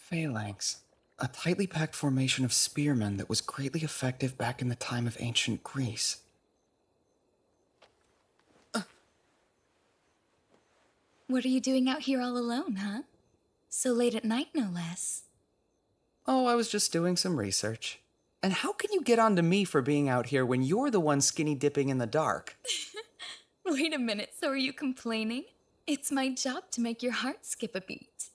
Phalanx, a tightly packed formation of spearmen that was greatly effective back in the time of ancient Greece. What are you doing out here all alone, huh? So late at night, no less. Oh, I was just doing some research. And how can you get on to me for being out here when you're the one skinny dipping in the dark? Wait a minute, so are you complaining? It's my job to make your heart skip a beat.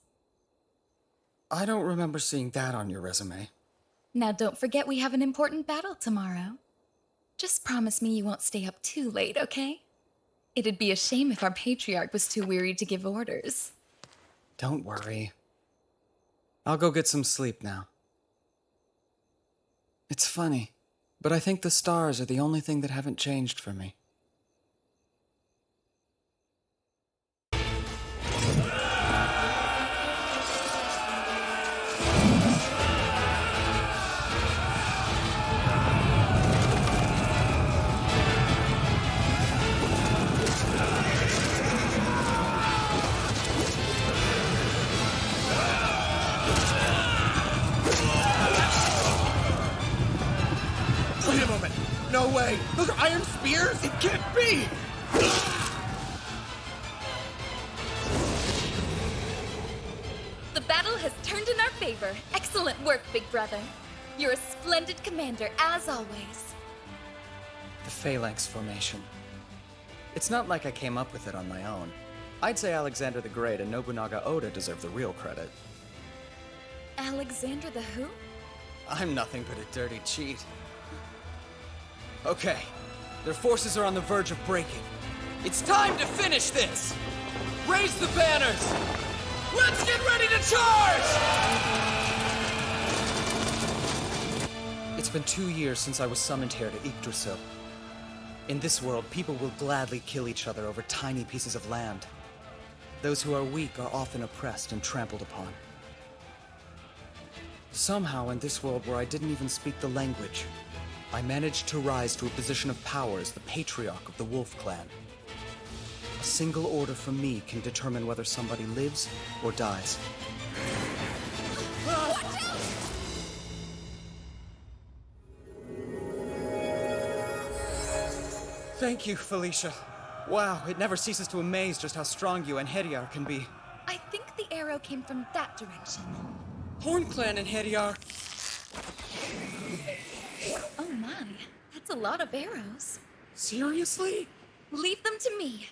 I don't remember seeing that on your resume. Now don't forget we have an important battle tomorrow. Just promise me you won't stay up too late, okay? It'd be a shame if our patriarch was too weary to give orders. Don't worry. I'll go get some sleep now. It's funny, but I think the stars are the only thing that haven't changed for me. Wait a moment! No way! Those are iron spears? It can't be! The battle has turned in our favor. Excellent work, big brother. You're a splendid commander, as always. The Phalanx formation. It's not like I came up with it on my own. I'd say Alexander the Great and Nobunaga Oda deserve the real credit. Alexander the who? I'm nothing but a dirty cheat. Okay, their forces are on the verge of breaking. It's time to finish this! Raise the banners! Let's get ready to charge! It's been 2 years since I was summoned here to Yggdrasil. In this world, people will gladly kill each other over tiny pieces of land. Those who are weak are often oppressed and trampled upon. Somehow, in this world where I didn't even speak the language, I managed to rise to a position of power as the patriarch of the Wolf Clan. A single order from me can determine whether somebody lives or dies. Thank you, Felicia. Wow, it never ceases to amaze just how strong you and Heriar can be. I think the arrow came from that direction. Horn Clan and Heriar. Oh my, that's a lot of arrows. Seriously? Leave them to me.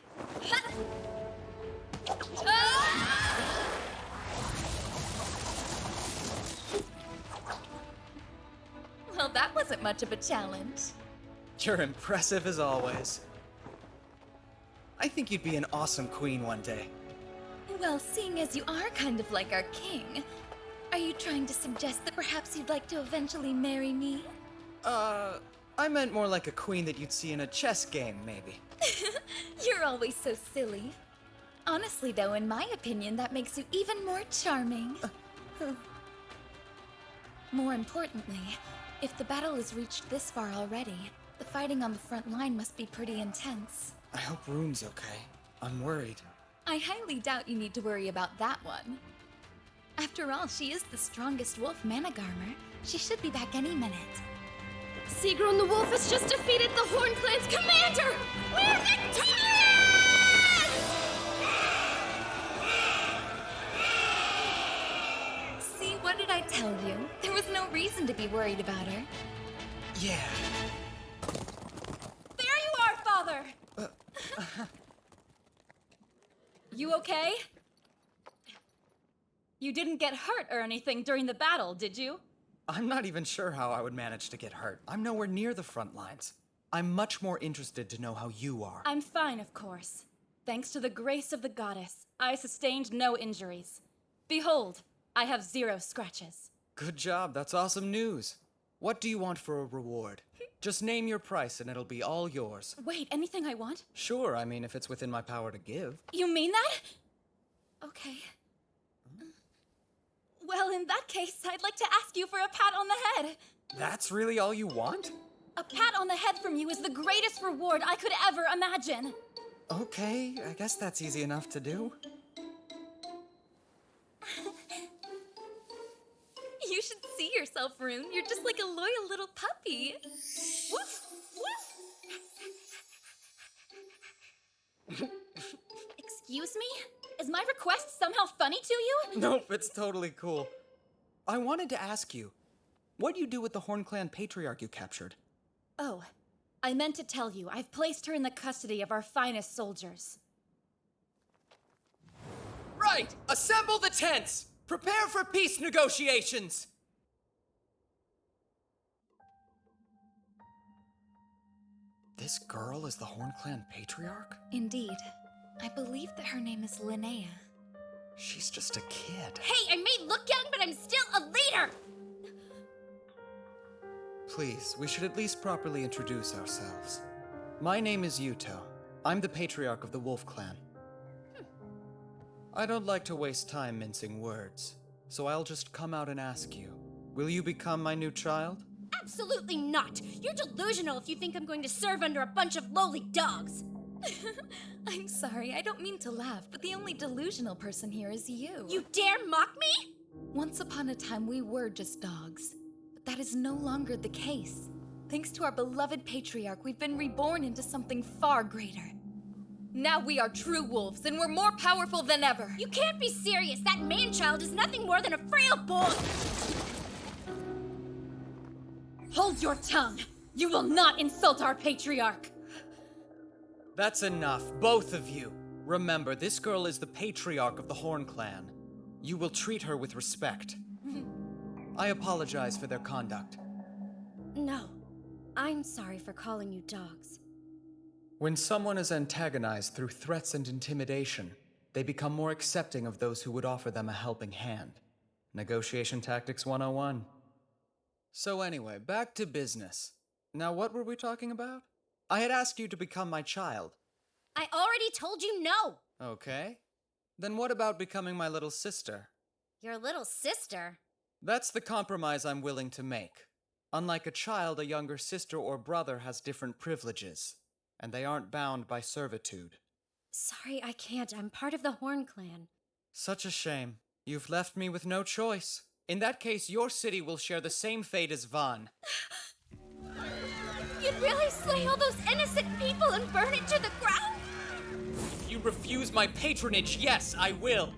Ah! Well, that wasn't much of a challenge. You're impressive as always. I think you'd be an awesome queen one day. Well, seeing as you are kind of like our king, are you trying to suggest that perhaps you'd like to eventually marry me? I meant more like a queen that you'd see in a chess game, maybe. You're always so silly. Honestly, though, in my opinion, that makes you even more charming. More importantly, if the battle has reached this far already, the fighting on the front line must be pretty intense. I hope Rune's okay. I'm worried. I highly doubt you need to worry about that one. After all, she is the strongest wolf, Managarmer. She should be back any minute. Sigrun the Wolf has just defeated the Horn Clan's commander! We're victorious! See, what did I tell you? There was no reason to be worried about her. Yeah. There you are, Father! You okay? You didn't get hurt or anything during the battle, did you? I'm not even sure how I would manage to get hurt. I'm nowhere near the front lines. I'm much more interested to know how you are. I'm fine, of course. Thanks to the grace of the goddess, I sustained no injuries. Behold, I have 0 scratches. Good job, that's awesome news. What do you want for a reward? Just name your price and it'll be all yours. Wait, anything I want? Sure, I mean, if it's within my power to give. You mean that? Okay. Well, in that case, I'd like to ask you for a pat on the head. That's really all you want? A pat on the head from you is the greatest reward I could ever imagine. Okay, I guess that's easy enough to do. see yourself, Rune. You're just like a loyal little puppy. Woof, woof. Excuse me? Is my request somehow funny to you? Nope, it's totally cool. I wanted to ask you, what'd you do with the Horn Clan patriarch you captured? Oh, I meant to tell you, I've placed her in the custody of our finest soldiers. Right! Assemble the tents! Prepare for peace negotiations! This girl is the Horn Clan patriarch? Indeed. I believe that her name is Linnea. She's just a kid. Hey, I may look young, but I'm still a leader! Please, we should at least properly introduce ourselves. My name is Yuto. I'm the patriarch of the Wolf Clan. I don't like to waste time mincing words, so I'll just come out and ask you. Will you become my new child? Absolutely not! You're delusional if you think I'm going to serve under a bunch of lowly dogs! I'm sorry, I don't mean to laugh, but the only delusional person here is you. You dare mock me? Once upon a time, we were just dogs. But that is no longer the case. Thanks to our beloved patriarch, we've been reborn into something far greater. Now we are true wolves, and we're more powerful than ever. You can't be serious! That man-child is nothing more than a frail boy! Hold your tongue! You will not insult our patriarch! That's enough, both of you. Remember, this girl is the patriarch of the Horn Clan. You will treat her with respect. I apologize for their conduct. No. I'm sorry for calling you dogs. When someone is antagonized through threats and intimidation, they become more accepting of those who would offer them a helping hand. Negotiation Tactics 101. So anyway, back to business. Now what were we talking about? I had asked you to become my child. I already told you no! Okay. Then what about becoming my little sister? Your little sister? That's the compromise I'm willing to make. Unlike a child, a younger sister or brother has different privileges, and they aren't bound by servitude. Sorry, I can't. I'm part of the Horn Clan. Such a shame. You've left me with no choice. In that case, your city will share the same fate as Van. You'd really slay all those innocent people and burn it to the ground? If you refuse my patronage, yes, I will.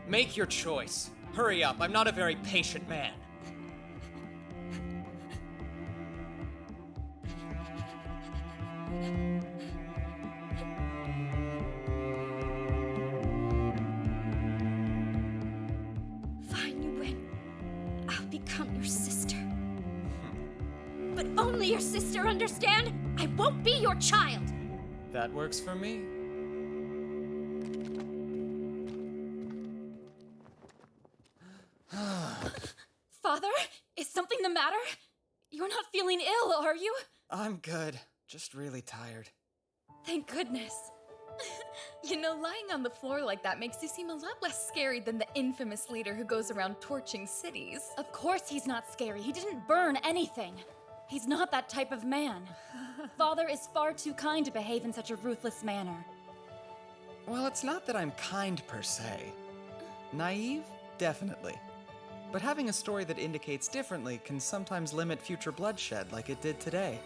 Make your choice. Hurry up, I'm not a very patient man. Fine, you win. I'll become your sister. But only your sister, understand? I won't be your child! That works for me. Father, is something the matter? You're not feeling ill, are you? I'm good. Just really tired. Thank goodness. You know, lying on the floor like that makes you seem a lot less scary than the infamous leader who goes around torching cities. Of course he's not scary. He didn't burn anything. He's not that type of man. Father is far too kind to behave in such a ruthless manner. Well, it's not that I'm kind per se. Naive? Definitely. But having a story that indicates differently can sometimes limit future bloodshed like it did today.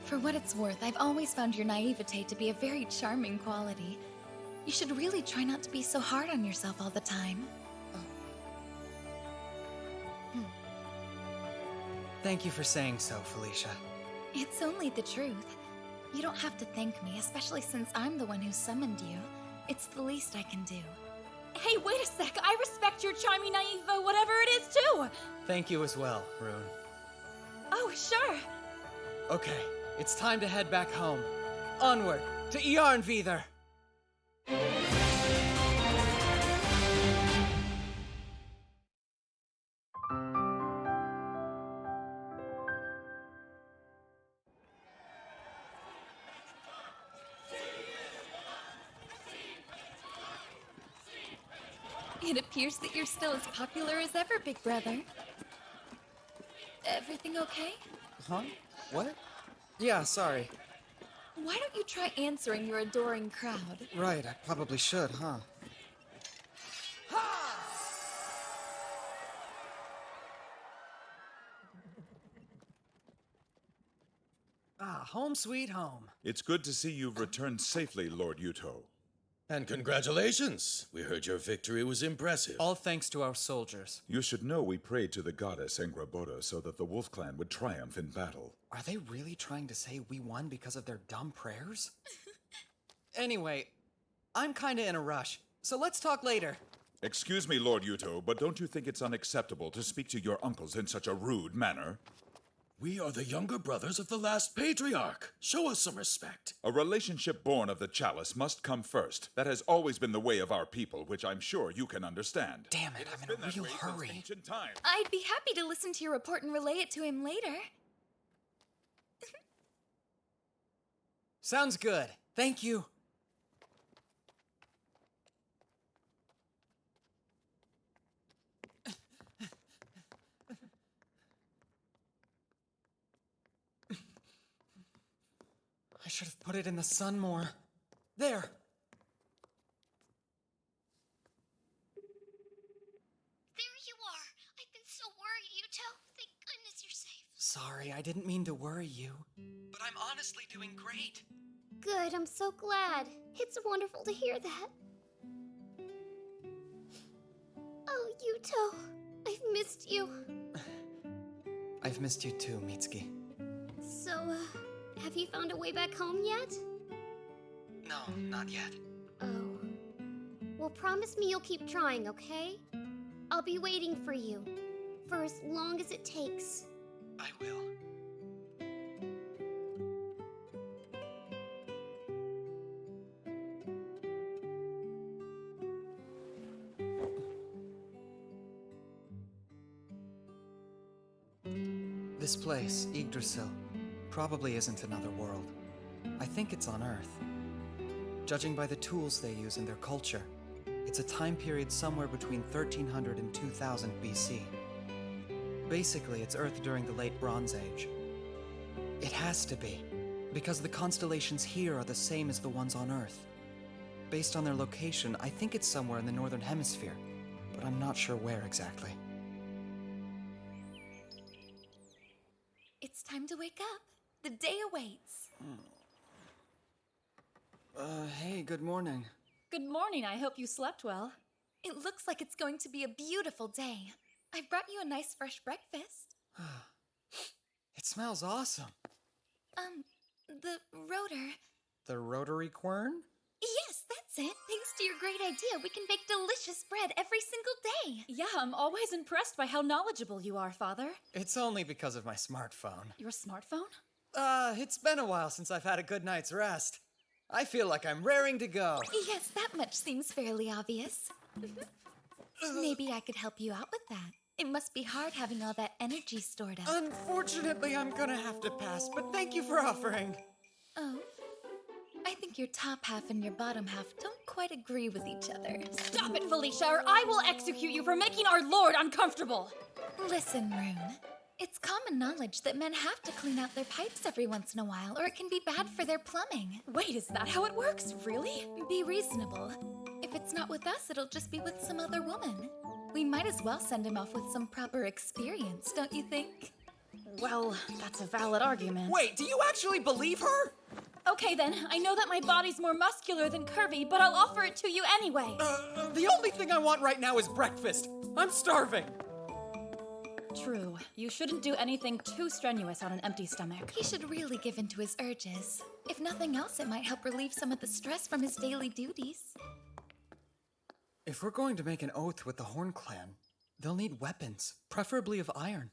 For what it's worth, I've always found your naivete to be a very charming quality. You should really try not to be so hard on yourself all the time. Thank you for saying so, Felicia. It's only the truth. You don't have to thank me, especially since I'm the one who summoned you. It's the least I can do. Hey, wait a sec. I respect your charming naive, whatever it is, too. Thank you as well, Rune. Oh, sure. Okay, it's time to head back home. Onward to Jarnvidar! It appears that you're still as popular as ever, big brother. Everything okay? Huh? What? Yeah, sorry. Why don't you try answering your adoring crowd? Right, I probably should, huh? Ah, home sweet home. It's good to see you've returned safely, Lord Yuto. And congratulations! We heard your victory was impressive. All thanks to our soldiers. You should know we prayed to the goddess Engraboda so that the Wolf Clan would triumph in battle. Are they really trying to say we won because of their dumb prayers? Anyway, I'm kinda in a rush, so let's talk later. Excuse me, Lord Yuto, but don't you think it's unacceptable to speak to your uncles in such a rude manner? We are the younger brothers of the last patriarch. Show us some respect. A relationship born of the chalice must come first. That has always been the way of our people, which I'm sure you can understand. Damn it, I'm in a real hurry. Ancient times. I'd be happy to listen to your report and relay it to him later. Sounds good. Thank you. I should have put it in the sun more. There. There you are. I've been so worried, Yuto. Thank goodness you're safe. Sorry, I didn't mean to worry you. But I'm honestly doing great. Good, I'm so glad. It's wonderful to hear that. Oh, Yuto, I've missed you. I've missed you too, Mitsuki. So, have you found a way back home yet? No, not yet. Oh. Well, promise me you'll keep trying, okay? I'll be waiting for you. For as long as it takes. I will. This place, Yggdrasil, probably isn't another world. I think it's on Earth. Judging by the tools they use in their culture, it's a time period somewhere between 1300 and 2000 BC. Basically, it's Earth during the Late Bronze Age. It has to be, because the constellations here are the same as the ones on Earth. Based on their location, I think it's somewhere in the Northern Hemisphere, but I'm not sure where exactly. It's time to wake up. The day awaits. Hey, good morning. Good morning. I hope you slept well. It looks like it's going to be a beautiful day. I've brought you a nice fresh breakfast. It smells awesome. The rotor. The rotary quern? Yes, that's it. Thanks to your great idea, we can bake delicious bread every single day. Yeah, I'm always impressed by how knowledgeable you are, Father. It's only because of my smartphone. Your smartphone? It's been a while since I've had a good night's rest. I feel like I'm raring to go. Yes, that much seems fairly obvious. Maybe I could help you out with that. It must be hard having all that energy stored up. Unfortunately, I'm gonna have to pass, but thank you for offering. Oh. I think your top half and your bottom half don't quite agree with each other. Stop it, Felicia, or I will execute you for making our Lord uncomfortable! Listen, Rune. It's common knowledge that men have to clean out their pipes every once in a while, or it can be bad for their plumbing. Wait, is that how it works? Really? Be reasonable. If it's not with us, it'll just be with some other woman. We might as well send him off with some proper experience, don't you think? Well, that's a valid argument. Wait, do you actually believe her? Okay then, I know that my body's more muscular than curvy, but I'll offer it to you anyway. The only thing I want right now is breakfast. I'm starving. True. You shouldn't do anything too strenuous on an empty stomach. He should really give in to his urges. If nothing else, it might help relieve some of the stress from his daily duties. If we're going to make an oath with the Horn Clan, they'll need weapons, preferably of iron.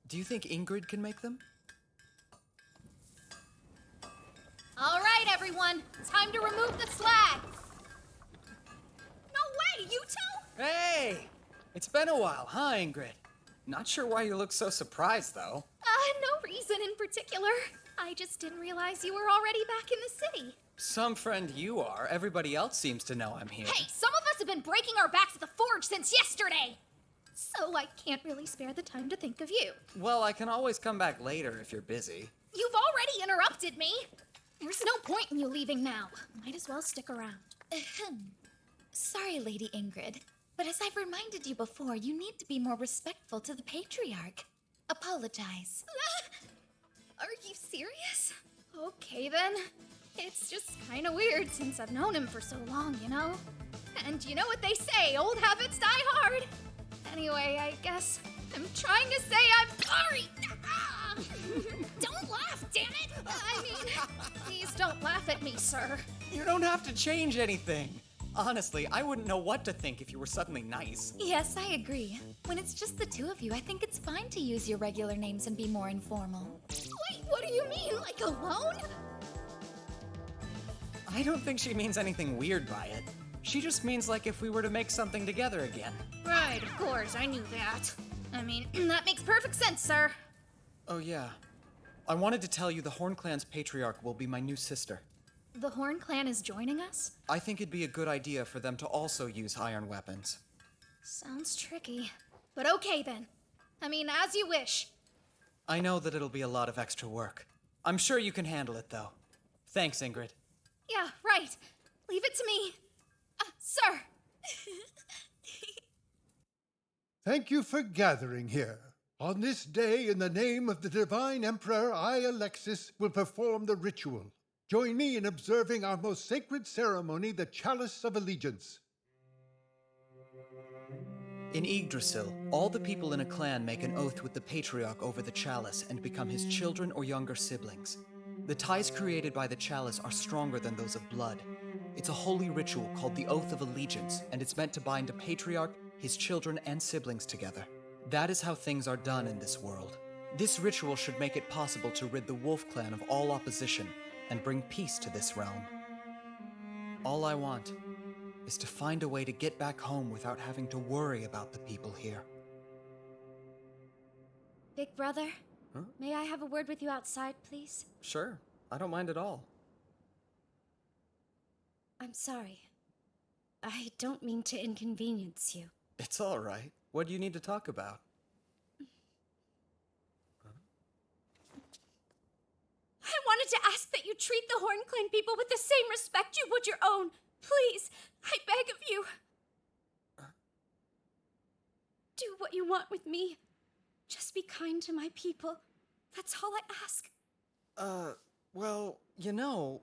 Do you think Ingrid can make them? All right, everyone. Time to remove the slag. No way, Yuto! Hey! It's been a while, huh, Ingrid? Not sure why you look so surprised, though. No reason in particular. I just didn't realize you were already back in the city. Some friend you are. Everybody else seems to know I'm here. Hey, some of us have been breaking our backs at the forge since yesterday. So I can't really spare the time to think of you. Well, I can always come back later if you're busy. You've already interrupted me. There's no point in you leaving now. Might as well stick around. Ahem. Sorry, Lady Ingrid, but as I've reminded you before, you need to be more respectful to the Patriarch. Apologize. Are you serious? Okay then. It's just kinda weird since I've known him for so long, you know? And you know what they say, old habits die hard. Anyway, I guess I'm trying to say I'm sorry. Ah! Don't laugh, damn it! I mean, please don't laugh at me, sir. You don't have to change anything. Honestly, I wouldn't know what to think if you were suddenly nice. Yes, I agree. When it's just the two of you, I think it's fine to use your regular names and be more informal. Wait, what do you mean? Like alone? I don't think she means anything weird by it. She just means like if we were to make something together again. Right, of course, I knew that. I mean, that makes perfect sense, sir. Oh yeah. I wanted to tell you the Horn Clan's patriarch will be my new sister. The Horn Clan is joining us? I think it'd be a good idea for them to also use iron weapons. Sounds tricky. But okay then. I mean, as you wish. I know that it'll be a lot of extra work. I'm sure you can handle it though. Thanks, Ingrid. Yeah, right. Leave it to me. Sir. Thank you for gathering here. On this day, in the name of the Divine Emperor, I, Alexis, will perform the ritual. Join me in observing our most sacred ceremony, the Chalice of Allegiance. In Yggdrasil, all the people in a clan make an oath with the Patriarch over the chalice and become his children or younger siblings. The ties created by the chalice are stronger than those of blood. It's a holy ritual called the Oath of Allegiance, and it's meant to bind a patriarch, his children, and siblings together. That is how things are done in this world. This ritual should make it possible to rid the Wolf Clan of all opposition and bring peace to this realm. All I want is to find a way to get back home without having to worry about the people here. Big brother, may I have a word with you outside, please? Sure, I don't mind at all. I'm sorry. I don't mean to inconvenience you. It's all right. What do you need to talk about? I wanted to ask that you treat the Horn Clan people with the same respect you would your own. Please, I beg of you. Do what you want with me. Just be kind to my people. That's all I ask. Well, you know...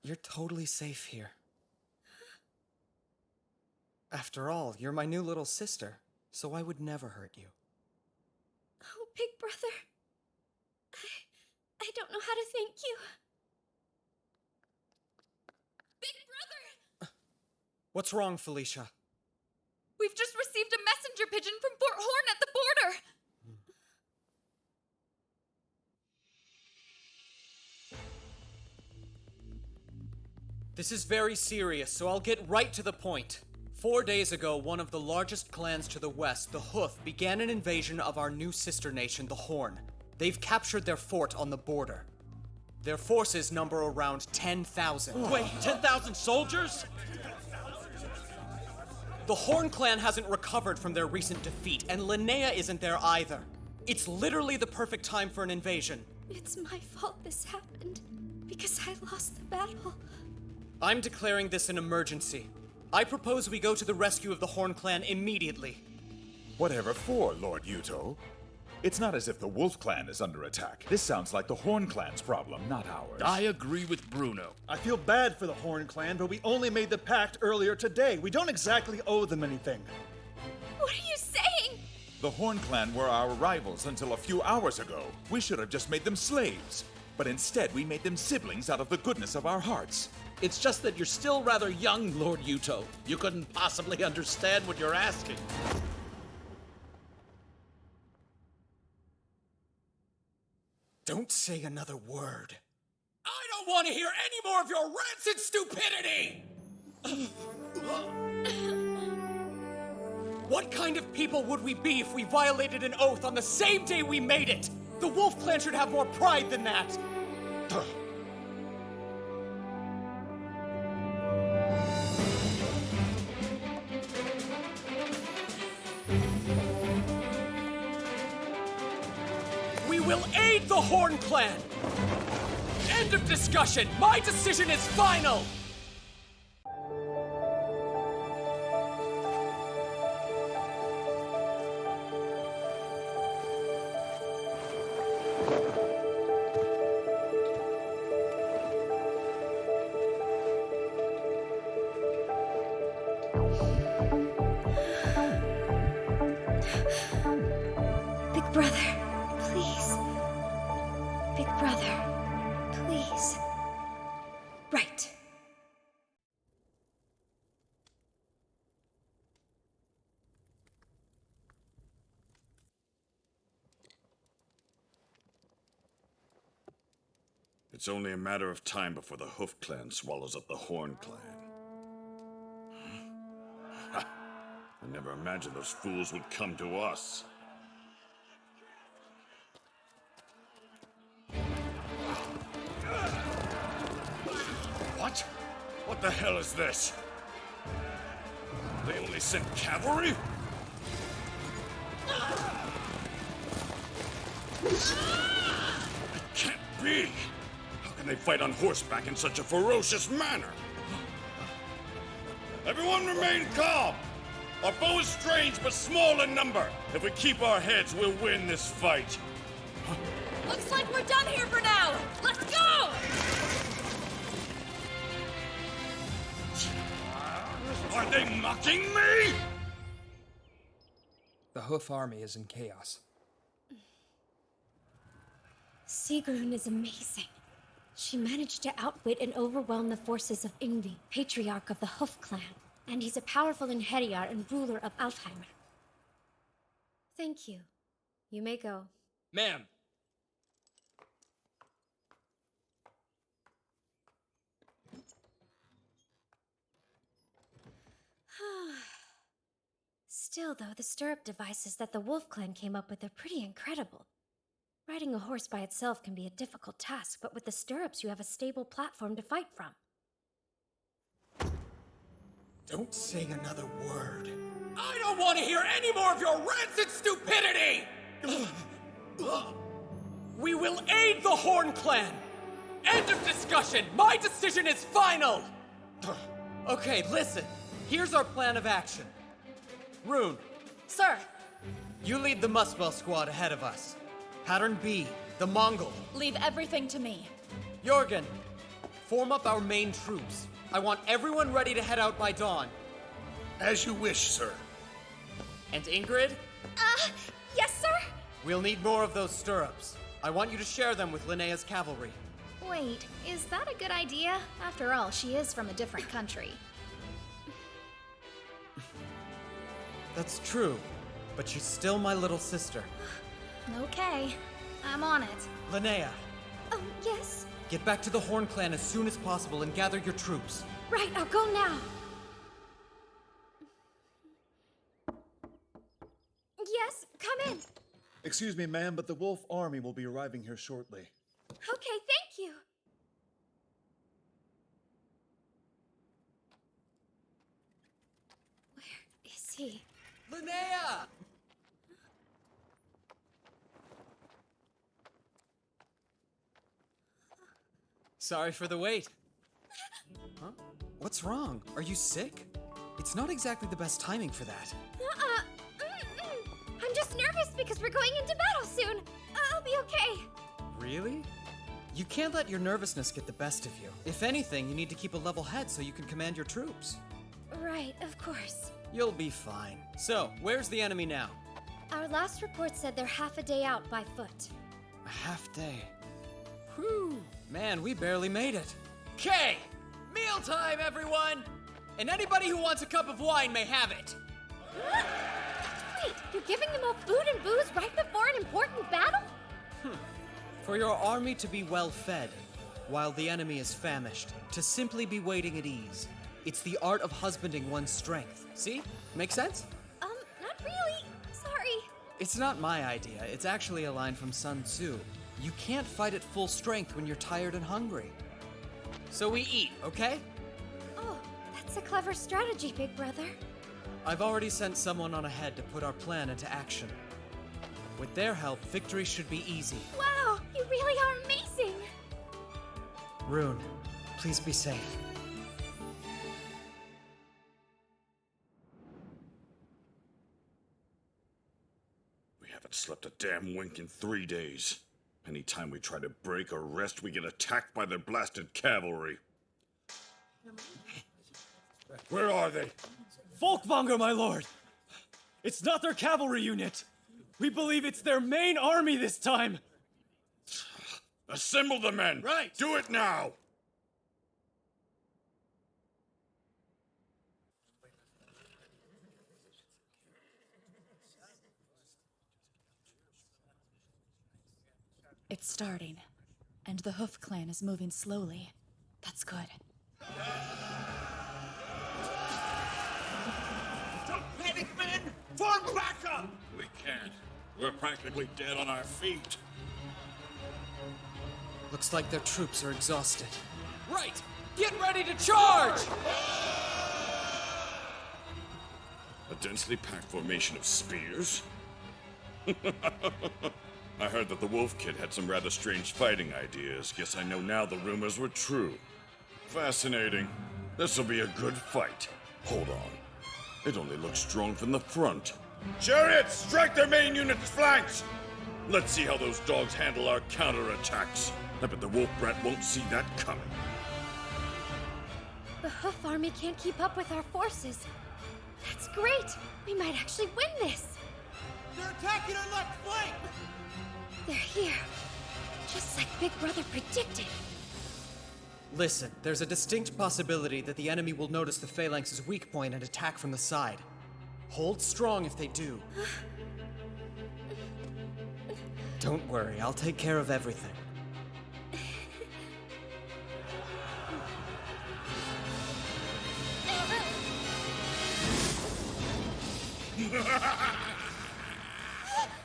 You're totally safe here. After all, you're my new little sister, so I would never hurt you. Oh, big brother. I don't know how to thank you. Big brother! What's wrong, Felicia? We've just received a messenger pigeon from Fort Horn at the border! This is very serious, so I'll get right to the point. 4 days ago, one of the largest clans to the west, the Hoof, began an invasion of our new sister nation, the Horn. They've captured their fort on the border. Their forces number around 10,000. Wait, 10,000 soldiers? The Horn clan hasn't recovered from their recent defeat, and Linnea isn't there either. It's literally the perfect time for an invasion. It's my fault this happened. Because I lost the battle. I'm declaring this an emergency. I propose we go to the rescue of the Horn clan immediately. Whatever for, Lord Yuto? It's not as if the Wolf Clan is under attack. This sounds like the Horn Clan's problem, not ours. I agree with Bruno. I feel bad for the Horn Clan, but we only made the pact earlier today. We don't exactly owe them anything. What are you saying? The Horn Clan were our rivals until a few hours ago. We should have just made them slaves. But instead, we made them siblings out of the goodness of our hearts. It's just that you're still rather young, Lord Yuto. You couldn't possibly understand what you're asking. Don't say another word. I don't want to hear any more of your rancid stupidity! What kind of people would we be if we violated an oath on the same day we made it? The Wolf Clan should have more pride than that. We will aid the Horn Clan! End of discussion! My decision is final! It's only a matter of time before the Hoof Clan swallows up the Horn Clan. Ha! I never imagined those fools would come to us. What? What the hell is this? They only sent cavalry? It can't be! How can they fight on horseback in such a ferocious manner? Everyone remain calm! Our foe is strange but small in number. If we keep our heads, we'll win this fight. Looks like we're done here for now! Let's go! Are they mocking me? The Hoof army is in chaos. Sigrun is amazing. She managed to outwit and overwhelm the forces of Yngvi, patriarch of the Hoof clan. And he's a powerful Inheriar and ruler of Alfheim. Thank you. You may go. Ma'am! Still, though, the stirrup devices that the Wolf Clan came up with are pretty incredible. Riding a horse by itself can be a difficult task, but with the stirrups you have a stable platform to fight from. Don't say another word. I don't want to hear any more of your rancid stupidity! We will aid the Horn Clan! End of discussion! My decision is final! Okay, listen. Here's our plan of action. Rune, Sir, you lead the Muspel squad ahead of us. Pattern B, the Mongol. leave everything to me. Jorgen, form up our main troops. I want everyone ready to head out by dawn. As you wish, sir. And Ingrid, Yes, sir? we'll need more of those stirrups. I want you to share them with Linnea's cavalry. Wait, is that a good idea? After all, she is from a different country. That's true, but she's still my little sister. Okay, I'm on it. Linnea, Oh, yes? get back to the Horn Clan as soon as possible and gather your troops. Right, I'll go now. Yes, come in. Excuse me, ma'am, but the Wolf army will be arriving here shortly. Okay, thank you. Where is he? Linnea! Sorry for the wait. Huh? What's wrong? Are you sick? It's not exactly the best timing for that. I'm just nervous because we're going into battle soon. I'll be okay. Really? You can't let your nervousness get the best of you. If anything, you need to keep a level head so you can command your troops. Right, of course. You'll be fine. So, where's the enemy now? Our last report said they're half a day out by foot. A half day. Whew. Man, we barely made it. okay! Mealtime, everyone! And anybody who wants a cup of wine may have it. Wait, you're giving them all food and booze right before an important battle? For your army to be well fed, while the enemy is famished, to simply be waiting at ease. It's the art of husbanding one's strength. See? Make sense? Not really. Sorry. It's not my idea. It's actually a line from Sun Tzu. You can't fight at full strength when you're tired and hungry. So we eat, okay? Oh, that's a clever strategy, big brother. I've already sent someone on ahead to put our plan into action. With their help, victory should be easy. Wow, you really are amazing. Rune, please be safe. We haven't slept a damn wink in 3 days. Anytime we try to break or rest, we get attacked by their blasted cavalry. Where are they? Volkvanger, my lord! It's not their cavalry unit! We believe it's their main army this time! Assemble the men! Right! Do it now! It's starting. And the Hoof Clan is moving slowly. That's good. Don't panic, men! Form back up! We can't. We're practically dead on our feet. Looks like their troops are exhausted. Right! Get ready to charge! A densely packed formation of spears? I heard that the Wolf Kid had some rather strange fighting ideas. Guess I know now the rumors were true. Fascinating. This'll be a good fight. Hold on. It only looks strong from the front. Chariots, strike their main unit's flanks! Let's see how those dogs handle our counterattacks. I bet the Wolf Brat won't see that coming. The Hoof Army can't keep up with our forces. That's great! We might actually win this! They're attacking our left flank! They're here. Just like Big Brother predicted. Listen, there's a distinct possibility that the enemy will notice the Phalanx's weak point and attack from the side. Hold strong if they do. Don't worry, I'll take care of everything.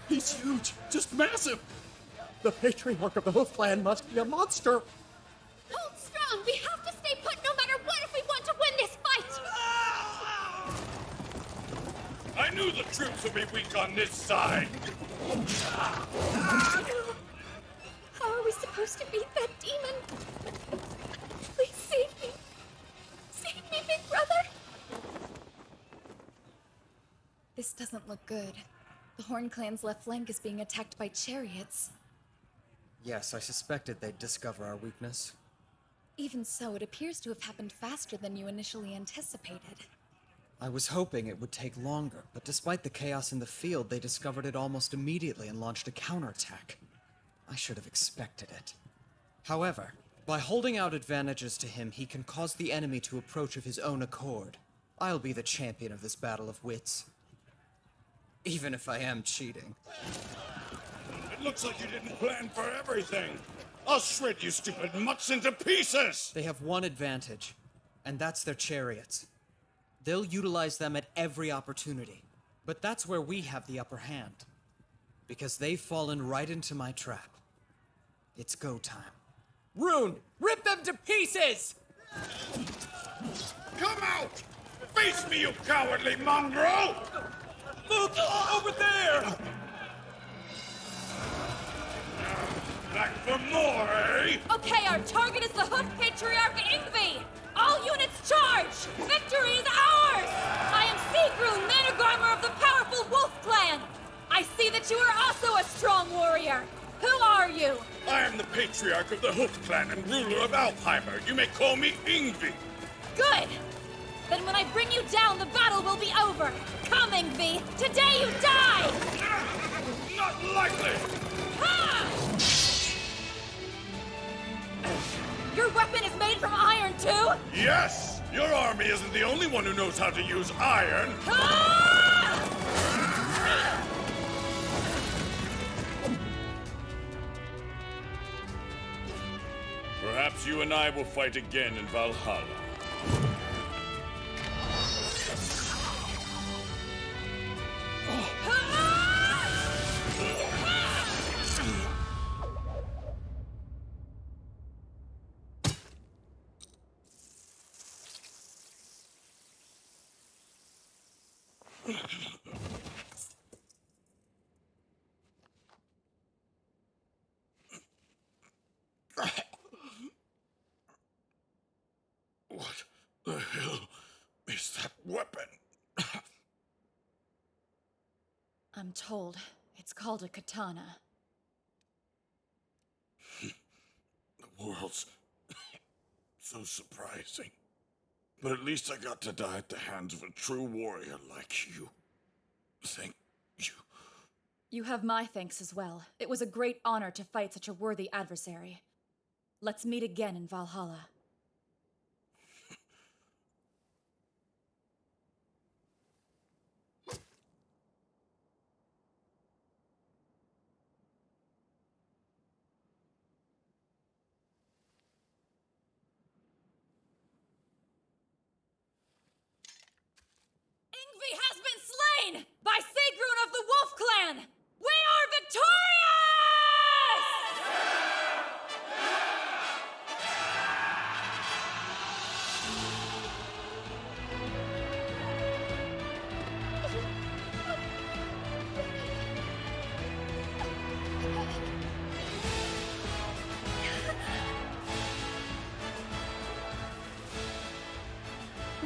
He's huge, just massive. The Patriarch of the Hoof Clan must be a monster. Hold strong! We have to stay put no matter what if we want to win this fight! I knew the troops would be weak on this side. How are we supposed to beat that demon? Please save me. Save me, Big Brother! This doesn't look good. The Horn Clan's left flank is being attacked by chariots. Yes, I suspected they'd discover our weakness. Even so, it appears to have happened faster than you initially anticipated. I was hoping it would take longer, but despite the chaos in the field, they discovered it almost immediately and launched a counterattack. I should have expected it. However, by holding out advantages to him, he can cause the enemy to approach of his own accord. I'll be the champion of this battle of wits. Even if I am cheating. It looks like you didn't plan for everything. I'll shred you stupid mutts into pieces! They have one advantage, and that's their chariots. They'll utilize them at every opportunity. But that's where we have the upper hand. Because they've fallen right into my trap. It's go time. Rune, rip them to pieces! Come out! Face me, you cowardly mongrel! Look, over there! Back for more, eh? Okay, our target is the Hoof Patriarch Ingvi! All units charge! Victory is ours! I am Sigrun, Mannergarmer of the powerful Wolf Clan! I see that you are also a strong warrior! Who are you? I am the Patriarch of the Hoof Clan and ruler of Alfheimer. You may call me Ingvi. Good! Then when I bring you down, the battle will be over! Come, Ingvi! Today you die! Not likely! Ha! Your weapon is made from iron, too? Yes! Your army isn't the only one who knows how to use iron. Perhaps you and I will fight again in Valhalla. What the hell is that weapon? I'm told it's called a katana. The world's so surprising. But at least I got to die at the hands of a true warrior like you. Thank you. You have my thanks as well. It was a great honor to fight such a worthy adversary. Let's meet again in Valhalla.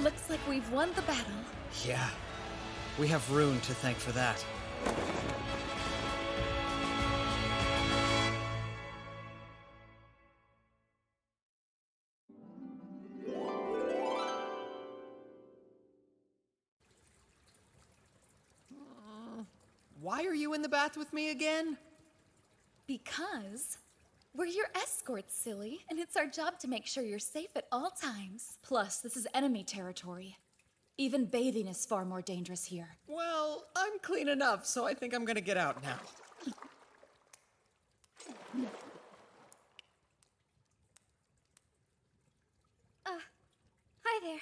Looks like we've won the battle. Yeah. We have Rune to thank for that. Why are you in the bath with me again? Because we're your escorts, silly, and it's our job to make sure you're safe at all times. Plus, this is enemy territory. Even bathing is far more dangerous here. Well, I'm clean enough, so I think I'm gonna get out now. Hi there.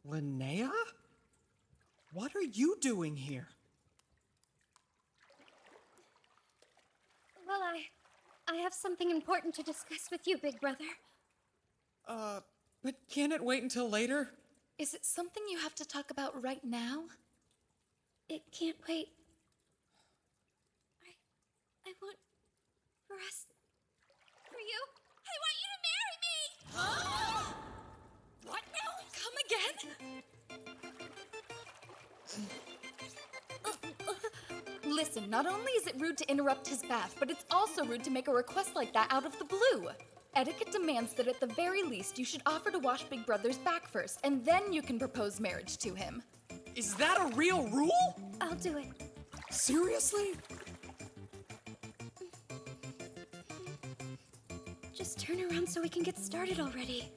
Linnea? What are you doing here? Well, I have something important to discuss with you, big brother. But can't it wait until later? Is it something you have to talk about right now? It can't wait. I want for us, for you. I want you to marry me! What now? Come again? Listen, not only is it rude to interrupt his bath, but it's also rude to make a request like that out of the blue. Etiquette demands that at the very least you should offer to wash Big Brother's back first, and then you can propose marriage to him. Is that a real rule? I'll do it. Seriously? Just turn around so we can get started already.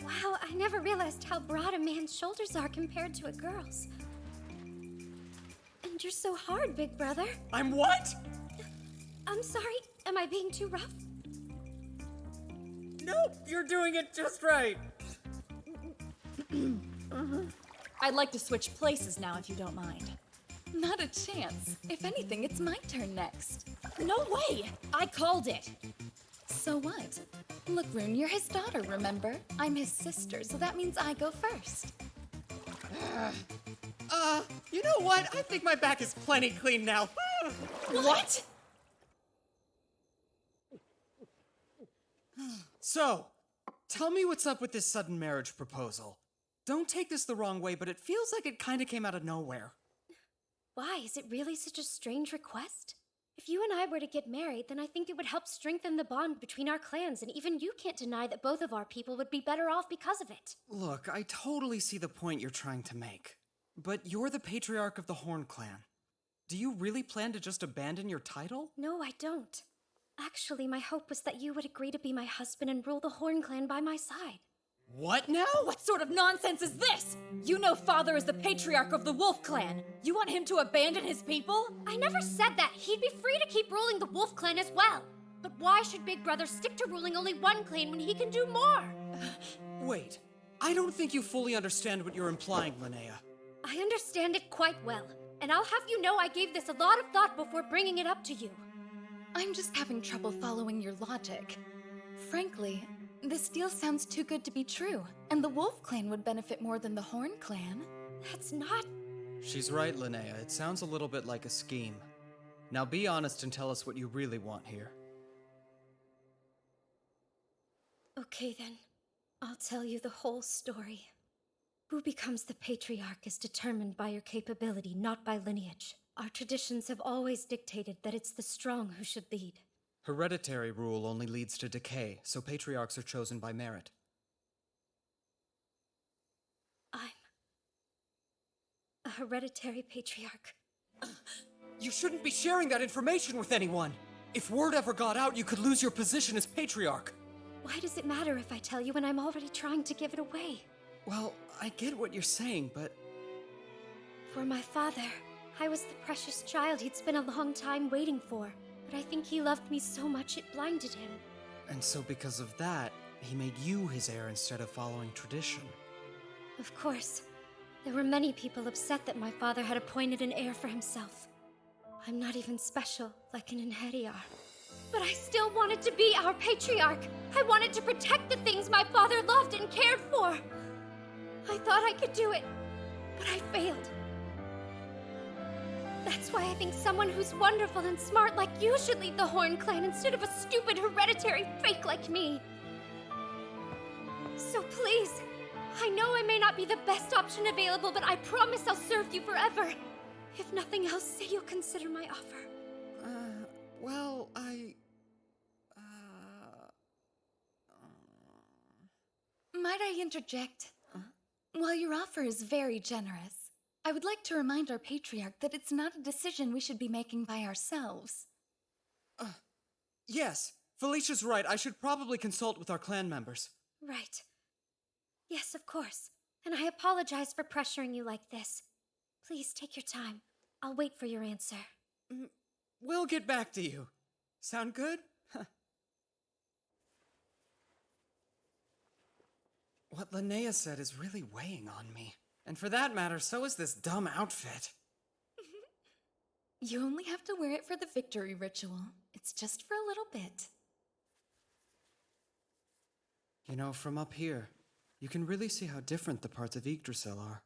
Wow, I never realized how broad a man's shoulders are compared to a girl's. And you're so hard, big brother. I'm what? I'm sorry, am I being too rough? Nope, you're doing it just right. I'd like to switch places now, if you don't mind. Not a chance. If anything, it's my turn next. No way! I called it! So what? Look, Rune, you're his daughter, remember? I'm his sister, so that means I go first. You know what? I think my back is plenty clean now. What? So, tell me what's up with this sudden marriage proposal. Don't take this the wrong way, but it feels like it kind of came out of nowhere. Why? Is it really such a strange request? If you and I were to get married, then I think it would help strengthen the bond between our clans, and even you can't deny that both of our people would be better off because of it. Look, I totally see the point you're trying to make. But you're the patriarch of the Horn Clan. Do you really plan to just abandon your title? No, I don't. Actually, my hope was that you would agree to be my husband and rule the Horn Clan by my side. What now? What sort of nonsense is this? You know Father is the patriarch of the Wolf Clan. You want him to abandon his people? I never said that. He'd be free to keep ruling the Wolf Clan as well. But why should Big Brother stick to ruling only one clan when he can do more? Wait, I don't think you fully understand what you're implying, Linnea. I understand it quite well, and I'll have you know I gave this a lot of thought before bringing it up to you. I'm just having trouble following your logic. Frankly, this deal sounds too good to be true, and the Wolf Clan would benefit more than the Horn Clan. That's not... She's right, Linnea. It sounds a little bit like a scheme. Now be honest and tell us what you really want here. Okay then, I'll tell you the whole story. Who becomes the patriarch is determined by your capability, not by lineage. Our traditions have always dictated that it's the strong who should lead. Hereditary rule only leads to decay, so patriarchs are chosen by merit. I'm a hereditary patriarch. You shouldn't be sharing that information with anyone. If word ever got out, you could lose your position as patriarch. Why does it matter if I tell you when I'm already trying to give it away? Well, I get what you're saying, but... For my father, I was the precious child he'd spent a long time waiting for. But I think he loved me so much it blinded him. And so because of that, he made you his heir instead of following tradition. Of course. There were many people upset that my father had appointed an heir for himself. I'm not even special, like an Inheriar. But I still wanted to be our patriarch. I wanted to protect the things my father loved and cared for. I thought I could do it, but I failed. That's why I think someone who's wonderful and smart like you should lead the Horn Clan instead of a stupid hereditary fake like me. So please, I know I may not be the best option available, but I promise I'll serve you forever. If nothing else, say you'll consider my offer. Well, Might I interject? While your offer is very generous, I would like to remind our patriarch that it's not a decision we should be making by ourselves. yes, Felicia's right. I should probably consult with our clan members. Right. Yes, of course. And I apologize for pressuring you like this. Please take your time. I'll wait for your answer. We'll get back to you. Sound good? What Linnea said is really weighing on me. And for that matter, so is this dumb outfit. You only have to wear it for the victory ritual. It's just for a little bit. You know, from up here, you can really see how different the parts of Yggdrasil are.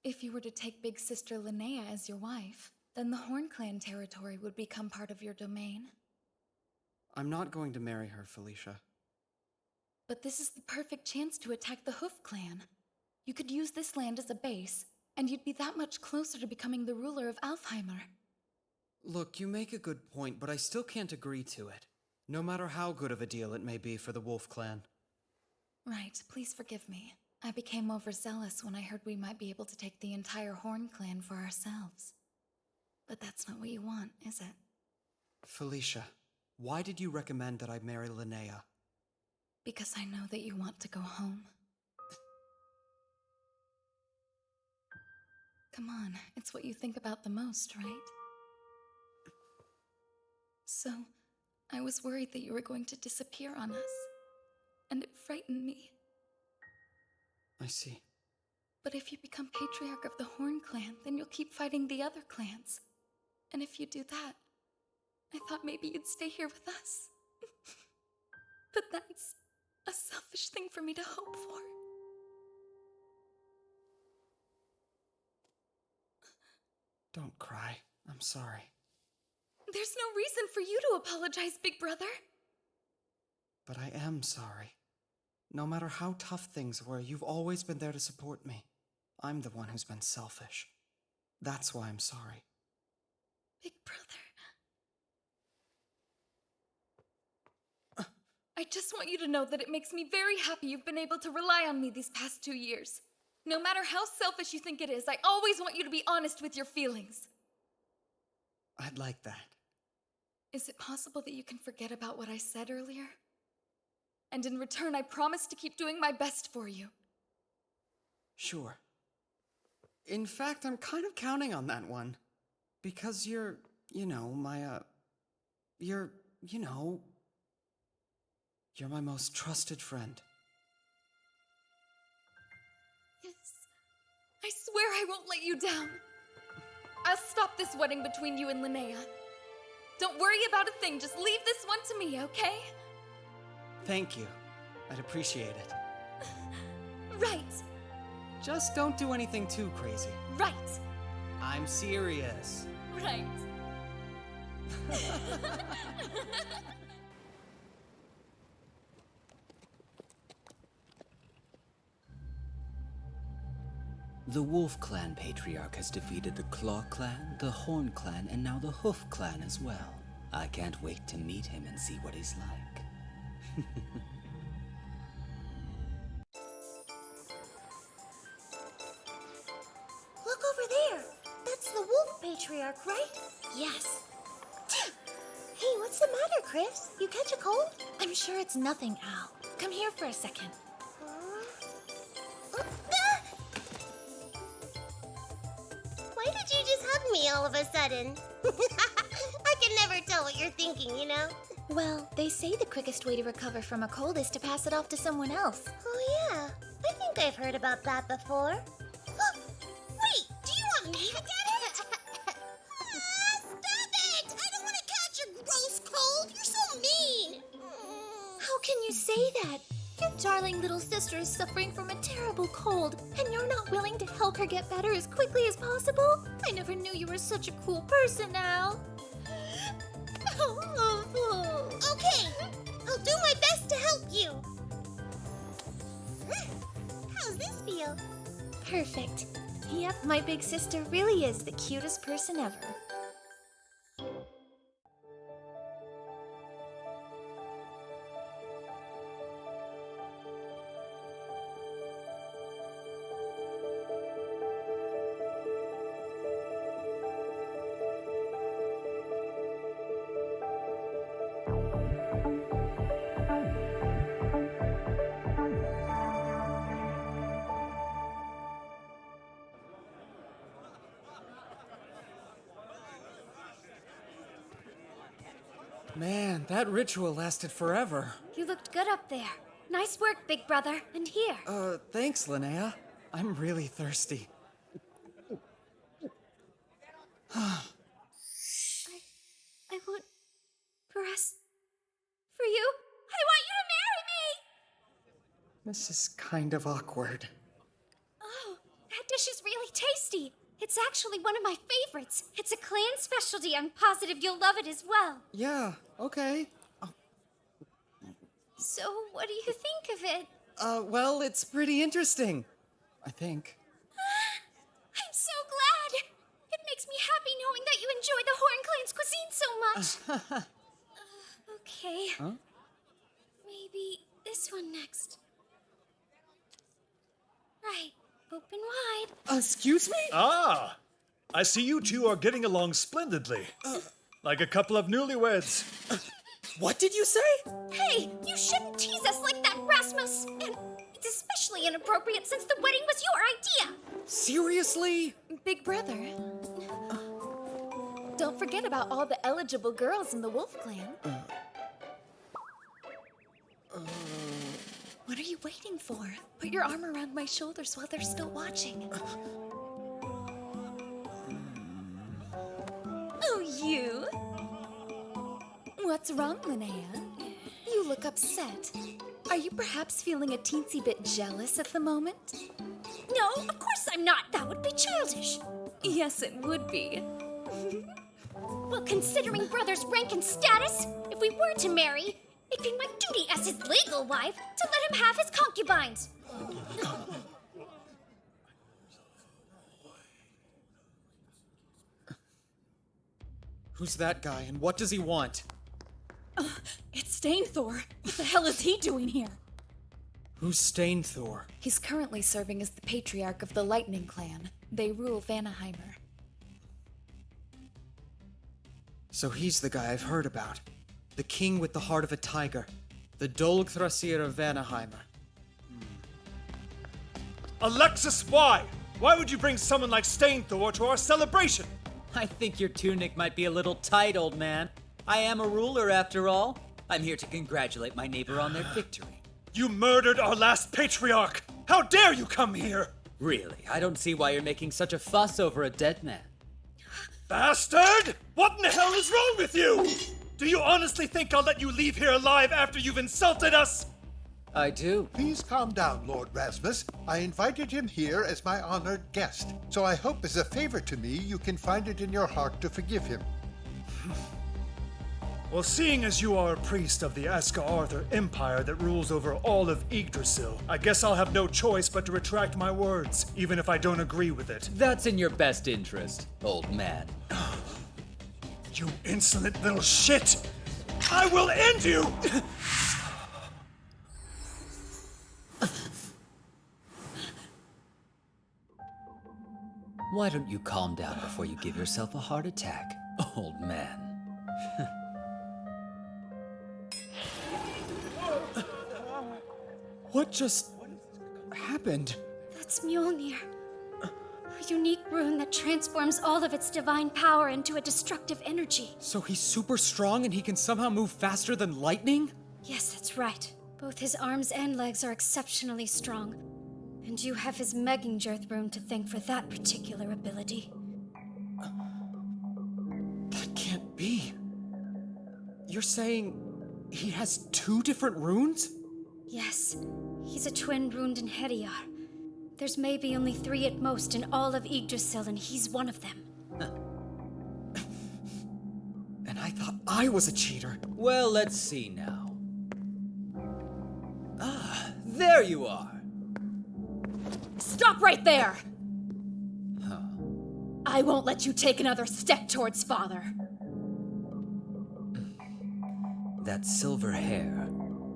If you were to take Big Sister Linnea as your wife, then the Horn Clan territory would become part of your domain. I'm not going to marry her, Felicia. But this is the perfect chance to attack the Hoof Clan. You could use this land as a base, and you'd be that much closer to becoming the ruler of Alfheimer. Look, you make a good point, but I still can't agree to it. No matter how good of a deal it may be for the Wolf Clan. Right, please forgive me. I became overzealous when I heard we might be able to take the entire Horn Clan for ourselves. But that's not what you want, is it? Felicia, why did you recommend that I marry Linnea? Because I know that you want to go home. Come on, it's what you think about the most, right? So, I was worried that you were going to disappear on us. And it frightened me. I see. But if you become Patriarch of the Horn Clan, then you'll keep fighting the other clans. And if you do that, I thought maybe you'd stay here with us. But that's a selfish thing for me to hope for. Don't cry. I'm sorry. There's no reason for you to apologize, big brother. But I am sorry. No matter how tough things were, you've always been there to support me. I'm the one who's been selfish. That's why I'm sorry. Big brother. I just want you to know that it makes me very happy you've been able to rely on me these past 2 years. No matter how selfish you think it is, I always want you to be honest with your feelings. I'd like that. Is it possible that you can forget about what I said earlier? And in return, I promise to keep doing my best for you. Sure. In fact, I'm kind of counting on that one. Because you're my most trusted friend. Yes. I swear I won't let you down. I'll stop this wedding between you and Linnea. Don't worry about a thing, just leave this one to me, okay? Thank you. I'd appreciate it. Right. Just don't do anything too crazy. Right. I'm serious. Right. The Wolf Clan Patriarch has defeated the Claw Clan, the Horn Clan, and now the Hoof Clan as well. I can't wait to meet him and see what he's like. Look over there. That's the Wolf Patriarch, right? Yes. Hey, what's the matter, Chris? You catch a cold? I'm sure it's nothing, Al. Come here for a second. Why did you just hug me all of a sudden? I can never tell what you're thinking, you know? Well, they say the quickest way to recover from a cold is to pass it off to someone else. Oh, yeah. I think I've heard about that before. Wait, do you want me to get it? Stop it! I don't want to catch your gross cold. You're so mean. How can you say that? Your darling little sister is suffering from a terrible cold, and you're not willing to help her get better as quickly as possible? I never knew you were such a cool person, Al. Okay, I'll do my best to help you. How's this feel? Perfect. Yep, my big sister really is the cutest person ever. Man, that ritual lasted forever. You looked good up there. Nice work, big brother. And here. Thanks, Linnea. I'm really thirsty. I want for us. For you. I want you to marry me! This is kind of awkward. Oh, that dish is really tasty. It's actually one of my favorites. It's a clan specialty. I'm positive you'll love it as well. Yeah, okay. So, what do you think of it? Well, it's pretty interesting. I think. I'm so glad! It makes me happy knowing that you enjoy the Horn Clan's cuisine so much. Okay. Huh? Maybe this one next. Right. Open wide. Excuse me? Ah! I see you two are getting along splendidly. Like a couple of newlyweds. What did you say? Hey, you shouldn't tease us like that, Rasmus! And it's especially inappropriate since the wedding was your idea! Seriously? Big brother. Don't forget about all the eligible girls in the Wolf Clan. What are you waiting for? Put your arm around my shoulders while they're still watching. Oh, you? What's wrong, Linnea? You look upset. Are you perhaps feeling a teensy bit jealous at the moment? No, of course I'm not. That would be childish. Yes, it would be. Well, considering brother's rank and status, if we were to marry, it'd be my duty as his legal wife to let him have his concubines. Who's that guy, and what does he want? It's Stainthor. What the hell is he doing here? Who's Stainthor? He's currently serving as the patriarch of the Lightning Clan. They rule Vanaheimr. So he's the guy I've heard about. The king with the heart of a tiger. The Dolgthrasir of Vanaheimr. Alexis, why? Why would you bring someone like Stainthor to our celebration? I think your tunic might be a little tight, old man. I am a ruler, after all. I'm here to congratulate my neighbor on their victory. You murdered our last patriarch! How dare you come here? Really? I don't see why you're making such a fuss over a dead man. Bastard! What in the hell is wrong with you? Do you honestly think I'll let you leave here alive after you've insulted us? I do. Please calm down, Lord Rasmus. I invited him here as my honored guest, so I hope as a favor to me you can find it in your heart to forgive him. Well, seeing as you are a priest of the Aska Arthur Empire that rules over all of Yggdrasil, I guess I'll have no choice but to retract my words, even if I don't agree with it. That's in your best interest, old man. You insolent little shit! I will end you! Why don't you calm down before you give yourself a heart attack, old man? What just happened? That's Mjolnir. A unique rune that transforms all of its divine power into a destructive energy. So he's super strong and he can somehow move faster than lightning? Yes, that's right. Both his arms and legs are exceptionally strong. And you have his Megingerth rune to thank for that particular ability. That can't be. You're saying he has two different runes? Yes, he's a twin ruined in Hediar. There's maybe only 3 at most in all of Yggdrasil, and he's one of them. And I thought I was a cheater. Well, let's see now. Ah, there you are. Stop right there! I won't let you take another step towards father. That silver hair.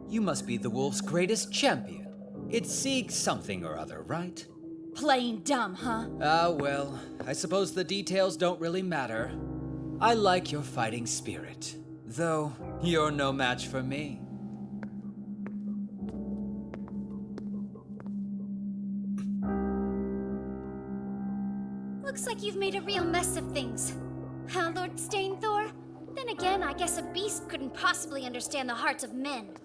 You must be the wolf's greatest champion. It's Sieg something or other, right? Plain dumb, huh? Ah, well, I suppose the details don't really matter. I like your fighting spirit, though you're no match for me. Looks like you've made a real mess of things. Huh, Lord Stainthor? Then again, I guess a beast couldn't possibly understand the hearts of men.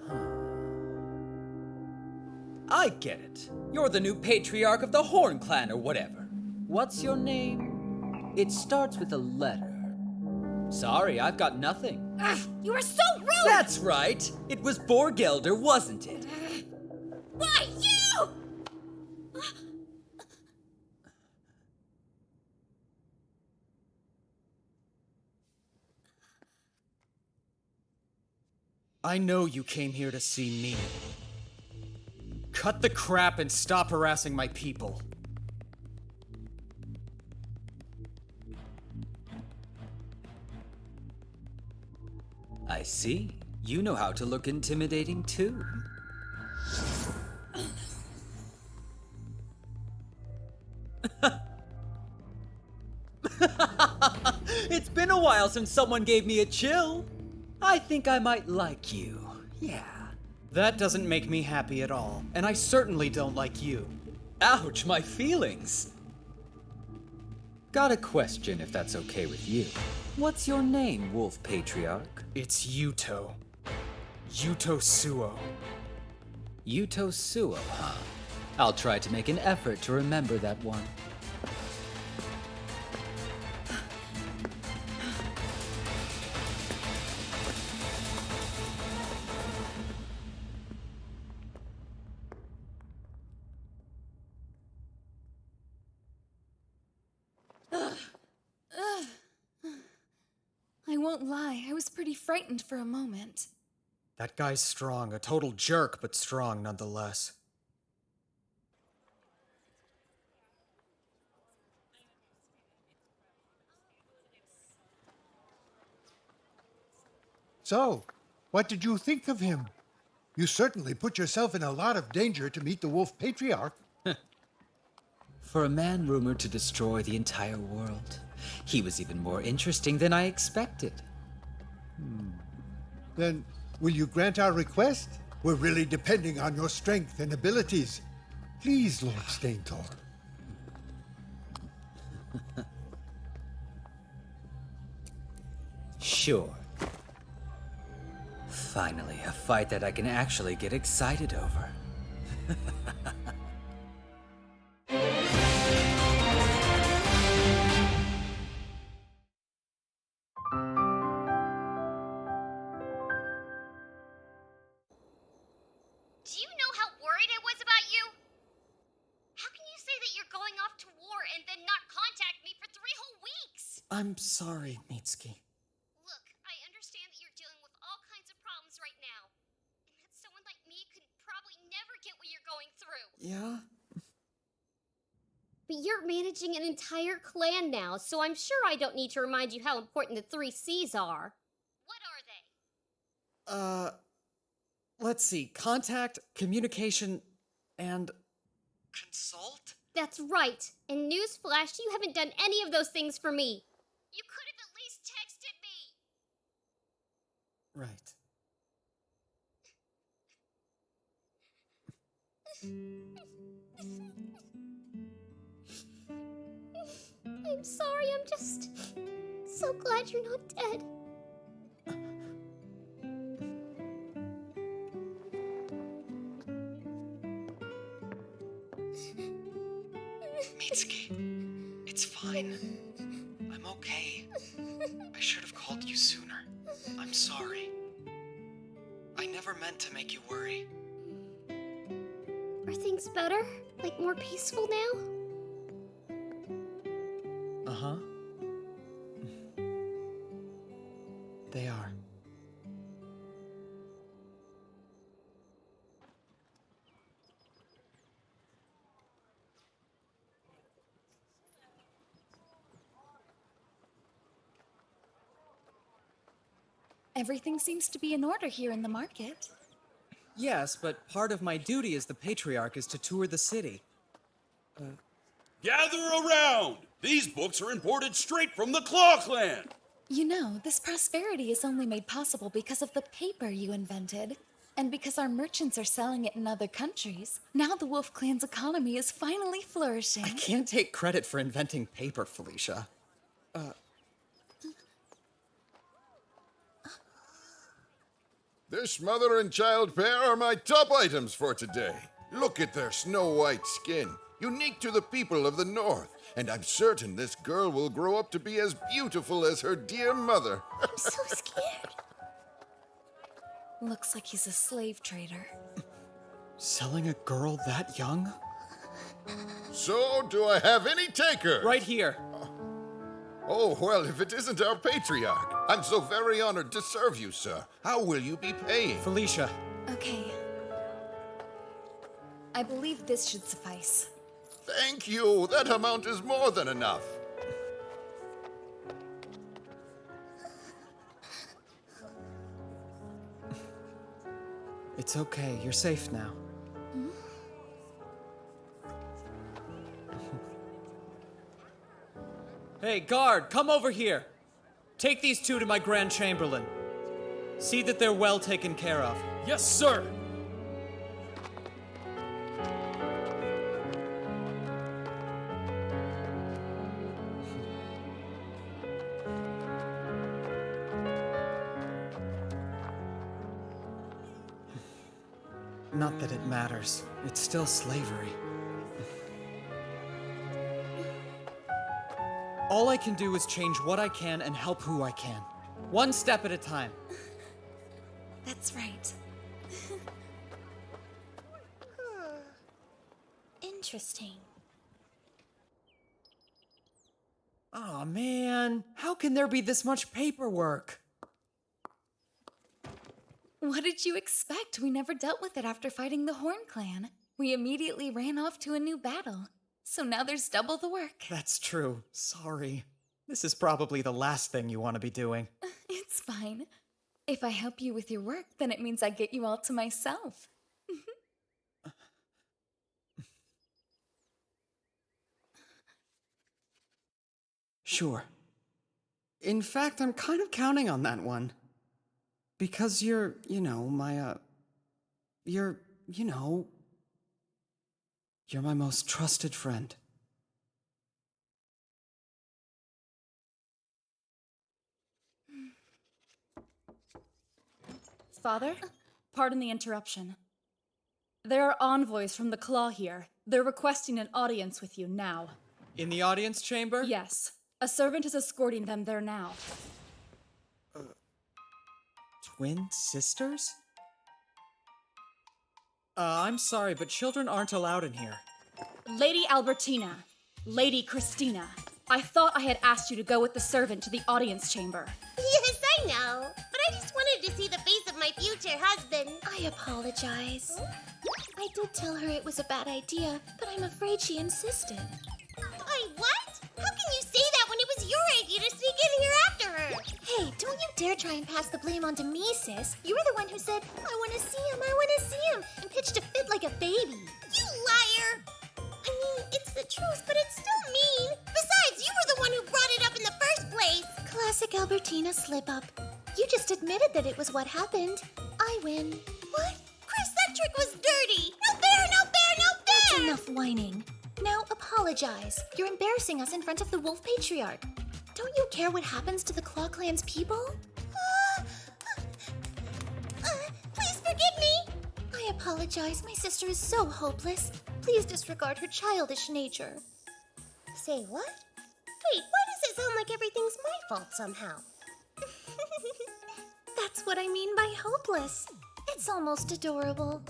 I get it. You're the new patriarch of the Horn Clan or whatever. What's your name? It starts with a letter. Sorry, I've got nothing. Ugh, you are so rude! That's right. It was Borgelder, wasn't it? Why, you? I know you came here to see me. Cut the crap and stop harassing my people. I see. You know how to look intimidating, too. It's been a while since someone gave me a chill. I think I might like you. Yeah. That doesn't make me happy at all, and I certainly don't like you. Ouch, my feelings. Got a question, if that's okay with you. What's your name, Wolf Patriarch? It's Yuto. Yuto Suo. Yuto Suo, huh? I'll try to make an effort to remember that one. I won't lie, I was pretty frightened for a moment. That guy's strong, a total jerk, but strong nonetheless. So, what did you think of him? You certainly put yourself in a lot of danger to meet the Wolf Patriarch. For a man rumored to destroy the entire world, he was even more interesting than I expected. Then, will you grant our request? We're really depending on your strength and abilities. Please, Lord Stainthor. Sure. Finally, a fight that I can actually get excited over. Do you know how worried I was about you? How can you say that you're going off to war and then not contact me for 3 whole weeks? I'm sorry, Mitsuki. Look, I understand that you're dealing with all kinds of problems right now, and that someone like me could probably never get what you're going through. Yeah? But you're managing an entire clan now, so I'm sure I don't need to remind you how important the 3 C's are. What are they? Let's see. Contact, communication, and... consult? That's right. And newsflash, you haven't done any of those things for me. You could have at least texted me. Right. I'm sorry, I'm just so glad you're not dead. Mitsuki, it's fine. I'm okay. I should have called you sooner. I'm sorry. I never meant to make you worry. Are things better? Like more peaceful now? Uh-huh. They are. Everything seems to be in order here in the market. Yes, but part of my duty as the Patriarch is to tour the city. Gather around! These books are imported straight from the Claw Clan! You know, this prosperity is only made possible because of the paper you invented. And because our merchants are selling it in other countries. Now the Wolf Clan's economy is finally flourishing. I can't take credit for inventing paper, Felicia. This mother and child pair are my top items for today. Look at their snow-white skin, unique to the people of the North. And I'm certain this girl will grow up to be as beautiful as her dear mother. I'm so scared. Looks like he's a slave trader. Selling a girl that young? So, do I have any takers? Right here. Oh, well, if it isn't our Patriarch. I'm so very honored to serve you, sir. How will you be paying? Felicia. Okay. I believe this should suffice. Thank you. That amount is more than enough. It's okay. You're safe now. Hey, guard, come over here. Take these two to my Grand Chamberlain. See that they're well taken care of. Yes, sir! Not that it matters. It's still slavery. All I can do is change what I can and help who I can. One step at a time. That's right. Interesting. Aw, man. How can there be this much paperwork? What did you expect? We never dealt with it after fighting the Horn Clan. We immediately ran off to a new battle. So now there's double the work. That's true. Sorry. This is probably the last thing you want to be doing. It's fine. If I help you with your work, then it means I get you all to myself. Sure. In fact, I'm kind of counting on that one. Because you're, you're my most trusted friend. Father, pardon the interruption. There are envoys from the Claw here. They're requesting an audience with you now. In the audience chamber? Yes. A servant is escorting them there now. Twin sisters? I'm sorry, but children aren't allowed in here. Lady Albertina, Lady Christina, I thought I had asked you to go with the servant to the audience chamber. Yes, I know. But I just wanted to see the face of my future husband. I apologize. I did tell her it was a bad idea, but I'm afraid she insisted. Wait, what? How can you say that when it was your idea to sneak in here after her? Hey, don't you dare try and pass the blame onto me, sis. You were the one who said, I want to see him, and pitched a fit like a baby. You liar! I mean, it's the truth, but it's still mean. Besides, you were the one who brought it up in the first place. Classic Albertina slip-up. You just admitted that it was what happened. I win. What? Chris, that trick was dirty! No fair, no fair, no fair! That's enough whining. Now apologize. You're embarrassing us in front of the Wolf Patriarch. Don't you care what happens to the Claw Clan's people? Please forgive me! I apologize. My sister is so hopeless. Please disregard her childish nature. Say what? Wait, why does it sound like everything's my fault somehow? That's what I mean by hopeless. It's almost adorable.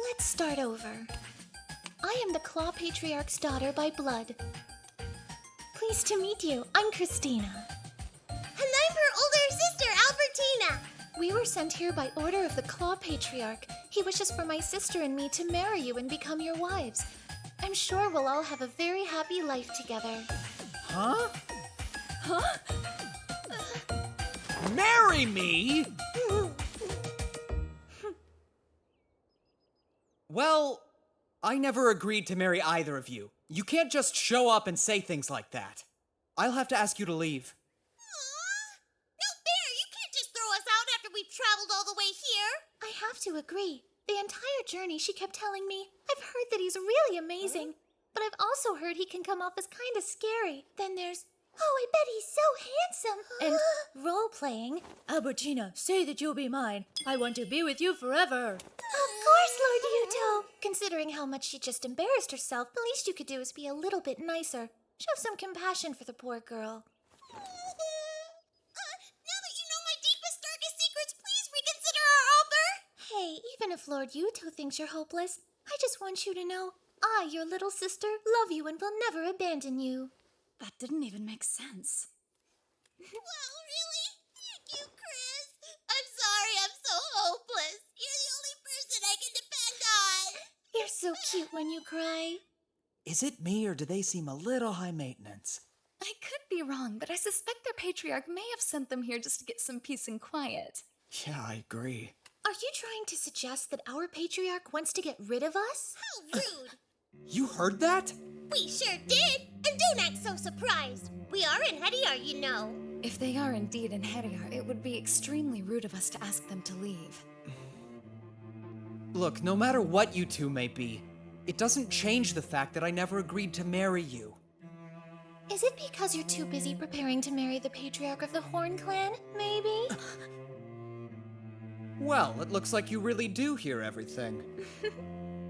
Let's start over. I am the Claw Patriarch's daughter by blood. Pleased to meet you. I'm Christina. And I'm her older sister, Albertina. We were sent here by order of the Claw Patriarch. He wishes for my sister and me to marry you and become your wives. I'm sure we'll all have a very happy life together. Huh? Marry me? Well, I never agreed to marry either of you. You can't just show up and say things like that. I'll have to ask you to leave. No fair! You can't just throw us out after we've traveled all the way here! I have to agree. The entire journey she kept telling me, I've heard that he's really amazing, but I've also heard he can come off as kind of scary. Then there's, oh, I bet he's so handsome. And role-playing. Albertina, say that you'll be mine. I want to be with you forever. Of course, Lord Yuto. Considering how much she just embarrassed herself, the least you could do is be a little bit nicer. Show some compassion for the poor girl. Now that you know my deepest, darkest secrets, please reconsider our offer! Hey, even if Lord Yuto thinks you're hopeless, I just want you to know I, your little sister, love you and will never abandon you. That didn't even make sense. Well, really? Thank you, Chris. I'm sorry I'm so hopeless. You're the only person I can depend on. You're so cute when you cry. Is it me, or do they seem a little high maintenance? I could be wrong, but I suspect their patriarch may have sent them here just to get some peace and quiet. Yeah, I agree. Are you trying to suggest that our patriarch wants to get rid of us? How rude. You heard that? We sure did. And don't act so surprised. We are in Hediar, you know. If they are indeed in Hediar, it would be extremely rude of us to ask them to leave. Look, no matter what you two may be, it doesn't change the fact that I never agreed to marry you. Is it because you're too busy preparing to marry the patriarch of the Horn Clan, maybe? Well, it looks like you really do hear everything.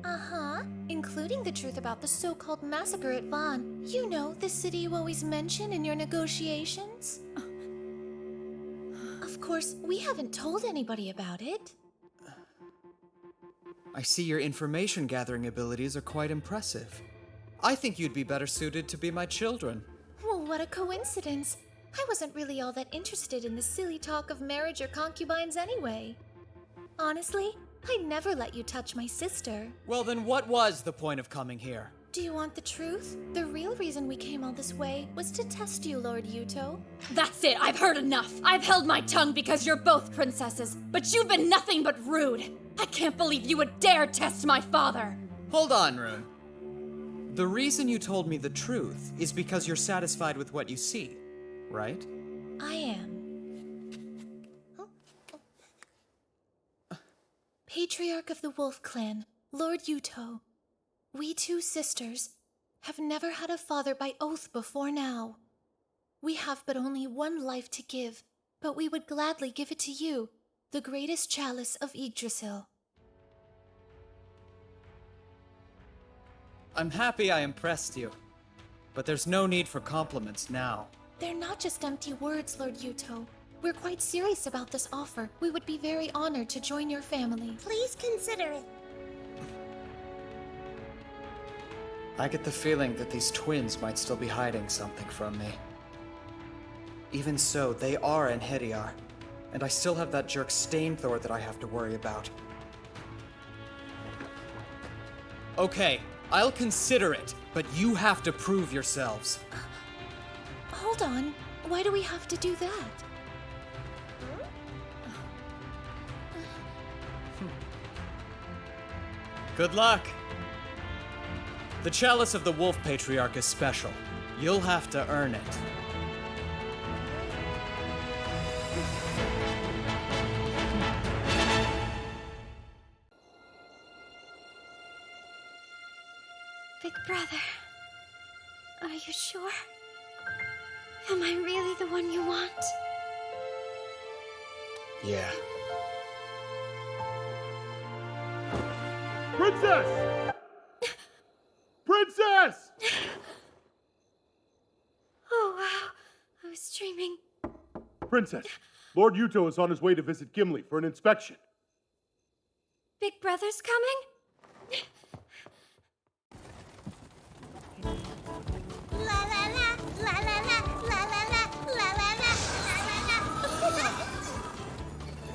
Uh-huh. Including the truth about the so-called massacre at Vaughn. You know, the city you always mention in your negotiations? Of course, we haven't told anybody about it. I see your information gathering abilities are quite impressive. I think you'd be better suited to be my children. Well, what a coincidence. I wasn't really all that interested in the silly talk of marriage or concubines anyway. Honestly, I'd never let you touch my sister. Well, then what was the point of coming here? Do you want the truth? The real reason we came all this way was to test you, Lord Yuto. That's it, I've heard enough. I've held my tongue because you're both princesses, but you've been nothing but rude. I can't believe you would dare test my father. Hold on, Rune. The reason you told me the truth is because you're satisfied with what you see, right? I am. Patriarch of the Wolf Clan, Lord Yuto. We two sisters have never had a father by oath before now. We have but only one life to give, but we would gladly give it to you, the greatest chalice of Yggdrasil. I'm happy I impressed you, but there's no need for compliments now. They're not just empty words, Lord Yuto. We're quite serious about this offer. We would be very honored to join your family. Please consider it. I get the feeling that these twins might still be hiding something from me. Even so, they are in Hediar, and I still have that jerk Stainthor that I have to worry about. Okay, I'll consider it, but you have to prove yourselves. Hold on. Why do we have to do that? Good luck! The Chalice of the Wolf Patriarch is special. You'll have to earn it. Big brother, are you sure? Am I really the one you want? Yeah. Princess! Princess! Oh, wow. I was dreaming. Princess, Lord Yuto is on his way to visit Gimli for an inspection. Big Brother's coming? La la la, la la la, la la la, la la la, la la la.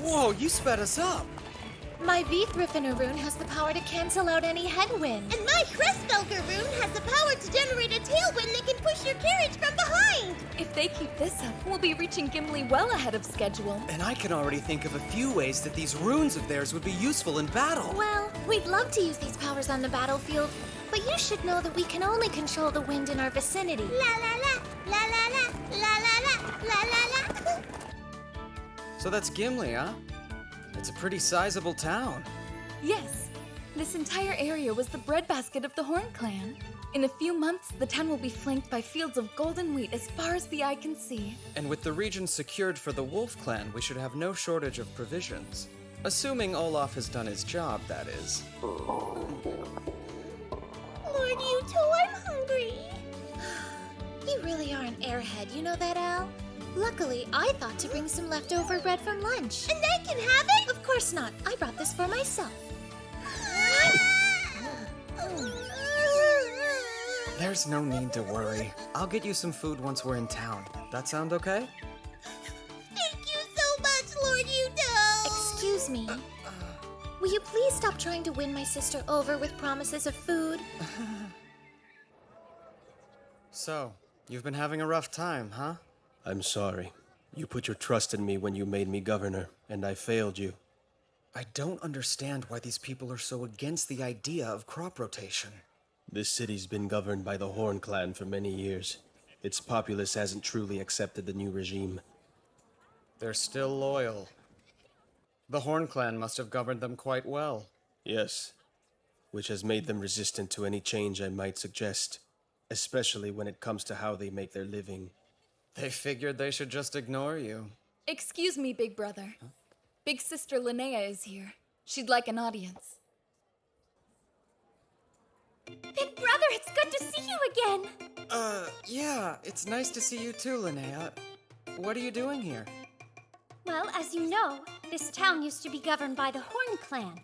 Whoa, you sped us up! My V-Thriffener rune has the power to cancel out any headwind. And my Crestfelger rune has the power to generate a tailwind that can push your carriage from behind. If they keep this up, we'll be reaching Gimli well ahead of schedule. And I can already think of a few ways that these runes of theirs would be useful in battle. Well, we'd love to use these powers on the battlefield, but you should know that we can only control the wind in our vicinity. La la la, la la la, la la la, la la la. So that's Gimli, huh? It's a pretty sizable town. Yes, this entire area was the breadbasket of the Horn Clan. In a few months, the town will be flanked by fields of golden wheat as far as the eye can see. And with the region secured for the Wolf Clan, we should have no shortage of provisions. Assuming Olaf has done his job, that is. Lord Yuto, I'm hungry. You really are an airhead, you know that, Al? Luckily, I thought to bring some leftover bread from lunch. And they can have it? Of course not. I brought this for myself. There's no need to worry. I'll get you some food once we're in town. That sound okay? Thank you so much, Lord Yuto. Excuse me. Will you please stop trying to win my sister over with promises of food? So, you've been having a rough time, huh? I'm sorry. You put your trust in me when you made me governor, and I failed you. I don't understand why these people are so against the idea of crop rotation. This city's been governed by the Horn Clan for many years. Its populace hasn't truly accepted the new regime. They're still loyal. The Horn Clan must have governed them quite well. Yes, which has made them resistant to any change I might suggest, especially when it comes to how they make their living. They figured they should just ignore you. Excuse me, Big Brother. Huh? Big Sister Linnea is here. She'd like an audience. Big Brother, it's good to see you again! Yeah, it's nice to see you too, Linnea. What are you doing here? Well, as you know, this town used to be governed by the Horn Clan.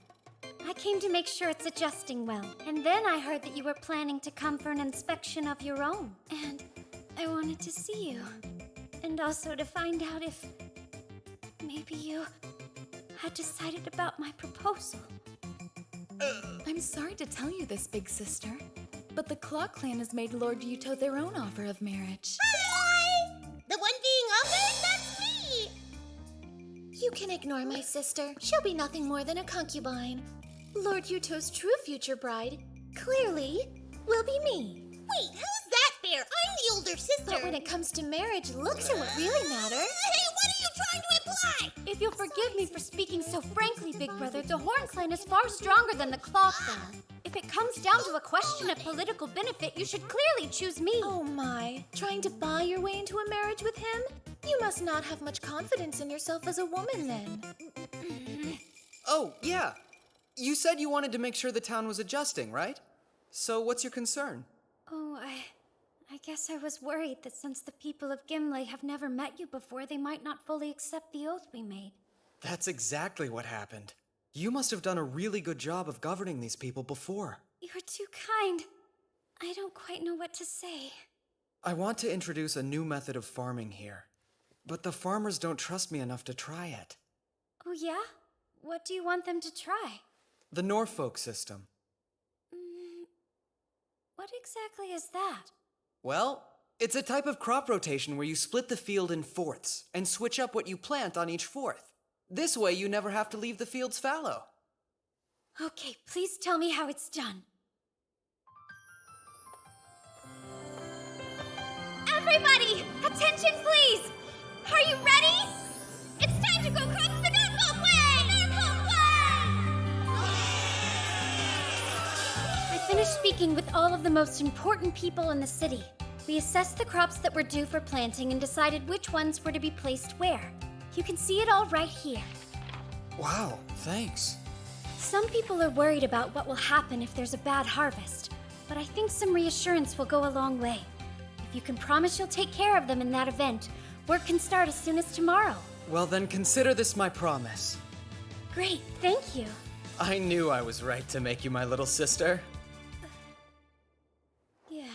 I came to make sure it's adjusting well. And then I heard that you were planning to come for an inspection of your own. And I wanted to see you. And also to find out if maybe you had decided about my proposal. I'm sorry to tell you this, Big Sister, but the Claw Clan has made Lord Yuto their own offer of marriage. Hi! The one being offered? That's me! You can ignore my sister. She'll be nothing more than a concubine. Lord Yuto's true future bride, clearly, will be me. Wait, how's that fair? I'm the older sister. But when it comes to marriage, looks are what really matter. Hey, what are you trying to imply? If you'll forgive me for speaking so frankly, Big Brother, the Horn Clan is far stronger than the Claw Clan. If it comes down to a question of political benefit, you should clearly choose me. Oh my, trying to buy your way into a marriage with him? You must not have much confidence in yourself as a woman then. Oh, yeah. You said you wanted to make sure the town was adjusting, right? So what's your concern? Oh, I guess I was worried that since the people of Gimli have never met you before, they might not fully accept the oath we made. That's exactly what happened. You must have done a really good job of governing these people before. You're too kind. I don't quite know what to say. I want to introduce a new method of farming here, but the farmers don't trust me enough to try it. Oh, yeah? What do you want them to try? The Norfolk system. What exactly is that? Well, it's a type of crop rotation where you split the field in fourths and switch up what you plant on each fourth. This way you never have to leave the fields fallow. Okay, please tell me how it's done. Everybody, attention please! Are you ready? It's time to go cross the Norfolk Way! Norfolk Way! I finished speaking with all of the most important people in the city. We assessed the crops that were due for planting and decided which ones were to be placed where. You can see it all right here. Wow, thanks. Some people are worried about what will happen if there's a bad harvest, but I think some reassurance will go a long way. If you can promise you'll take care of them in that event, work can start as soon as tomorrow. Well, then consider this my promise. Great, thank you. I knew I was right to make you my little sister. Yeah.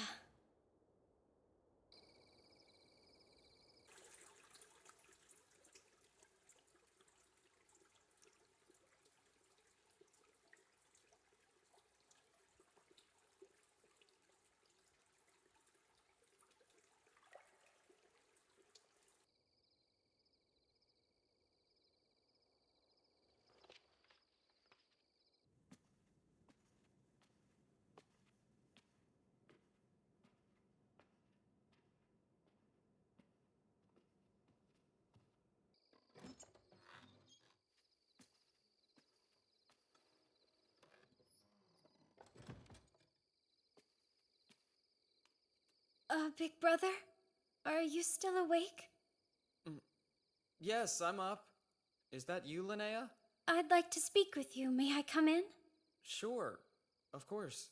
Big brother? Are you still awake? Yes, I'm up. Is that you, Linnea? I'd like to speak with you. May I come in? Sure, of course.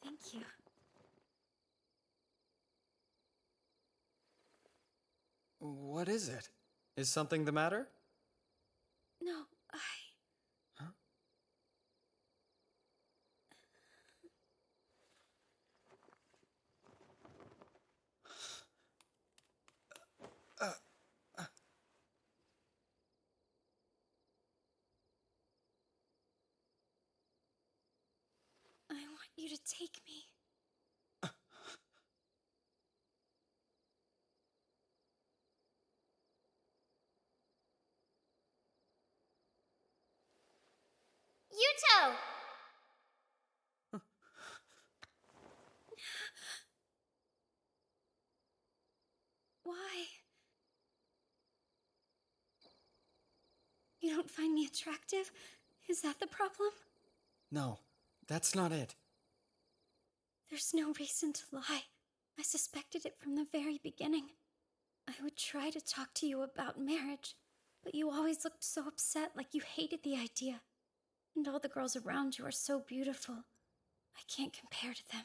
Thank you. What is it? Is something the matter? No, Huh? I want you to take me. Yuto! Why? You don't find me attractive? Is that the problem? No, that's not it. There's no reason to lie. I suspected it from the very beginning. I would try to talk to you about marriage, but you always looked so upset, like you hated the idea. And all the girls around you are so beautiful. I can't compare to them.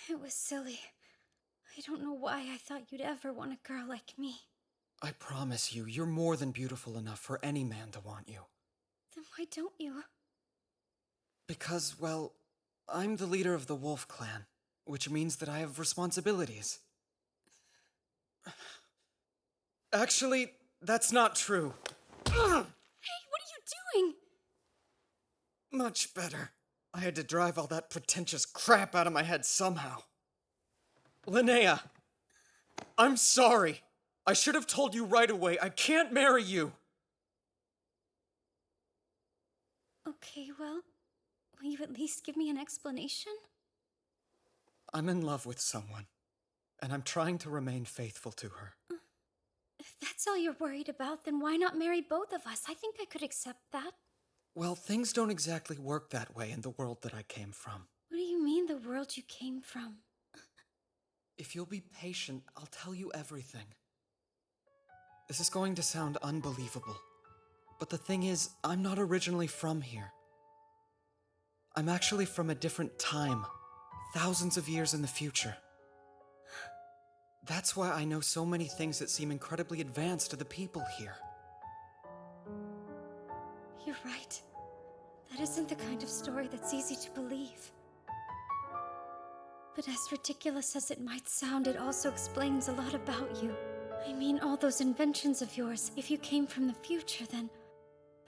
It was silly. I don't know why I thought you'd ever want a girl like me. I promise you, you're more than beautiful enough for any man to want you. Then why don't you? Because, well, I'm the leader of the Wolf Clan, which means that I have responsibilities. Actually, that's not true. Hey, what are you doing? Much better. I had to drive all that pretentious crap out of my head somehow. Linnea, I'm sorry. I should have told you right away. I can't marry you. Okay, well, will you at least give me an explanation? I'm in love with someone, and I'm trying to remain faithful to her. If that's all you're worried about, then why not marry both of us? I think I could accept that. Well, things don't exactly work that way in the world that I came from. What do you mean, the world you came from? If you'll be patient, I'll tell you everything. This is going to sound unbelievable, but the thing is, I'm not originally from here. I'm actually from a different time, thousands of years in the future. That's why I know so many things that seem incredibly advanced to the people here. You're right. That isn't the kind of story that's easy to believe. But as ridiculous as it might sound, it also explains a lot about you. I mean, all those inventions of yours, if you came from the future, then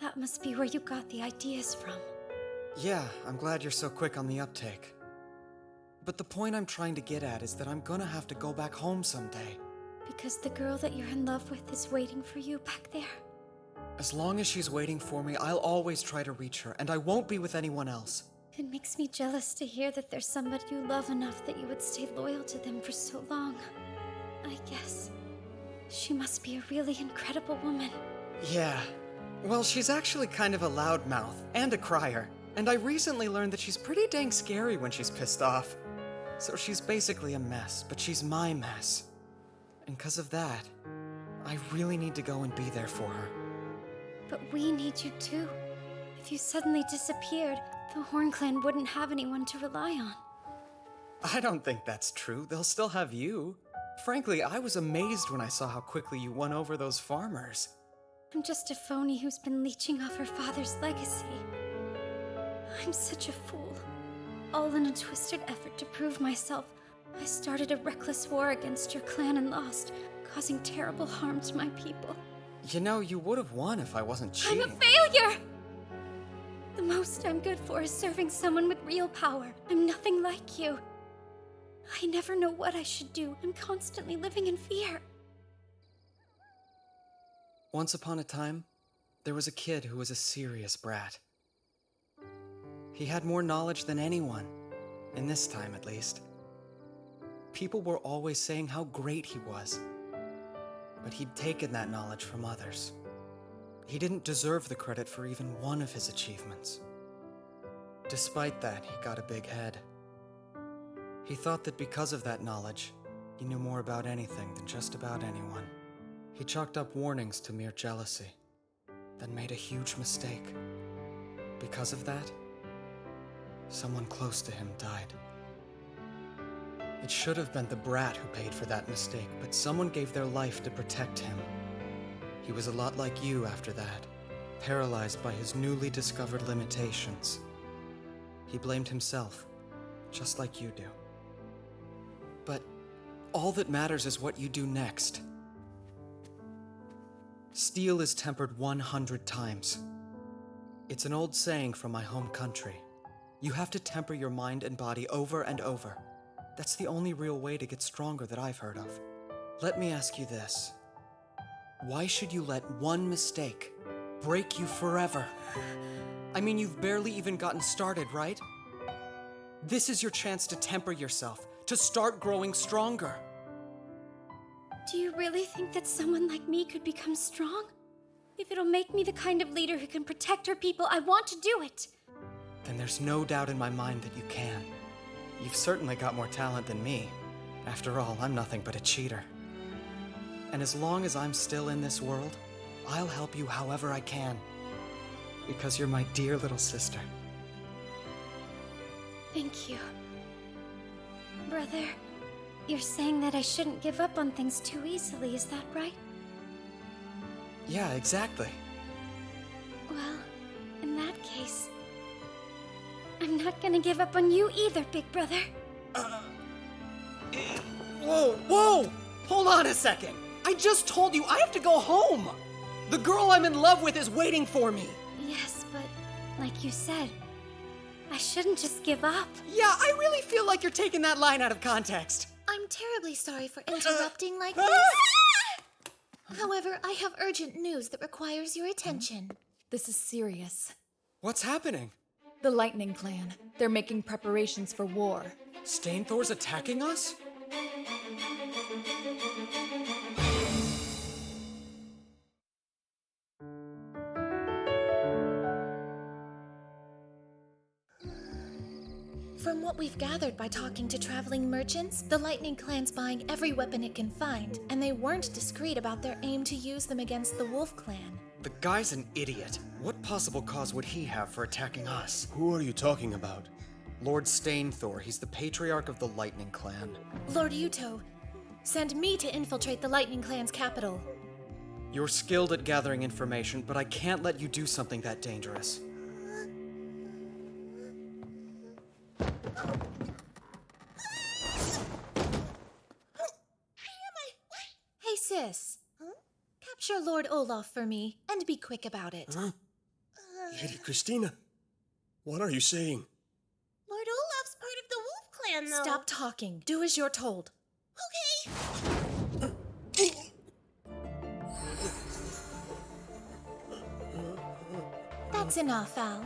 that must be where you got the ideas from. Yeah, I'm glad you're so quick on the uptake. But the point I'm trying to get at is that I'm gonna have to go back home someday. Because the girl that you're in love with is waiting for you back there. As long as she's waiting for me, I'll always try to reach her, and I won't be with anyone else. It makes me jealous to hear that there's somebody you love enough that you would stay loyal to them for so long. I guess she must be a really incredible woman. Yeah. Well, she's actually kind of a loudmouth and a crier, and I recently learned that she's pretty dang scary when she's pissed off. So she's basically a mess, but she's my mess. And because of that, I really need to go and be there for her. But we need you too. If you suddenly disappeared, the Horn Clan wouldn't have anyone to rely on. I don't think that's true. They'll still have you. Frankly, I was amazed when I saw how quickly you won over those farmers. I'm just a phony who's been leeching off her father's legacy. I'm such a fool. All in a twisted effort to prove myself, I started a reckless war against your clan and lost, causing terrible harm to my people. You know, you would have won if I wasn't cheating. I'm a failure! The most I'm good for is serving someone with real power. I'm nothing like you. I never know what I should do. I'm constantly living in fear. Once upon a time, there was a kid who was a serious brat. He had more knowledge than anyone, in this time at least. People were always saying how great he was, but he'd taken that knowledge from others. He didn't deserve the credit for even one of his achievements. Despite that, he got a big head. He thought that because of that knowledge, he knew more about anything than just about anyone. He chalked up warnings to mere jealousy, then made a huge mistake. Because of that, someone close to him died. It should have been the brat who paid for that mistake, but someone gave their life to protect him. He was a lot like you after that, paralyzed by his newly discovered limitations. He blamed himself, just like you do. But all that matters is what you do next. Steel is tempered 100 times. It's an old saying from my home country. You have to temper your mind and body over and over. That's the only real way to get stronger that I've heard of. Let me ask you this. Why should you let one mistake break you forever? I mean, you've barely even gotten started, right? This is your chance to temper yourself, to start growing stronger. Do you really think that someone like me could become strong? If it'll make me the kind of leader who can protect her people, I want to do it. Then there's no doubt in my mind that you can. You've certainly got more talent than me. After all, I'm nothing but a cheater. And as long as I'm still in this world, I'll help you however I can. Because you're my dear little sister. Thank you. Brother, you're saying that I shouldn't give up on things too easily, is that right? Yeah, exactly. Well, in that case, I'm not gonna give up on you either, big brother. Whoa! Hold on a second! I just told you I have to go home! The girl I'm in love with is waiting for me! Yes, but like you said, I shouldn't just give up. Yeah, I really feel like you're taking that line out of context. I'm terribly sorry for interrupting like this. However, I have urgent news that requires your attention. This is serious. What's happening? The Lightning Clan. They're making preparations for war. Stainthor's attacking us? From what we've gathered by talking to traveling merchants, the Lightning Clan's buying every weapon it can find, and they weren't discreet about their aim to use them against the Wolf Clan. The guy's an idiot. What possible cause would he have for attacking us? Who are you talking about? Lord Stainthor. He's the patriarch of the Lightning Clan. Lord Yuto, send me to infiltrate the Lightning Clan's capital. You're skilled at gathering information, but I can't let you do something that dangerous. Hey, sis. Capture Lord Olaf for me, and be quick about it. Huh? Lady Christina, what are you saying? Lord Olaf's part of the Wolf Clan, though. Stop talking. Do as you're told. Okay. That's enough, Al.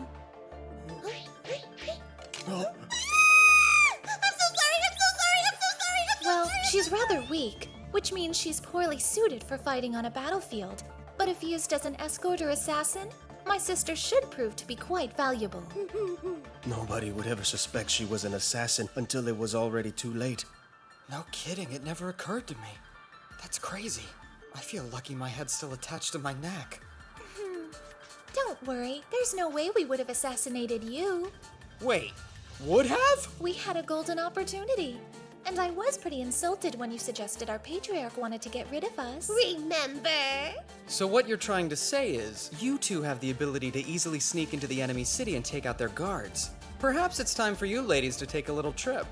Well, she's rather weak, which means she's poorly suited for fighting on a battlefield. But if used as an escort or assassin, my sister should prove to be quite valuable. Nobody would ever suspect she was an assassin until it was already too late. No kidding, it never occurred to me. That's crazy. I feel lucky my head's still attached to my neck. Don't worry, there's no way we would have assassinated you. Wait, would have? We had a golden opportunity. And I was pretty insulted when you suggested our patriarch wanted to get rid of us. Remember? So what you're trying to say is, you two have the ability to easily sneak into the enemy city and take out their guards. Perhaps it's time for you ladies to take a little trip.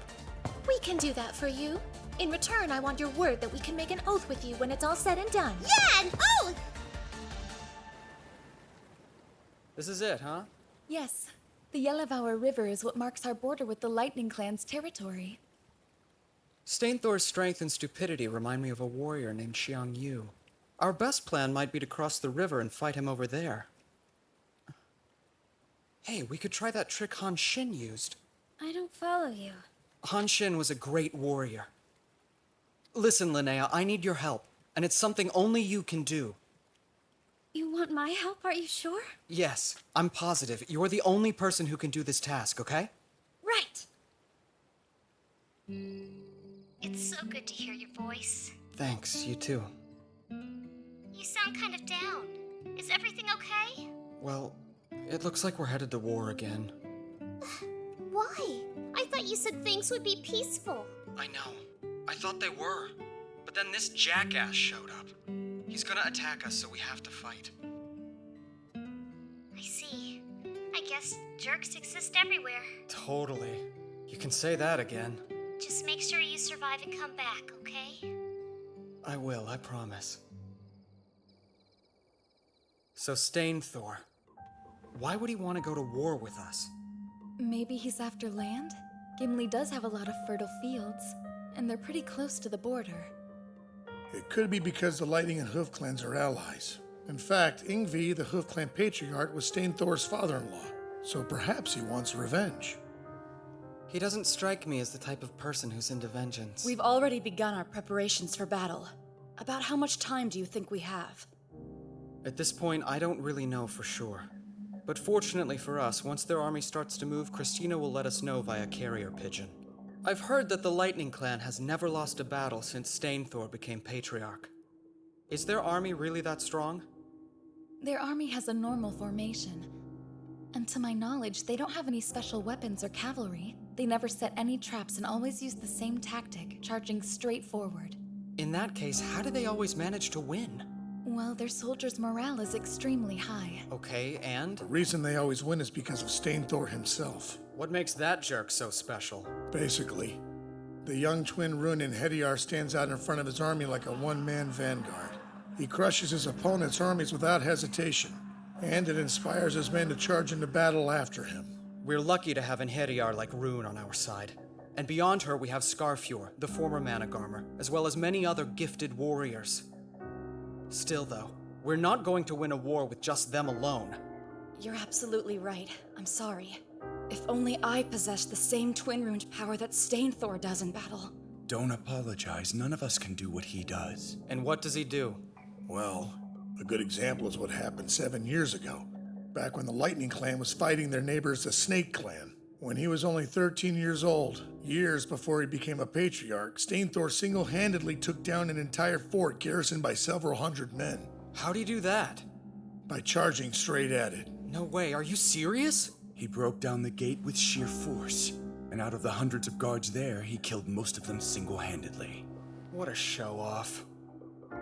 We can do that for you. In return, I want your word that we can make an oath with you when it's all said and done. Yeah, an oath! This is it, huh? Yes. The Yellowvour River is what marks our border with the Lightning Clan's territory. Stainthor's strength and stupidity remind me of a warrior named Xiang Yu. Our best plan might be to cross the river and fight him over there. Hey, we could try that trick Han Xin used. I don't follow you. Han Xin was a great warrior. Listen, Linnea, I need your help, and it's something only you can do. You want my help, are you sure? Yes, I'm positive. You're the only person who can do this task, okay? Right. It's so good to hear your voice. Thanks, you too. You sound kind of down. Is everything okay? Well, it looks like we're headed to war again. Why? I thought you said things would be peaceful. I know. I thought they were. But then this jackass showed up. He's gonna attack us, so we have to fight. I see. I guess jerks exist everywhere. Totally. You can say that again. Just make sure you survive and come back, okay? I will, I promise. So Stainthor, why would he want to go to war with us? Maybe he's after land? Gimli does have a lot of fertile fields, and they're pretty close to the border. It could be because the Lightning and Hoof clans are allies. In fact, Ingvi, the Hoof clan patriarch, was Stainthor's father-in-law, so perhaps he wants revenge. He doesn't strike me as the type of person who's into vengeance. We've already begun our preparations for battle. About how much time do you think we have? At this point, I don't really know for sure. But fortunately for us, once their army starts to move, Christina will let us know via carrier pigeon. I've heard that the Lightning Clan has never lost a battle since Stainthor became patriarch. Is their army really that strong? Their army has a normal formation. And to my knowledge, they don't have any special weapons or cavalry. They never set any traps and always use the same tactic, charging straight forward. In that case, how do they always manage to win? Well, their soldiers' morale is extremely high. Okay, and? The reason they always win is because of Stainthor himself. What makes that jerk so special? Basically, the young twin Runin Hediar stands out in front of his army like a one-man vanguard. He crushes his opponent's armies without hesitation, and it inspires his men to charge into battle after him. We're lucky to have an Hediar like Rune on our side. And beyond her, we have Scarfjord, the former Managarmer, as well as many other gifted warriors. Still, though, we're not going to win a war with just them alone. You're absolutely right. I'm sorry. If only I possessed the same twin-runed power that Stainthor does in battle. Don't apologize. None of us can do what he does. And what does he do? Well, a good example is what happened 7 years ago, back when the Lightning Clan was fighting their neighbors, the Snake Clan. When he was only 13 years old, years before he became a patriarch, Stainthor single-handedly took down an entire fort garrisoned by several hundred men. How'd he do that? By charging straight at it. No way, are you serious? He broke down the gate with sheer force, and out of the hundreds of guards there, he killed most of them single-handedly. What a show-off.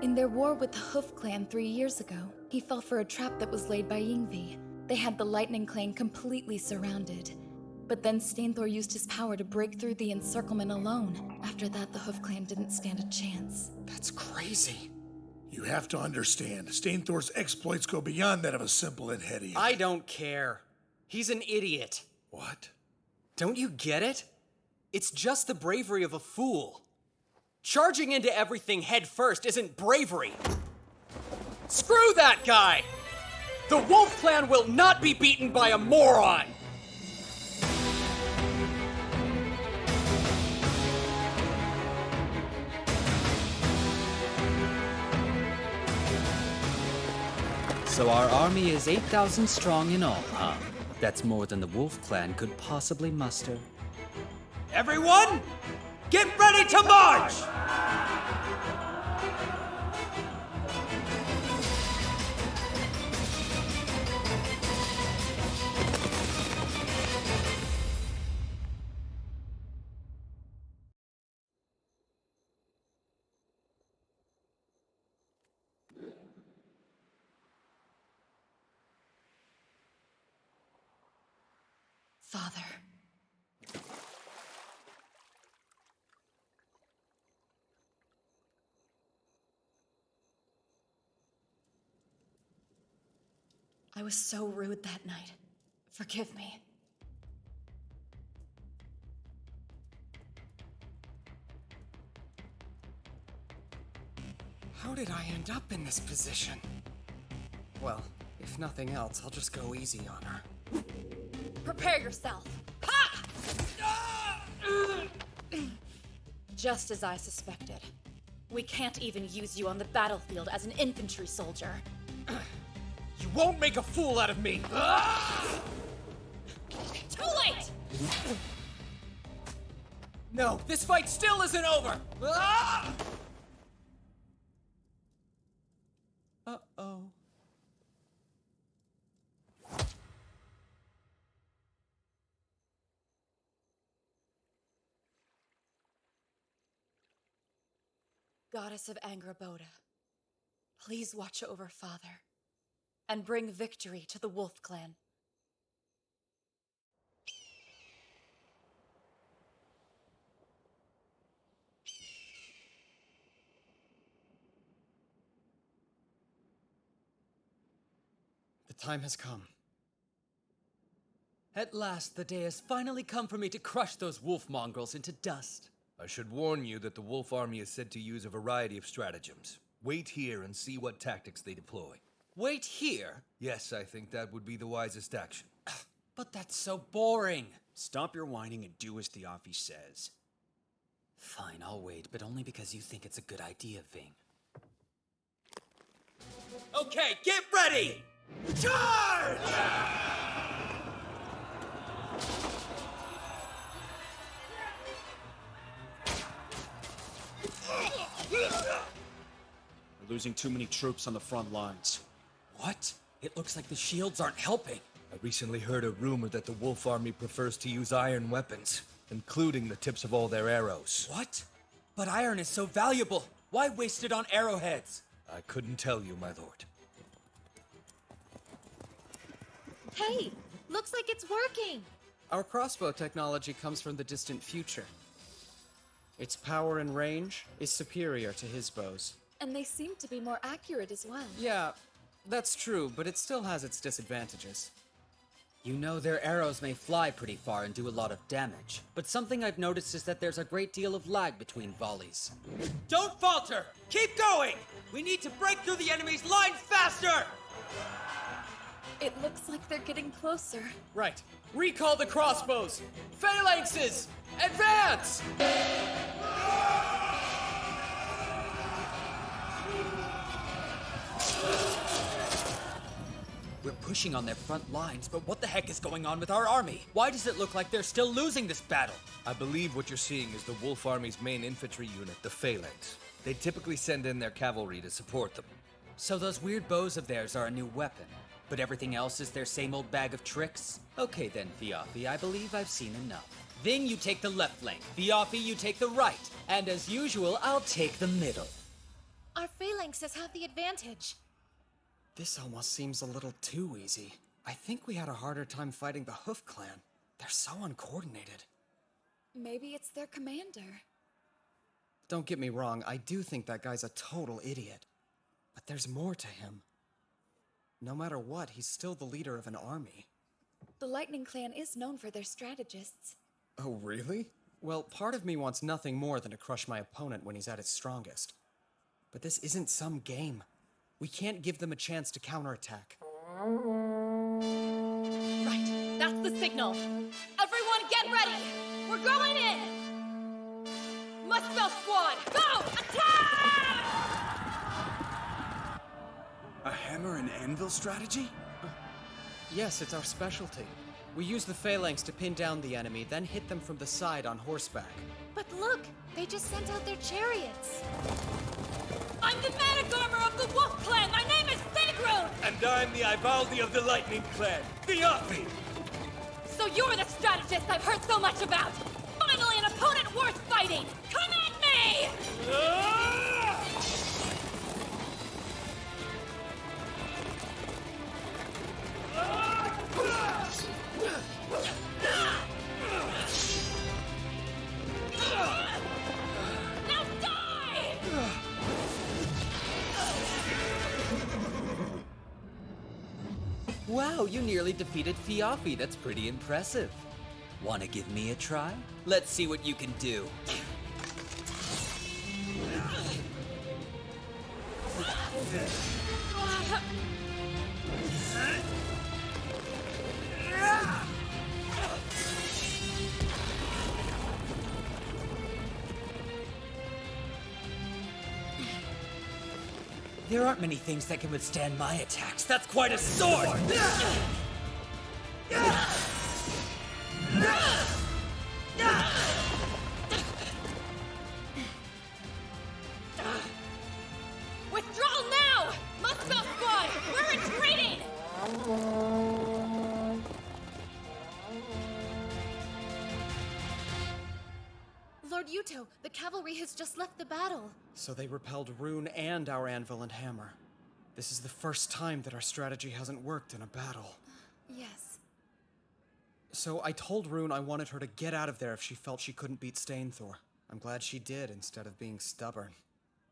In their war with the Hoof Clan 3 years ago, he fell for a trap that was laid by Yngvi. They had the Lightning Clan completely surrounded. But then Stainthor used his power to break through the encirclement alone. After that, the Hoof Clan didn't stand a chance. That's crazy. You have to understand, Stainthor's exploits go beyond that of a simple Hediar. I don't care. He's an idiot. What? Don't you get it? It's just the bravery of a fool. Charging into everything head first isn't bravery. Screw that guy! The Wolf Clan will not be beaten by a moron! So our army is 8,000 strong in all, huh? That's more than the Wolf Clan could possibly muster. Everyone, get ready to march! Father. I was so rude that night. Forgive me. How did I end up in this position? Well, if nothing else, I'll just go easy on her. Prepare yourself. Just as I suspected. We can't even use you on the battlefield as an infantry soldier. You won't make a fool out of me! Too late! No, this fight still isn't over! Uh-oh. Goddess of Angraboda, please watch over Father and bring victory to the Wolf Clan. The time has come. At last, the day has finally come for me to crush those wolf mongrels into dust. I should warn you that the Wolf Army is said to use a variety of stratagems. Wait here and see what tactics they deploy. Wait here? Yes, I think that would be the wisest action. But that's so boring. Stop your whining and do as Theophis says. Fine, I'll wait, but only because you think it's a good idea, Ving. Okay, get ready! Charge! We're losing too many troops on the front lines. What? It looks like the shields aren't helping. I recently heard a rumor that the Wolf Army prefers to use iron weapons, including the tips of all their arrows. What? But iron is so valuable. Why waste it on arrowheads? I couldn't tell you, my lord. Hey, looks like it's working. Our crossbow technology comes from the distant future. Its power and range is superior to his bows. And they seem to be more accurate as well. Yeah, that's true, but it still has its disadvantages. You know, their arrows may fly pretty far and do a lot of damage, but something I've noticed is that there's a great deal of lag between volleys. Don't falter! Keep going! We need to break through the enemy's line faster! It looks like they're getting closer. Right. Recall the crossbows! Phalanxes! Advance! We're pushing on their front lines, but what the heck is going on with our army? Why does it look like they're still losing this battle? I believe what you're seeing is the Wolf Army's main infantry unit, the Phalanx. They typically send in their cavalry to support them. So those weird bows of theirs are a new weapon, but everything else is their same old bag of tricks? Okay then, Theophis, I believe I've seen enough. Ving, you take the left flank. Theophis, you take the right. And as usual, I'll take the middle. Our phalanxes have the advantage. This almost seems a little too easy. I think we had a harder time fighting the Hoof Clan. They're so uncoordinated. Maybe it's their commander. Don't get me wrong, I do think that guy's a total idiot. But there's more to him. No matter what, he's still the leader of an army. The Lightning Clan is known for their strategists. Oh, really? Well, part of me wants nothing more than to crush my opponent when he's at his strongest. But this isn't some game. We can't give them a chance to counterattack. Right, that's the signal. Everyone get ready! We're going in! Muspel Squad, go! Attack! A hammer and anvil strategy? Yes, it's our specialty. We use the phalanx to pin down the enemy, then hit them from the side on horseback. But look, they just sent out their chariots. I'm the Manic Armor of the Wolf Clan! My name is Sigrun! And I'm the Ivaldi of the Lightning Clan, Theophis! So you're the strategist I've heard so much about! Finally an opponent worth fighting! Come at me! Wow, you nearly defeated Fiafi. That's pretty impressive. Wanna give me a try? Let's see what you can do. There aren't many things that can withstand my attacks. That's quite a sword! Withdrawal now! Moscow Squad, we're retreating! Lord Yuto, the cavalry has just left the battle. So they repelled Rune and our anvil and hammer. This is the first time that our strategy hasn't worked in a battle. Yes. So I told Rune I wanted her to get out of there if she felt she couldn't beat Stainthor. I'm glad she did, instead of being stubborn.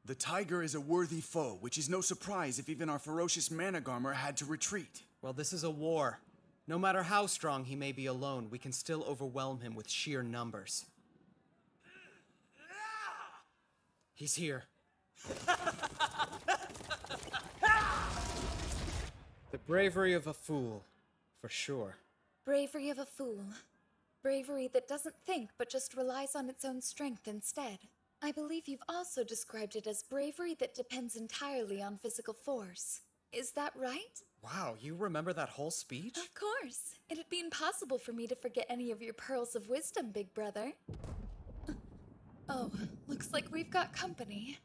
The tiger is a worthy foe, which is no surprise if even our ferocious Managarmer had to retreat. Well, this is a war. No matter how strong he may be alone, we can still overwhelm him with sheer numbers. He's here. The bravery of a fool, for sure. Bravery of a fool. Bravery that doesn't think but just relies on its own strength instead. I believe you've also described it as bravery that depends entirely on physical force. Is that right? Wow, you remember that whole speech? Of course. It'd be impossible for me to forget any of your pearls of wisdom, big brother. Oh, looks like we've got company.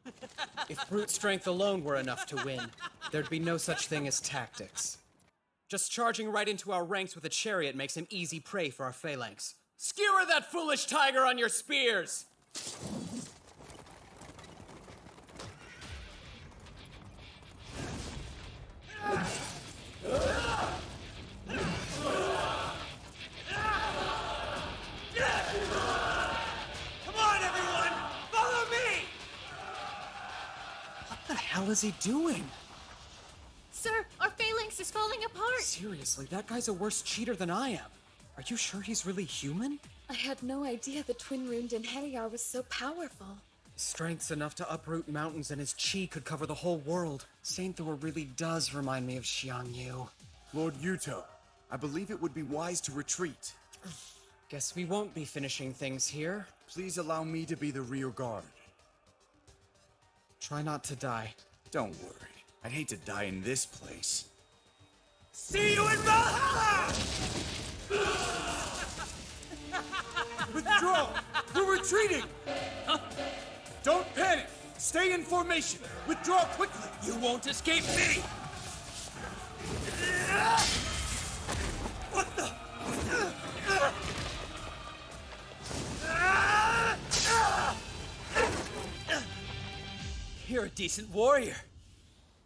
If brute strength alone were enough to win, there'd be no such thing as tactics. Just charging right into our ranks with a chariot makes him easy prey for our phalanx. Skewer that foolish tiger on your spears! What the hell is he doing? Sir, our phalanx is falling apart. Seriously, that guy's a worse cheater than I am. Are you sure he's really human? I had no idea the twin-runed Inheriar was so powerful. Strength's enough to uproot mountains, and his chi could cover the whole world. Stainthor really does remind me of Xiang Yu. Lord Yuto, I believe it would be wise to retreat. Guess we won't be finishing things here. Please allow me to be the rear guard. Try not to die. Don't worry. I'd hate to die in this place. See you in Valhalla! Withdraw! We're retreating! Don't panic! Stay in formation! Withdraw quickly! You won't escape me! What the? You're a decent warrior.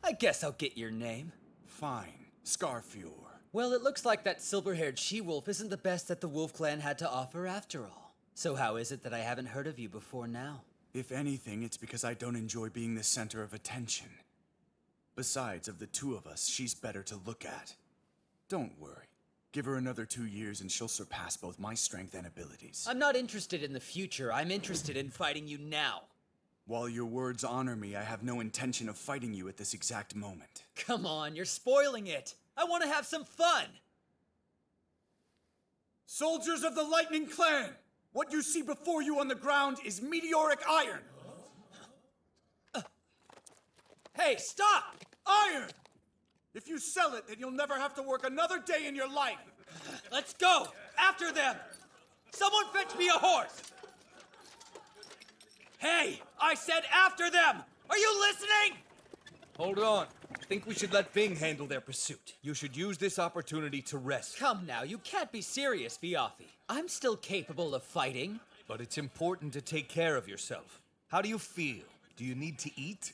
I guess I'll get your name. Fine. Scarfior. Well, it looks like that silver-haired she-wolf isn't the best that the Wolf Clan had to offer after all. So how is it that I haven't heard of you before now? If anything, it's because I don't enjoy being the center of attention. Besides, of the two of us, she's better to look at. Don't worry. Give her another 2 years and she'll surpass both my strength and abilities. I'm not interested in the future. I'm interested in fighting you now. While your words honor me, I have no intention of fighting you at this exact moment. Come on, you're spoiling it. I want to have some fun. Soldiers of the Lightning Clan! What you see before you on the ground is meteoric iron! Hey, stop! Iron! If you sell it, then you'll never have to work another day in your life! Let's go! After them! Someone fetch me a horse! Hey! I said after them! Are you listening? Hold on. I think we should let Bing handle their pursuit. You should use this opportunity to rest. Come now, you can't be serious, Viafi. I'm still capable of fighting. But it's important to take care of yourself. How do you feel? Do you need to eat?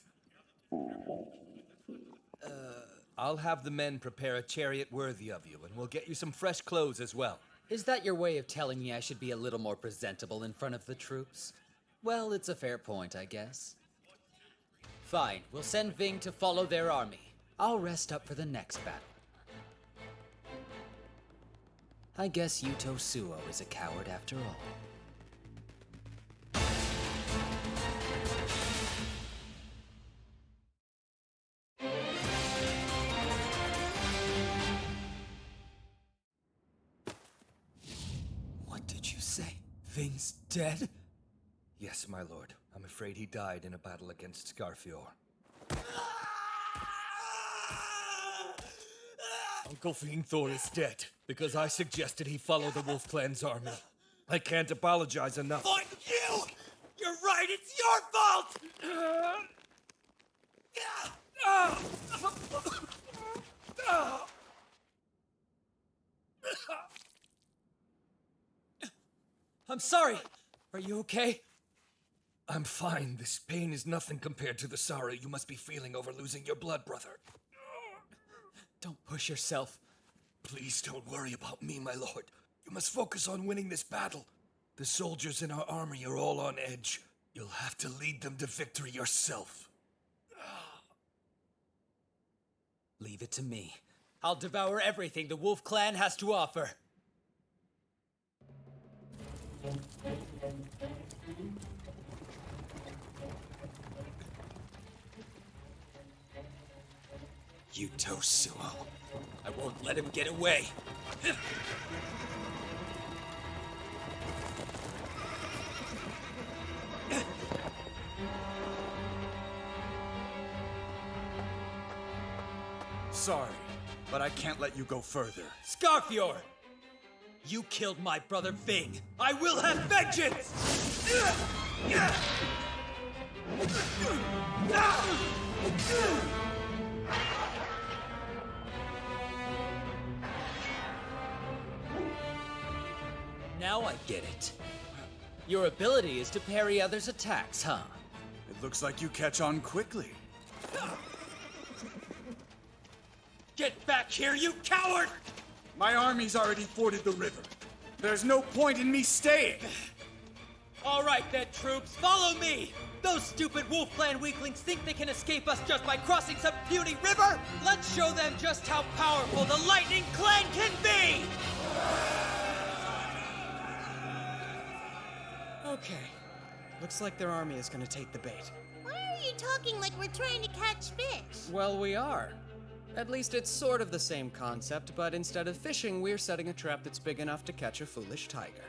I'll have the men prepare a chariot worthy of you, and we'll get you some fresh clothes as well. Is that your way of telling me I should be a little more presentable in front of the troops? Well, it's a fair point, I guess. Fine, we'll send Ving to follow their army. I'll rest up for the next battle. I guess Yuto Suo is a coward after all. What did you say? Ving's dead? Yes, my lord. I'm afraid he died in a battle against Scarfior. Uncle Vingthor is dead because I suggested he follow the Wolf Clan's army. I can't apologize enough. Fuck you! You're right, it's your fault! I'm sorry. Are you okay? I'm fine. This pain is nothing compared to the sorrow you must be feeling over losing your blood brother. Don't push yourself. Please don't worry about me, my lord. You must focus on winning this battle. The soldiers in our army are all on edge. You'll have to lead them to victory yourself. Leave it to me. I'll devour everything the Wolf Clan has to offer. Yuto Suo. I won't let him get away. Sorry, but I can't let you go further. Scarfior! You killed my brother Ving. I will have vengeance! Now I get it. Your ability is to parry others' attacks, huh? It looks like you catch on quickly. Get back here, you coward! My army's already forded the river. There's no point in me staying. All right then, troops, follow me! Those stupid Wolf Clan weaklings think they can escape us just by crossing some puny river? Let's show them just how powerful the Lightning Clan can be! Okay. Looks like their army is gonna take the bait. Why are you talking like we're trying to catch fish? Well, we are. At least it's sort of the same concept, but instead of fishing, we're setting a trap that's big enough to catch a foolish tiger.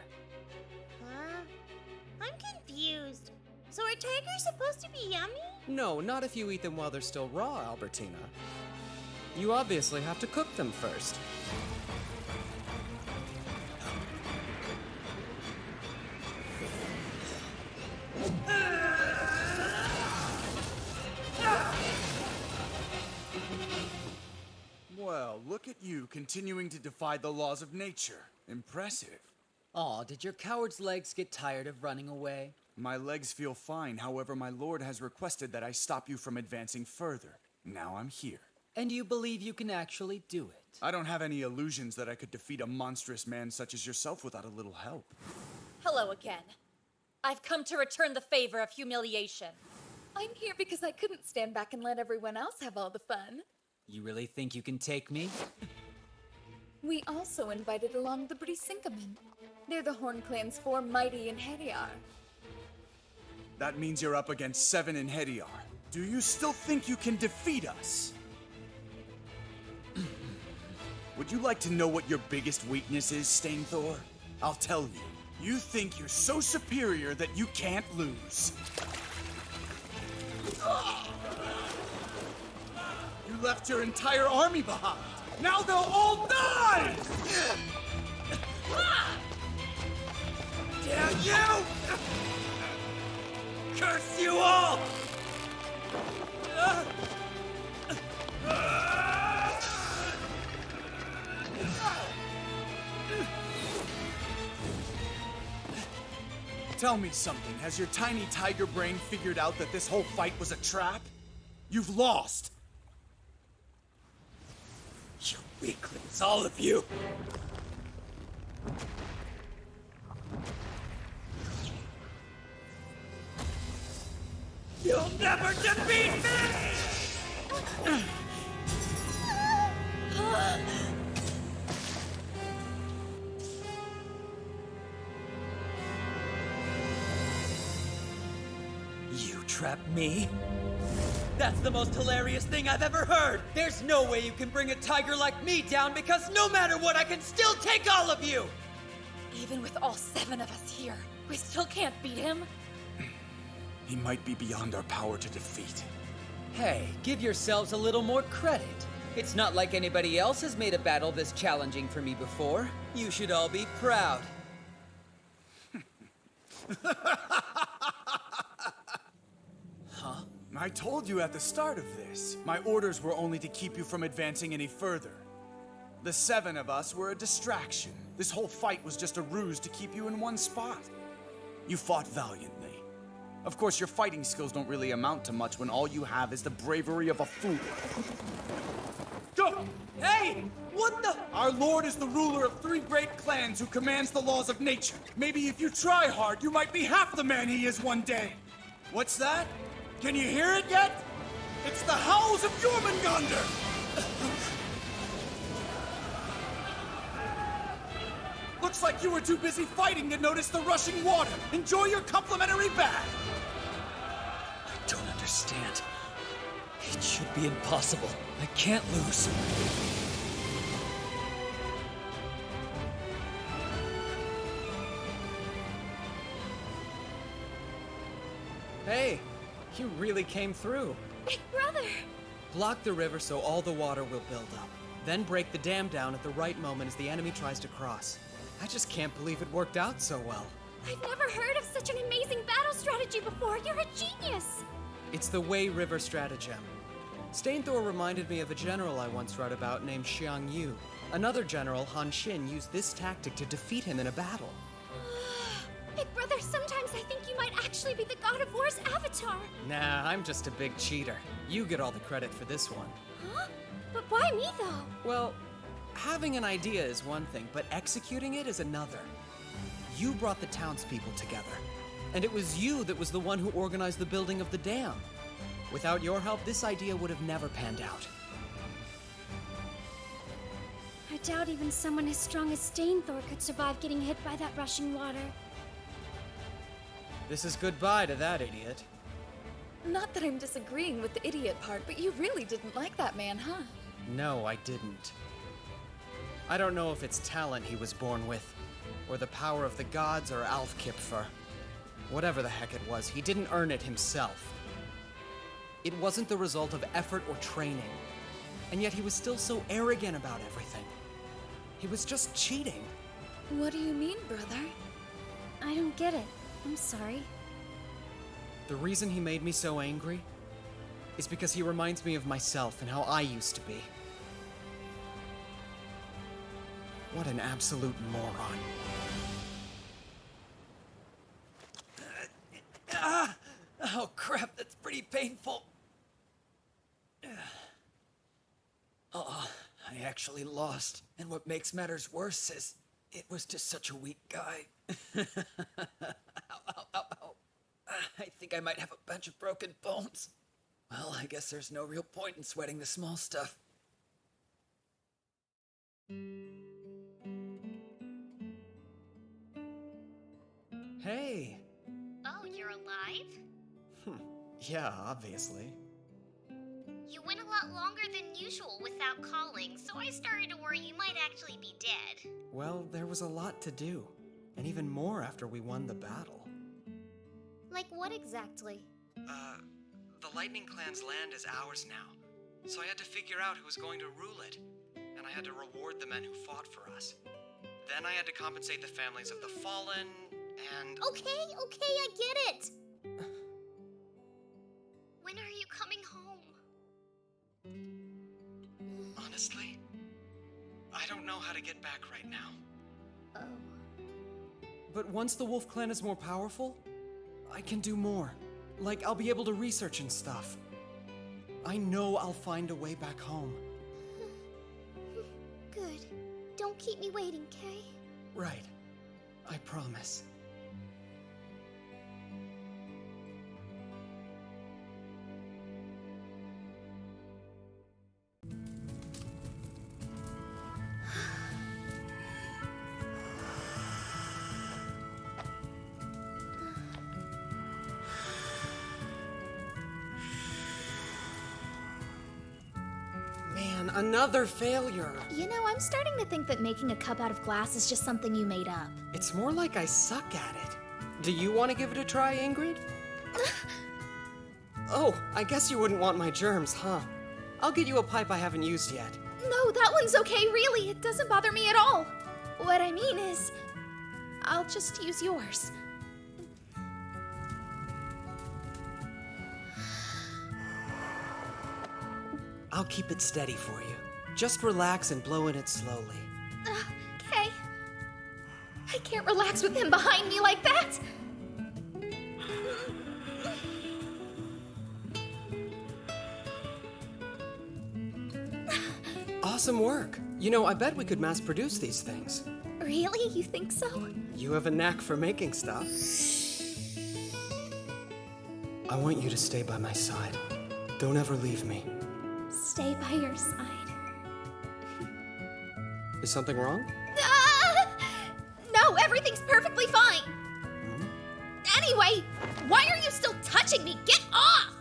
Huh? I'm confused. So are tigers supposed to be yummy? No, not if you eat them while they're still raw, Albertina. You obviously have to cook them first. Well, look at you continuing to defy the laws of nature. Impressive. Aw, did your coward's legs get tired of running away? My legs feel fine, however, my lord has requested that I stop you from advancing further. Now I'm here. And you believe you can actually do it? I don't have any illusions that I could defeat a monstrous man such as yourself without a little help. Hello again. I've come to return the favor of humiliation. I'm here because I couldn't stand back and let everyone else have all the fun. You really think you can take me? We also invited along the Brisinkamen. They're the Horn Clan's 4 mighty in Hediar. That means you're up against 7 in Hediar. Do you still think you can defeat us? Would you like to know what your biggest weakness is, Stainthor? I'll tell you. You think you're so superior that you can't lose. You left your entire army behind. Now they'll all die! Damn you! Curse you all! Tell me something. Has your tiny tiger brain figured out that this whole fight was a trap? You've lost. You weaklings, all of you! You'll never defeat me! You trapped me? That's the most hilarious thing I've ever heard! There's no way you can bring a tiger like me down because no matter what, I can still take all of you! Even with all 7 of us here, we still can't beat him. He might be beyond our power to defeat. Hey, give yourselves a little more credit. It's not like anybody else has made a battle this challenging for me before. You should all be proud. Huh? I told you at the start of this. My orders were only to keep you from advancing any further. The 7 of us were a distraction. This whole fight was just a ruse to keep you in one spot. You fought valiantly. Of course, your fighting skills don't really amount to much when all you have is the bravery of a fool. Go! Hey! What the? Our lord is the ruler of 3 great clans who commands the laws of nature. Maybe if you try hard, you might be half the man he is one day. What's that? Can you hear it yet? It's the howls of Jormungandr! Looks like you were too busy fighting to notice the rushing water. Enjoy your complimentary bath. I don't understand. It should be impossible. I can't lose. Hey, you really came through. Big brother! Block the river so all the water will build up. Then break the dam down at the right moment as the enemy tries to cross. I just can't believe it worked out so well. I've never heard of such an amazing battle strategy before. You're a genius! It's the Wei River stratagem. Stainthor reminded me of a general I once read about named Xiang Yu. Another general, Han Xin, used this tactic to defeat him in a battle. Big brother, sometimes I think you might actually be the God of War's avatar. Nah, I'm just a big cheater. You get all the credit for this one. Huh? But why me, though? Well, having an idea is one thing, but executing it is another. You brought the townspeople together, and it was you that was the one who organized the building of the dam. Without your help, this idea would have never panned out. I doubt even someone as strong as Stainthor could survive getting hit by that rushing water. This is goodbye to that idiot. Not that I'm disagreeing with the idiot part, but you really didn't like that man, huh? No, I didn't. I don't know if it's talent he was born with, or the power of the gods, or Alfkipfer. Whatever the heck it was, he didn't earn it himself. It wasn't the result of effort or training. And yet he was still so arrogant about everything. He was just cheating. What do you mean, brother? I don't get it. I'm sorry. The reason he made me so angry is because he reminds me of myself and how I used to be. What an absolute moron. Oh crap, that's pretty painful. Oh, I actually lost. And what makes matters worse is it was just such a weak guy. Ow, ow, ow, ow. I think I might have a bunch of broken bones. Well, I guess there's no real point in sweating the small stuff. Hey! Oh, you're alive? Yeah, obviously. You went a lot longer than usual without calling, so I started to worry you might actually be dead. Well, there was a lot to do. And even more after we won the battle. Like what exactly? The Lightning Clan's land is ours now. So I had to figure out who was going to rule it. And I had to reward the men who fought for us. Then I had to compensate the families of the fallen, and... Okay, I get it! When are you coming home? Honestly, I don't know how to get back right now. Oh. But once the Wolf Clan is more powerful, I can do more. Like, I'll be able to research and stuff. I know I'll find a way back home. Good. Don't keep me waiting, Kay? Right. I promise. another failure. You know, I'm starting to think that making a cup out of glass is just something you made up. It's more like I suck at it. Do you want to give it a try, Ingrid? Oh, I guess you wouldn't want my germs, huh? I'll get you a pipe I haven't used yet. No, that one's okay, really. It doesn't bother me at all. What I mean is, I'll just use yours. I'll keep it steady for you. Just relax and blow in it slowly. Okay. I can't relax with him behind me like that. Awesome work. You know, I bet we could mass produce these things. Really? You think so? You have a knack for making stuff. I want you to stay by my side. Don't ever leave me. Stay by your side. Is something wrong? No, everything's perfectly fine. Anyway, why are you still touching me? Get off!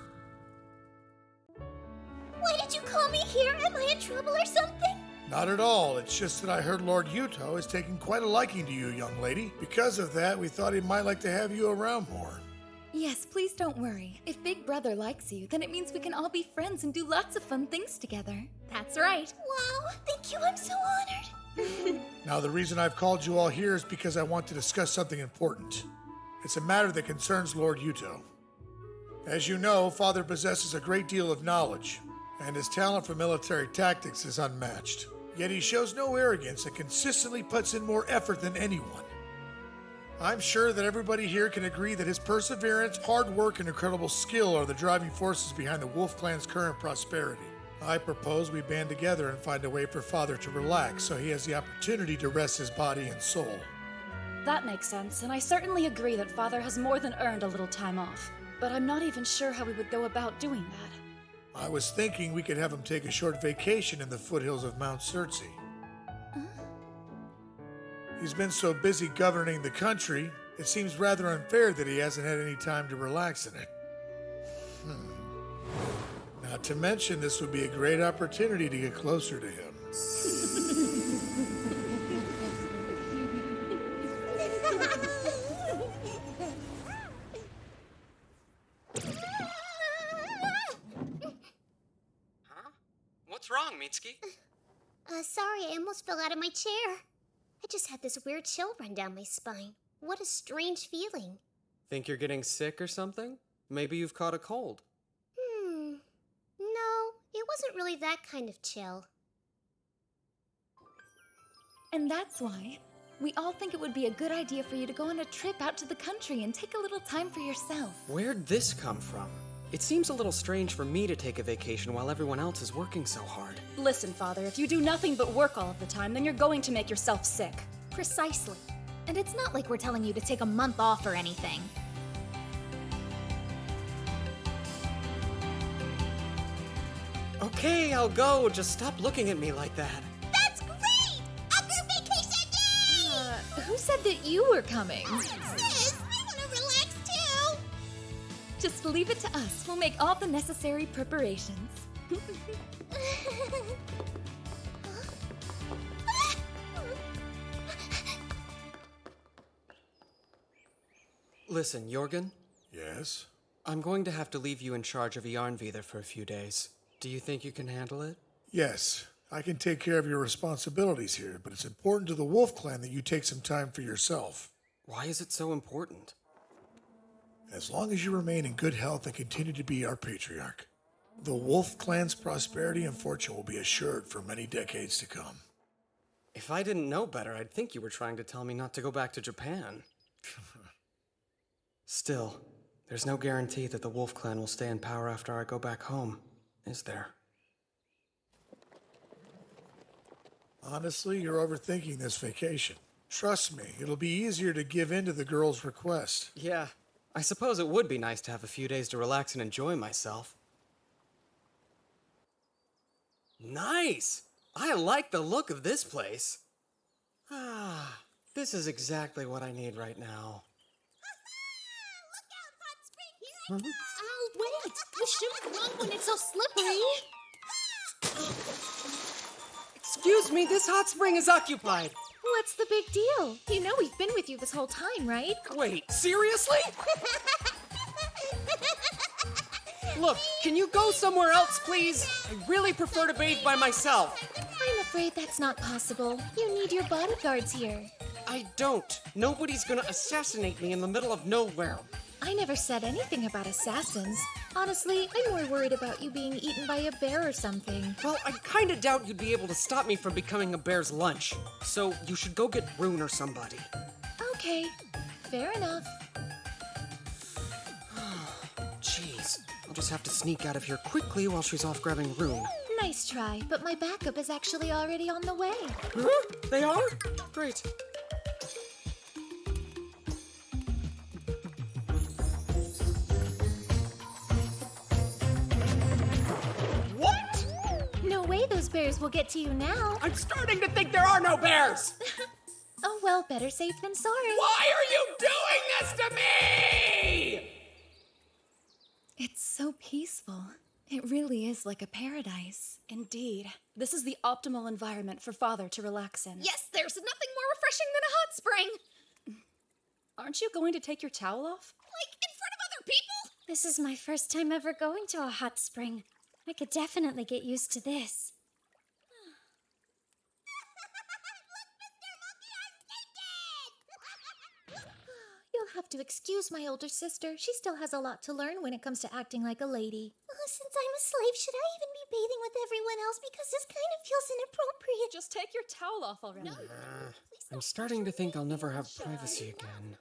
Why did you call me here? Am I in trouble or something? Not at all. It's just that I heard Lord Yuto is taking quite a liking to you, young lady. Because of that, we thought he might like to have you around more. Yes, please don't worry. If Big Brother likes you, then it means we can all be friends and do lots of fun things together. That's right. Wow, thank you. I'm so honored. Now, the reason I've called you all here is because I want to discuss something important. It's a matter that concerns Lord Yuto. As you know, Father possesses a great deal of knowledge, and his talent for military tactics is unmatched. Yet he shows no arrogance and consistently puts in more effort than anyone. I'm sure that everybody here can agree that his perseverance, hard work, and incredible skill are the driving forces behind the Wolf Clan's current prosperity. I propose we band together and find a way for Father to relax so he has the opportunity to rest his body and soul. That makes sense, and I certainly agree that Father has more than earned a little time off. But I'm not even sure how we would go about doing that. I was thinking we could have him take a short vacation in the foothills of Mount Circe. He's been so busy governing the country, it seems rather unfair that he hasn't had any time to relax in it. Not to mention, this would be a great opportunity to get closer to him. What's wrong, Mitsuki? Sorry, I almost fell out of my chair. I just had this weird chill run down my spine. What a strange feeling. Think you're getting sick or something? Maybe you've caught a cold. No, it wasn't really that kind of chill. And that's why we all think it would be a good idea for you to go on a trip out to the country and take a little time for yourself. Where'd this come from? It seems a little strange for me to take a vacation while everyone else is working so hard. Listen, Father, if you do nothing but work all of the time, then you're going to make yourself sick. Precisely. And it's not like we're telling you to take a month off or anything. Okay, I'll go. Just stop looking at me like that. That's great! A group vacation day! Who said that you were coming? Sis, I want to relax too! Just leave it to us. We'll make all the necessary preparations. Listen, Jorgen. Yes? I'm going to have to leave you in charge of Yarnvidar for a few days. Do you think you can handle it? Yes, I can take care of your responsibilities here, but it's important to the Wolf Clan that you take some time for yourself. Why is it so important? As long as you remain in good health and continue to be our patriarch, the Wolf Clan's prosperity and fortune will be assured for many decades to come. If I didn't know better, I'd think you were trying to tell me not to go back to Japan. Still, there's no guarantee that the Wolf Clan will stay in power after I go back home, is there? Honestly, you're overthinking this vacation. Trust me, it'll be easier to give in to the girl's request. Yeah, I suppose it would be nice to have a few days to relax and enjoy myself. Nice! I like the look of this place. This is exactly what I need right now. Look out, Hot Spring! Here I come! Oh, wait! You shouldn't run when it's so slippery! Excuse me, this hot spring is occupied. What's the big deal? You know we've been with you this whole time, right? Wait, seriously? Look, can you go somewhere else, please? I really prefer to bathe by myself. I'm afraid that's not possible. You need your bodyguards here. I don't. Nobody's gonna assassinate me in the middle of nowhere. I never said anything about assassins. Honestly, I'm more worried about you being eaten by a bear or something. Well, I kinda doubt you'd be able to stop me from becoming a bear's lunch. So you should go get Rune or somebody. Okay, fair enough. Jeez, I'll just have to sneak out of here quickly while she's off grabbing Rune. Nice try, but my backup is actually already on the way. Huh? They are? Great. What? No way those bears will get to you now. I'm starting to think there are no bears! Oh well, better safe than sorry. Why are you doing this to me? It's so peaceful. It really is like a paradise. Indeed. This is the optimal environment for Father to relax in. Yes, there's nothing more refreshing than a hot spring. Aren't you going to take your towel off? Like, in front of other people? This is my first time ever going to a hot spring. I could definitely get used to this. You'll have to excuse my older sister. She still has a lot to learn when it comes to acting like a lady. Since I'm a slave, should I even be bathing with everyone else? Because this kind of feels inappropriate. Just take your towel off already. I'm starting to think I'll never have privacy again.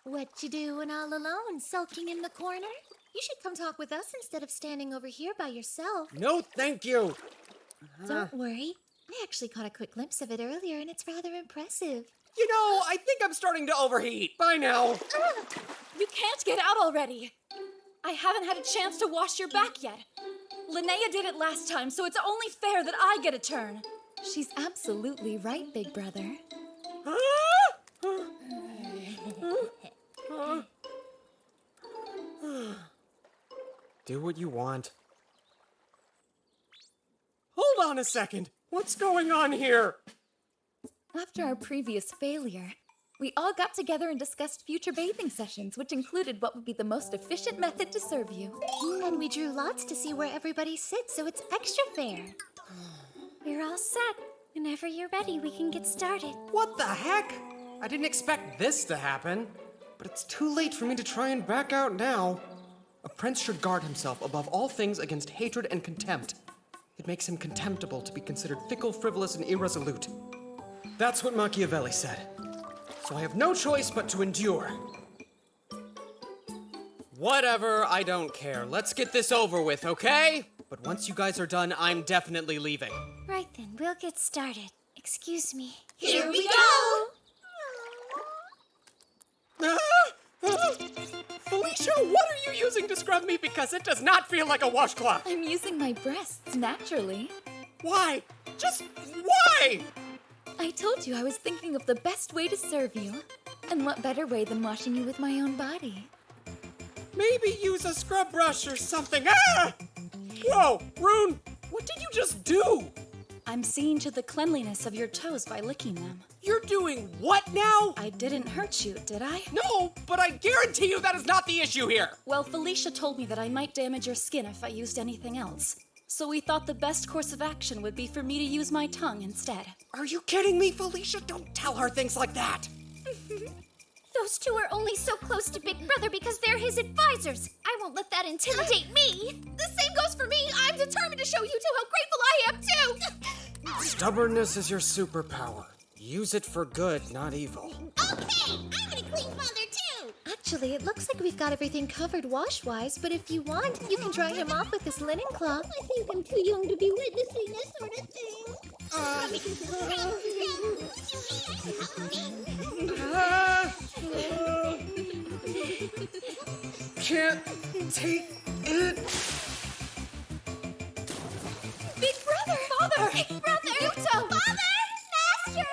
What you doing all alone, sulking in the corner? You should come talk with us instead of standing over here by yourself. No, thank you. Don't worry. I actually caught a quick glimpse of it earlier, and it's rather impressive. You know, I think I'm starting to overheat. Bye now. You can't get out already. I haven't had a chance to wash your back yet. Linnea did it last time, so it's only fair that I get a turn. She's absolutely right, big brother. Do what you want. Hold on a second. What's going on here? After our previous failure, we all got together and discussed future bathing sessions, which included what would be the most efficient method to serve you. And we drew lots to see where everybody sits, so it's extra fair. We're all set. Whenever you're ready, we can get started. What the heck? I didn't expect this to happen, but it's too late for me to try and back out now. A prince should guard himself above all things against hatred and contempt. It makes him contemptible to be considered fickle, frivolous, and irresolute. That's what Machiavelli said. So I have no choice but to endure. Whatever, I don't care. Let's get this over with, okay? But once you guys are done, I'm definitely leaving. Right then, we'll get started. Excuse me. Here we go! Felicia, what are you using to scrub me? Because it does not feel like a washcloth. I'm using my breasts naturally. Why? Just why? I told you I was thinking of the best way to serve you. And what better way than washing you with my own body? Maybe use a scrub brush or something. Ah! Whoa, Rune, what did you just do? I'm seeing to the cleanliness of your toes by licking them. You're doing what now? I didn't hurt you, did I? No, but I guarantee you that is not the issue here. Well, Felicia told me that I might damage your skin if I used anything else. So we thought the best course of action would be for me to use my tongue instead. Are you kidding me, Felicia? Don't tell her things like that. Those two are only so close to Big Brother because they're his advisors. I won't let that intimidate me. The same goes for me. I'm determined to show you two how grateful I am, too. Stubbornness is your superpower. Use it for good, not evil. Okay, I'm gonna clean Father too. Actually, it looks like we've got everything covered wash-wise, but if you want, you can dry him off with this linen cloth. I think I'm too young to be witnessing this sort of thing. Can't take it. Big brother! Father! Big Brother! Yuto! Father! Master!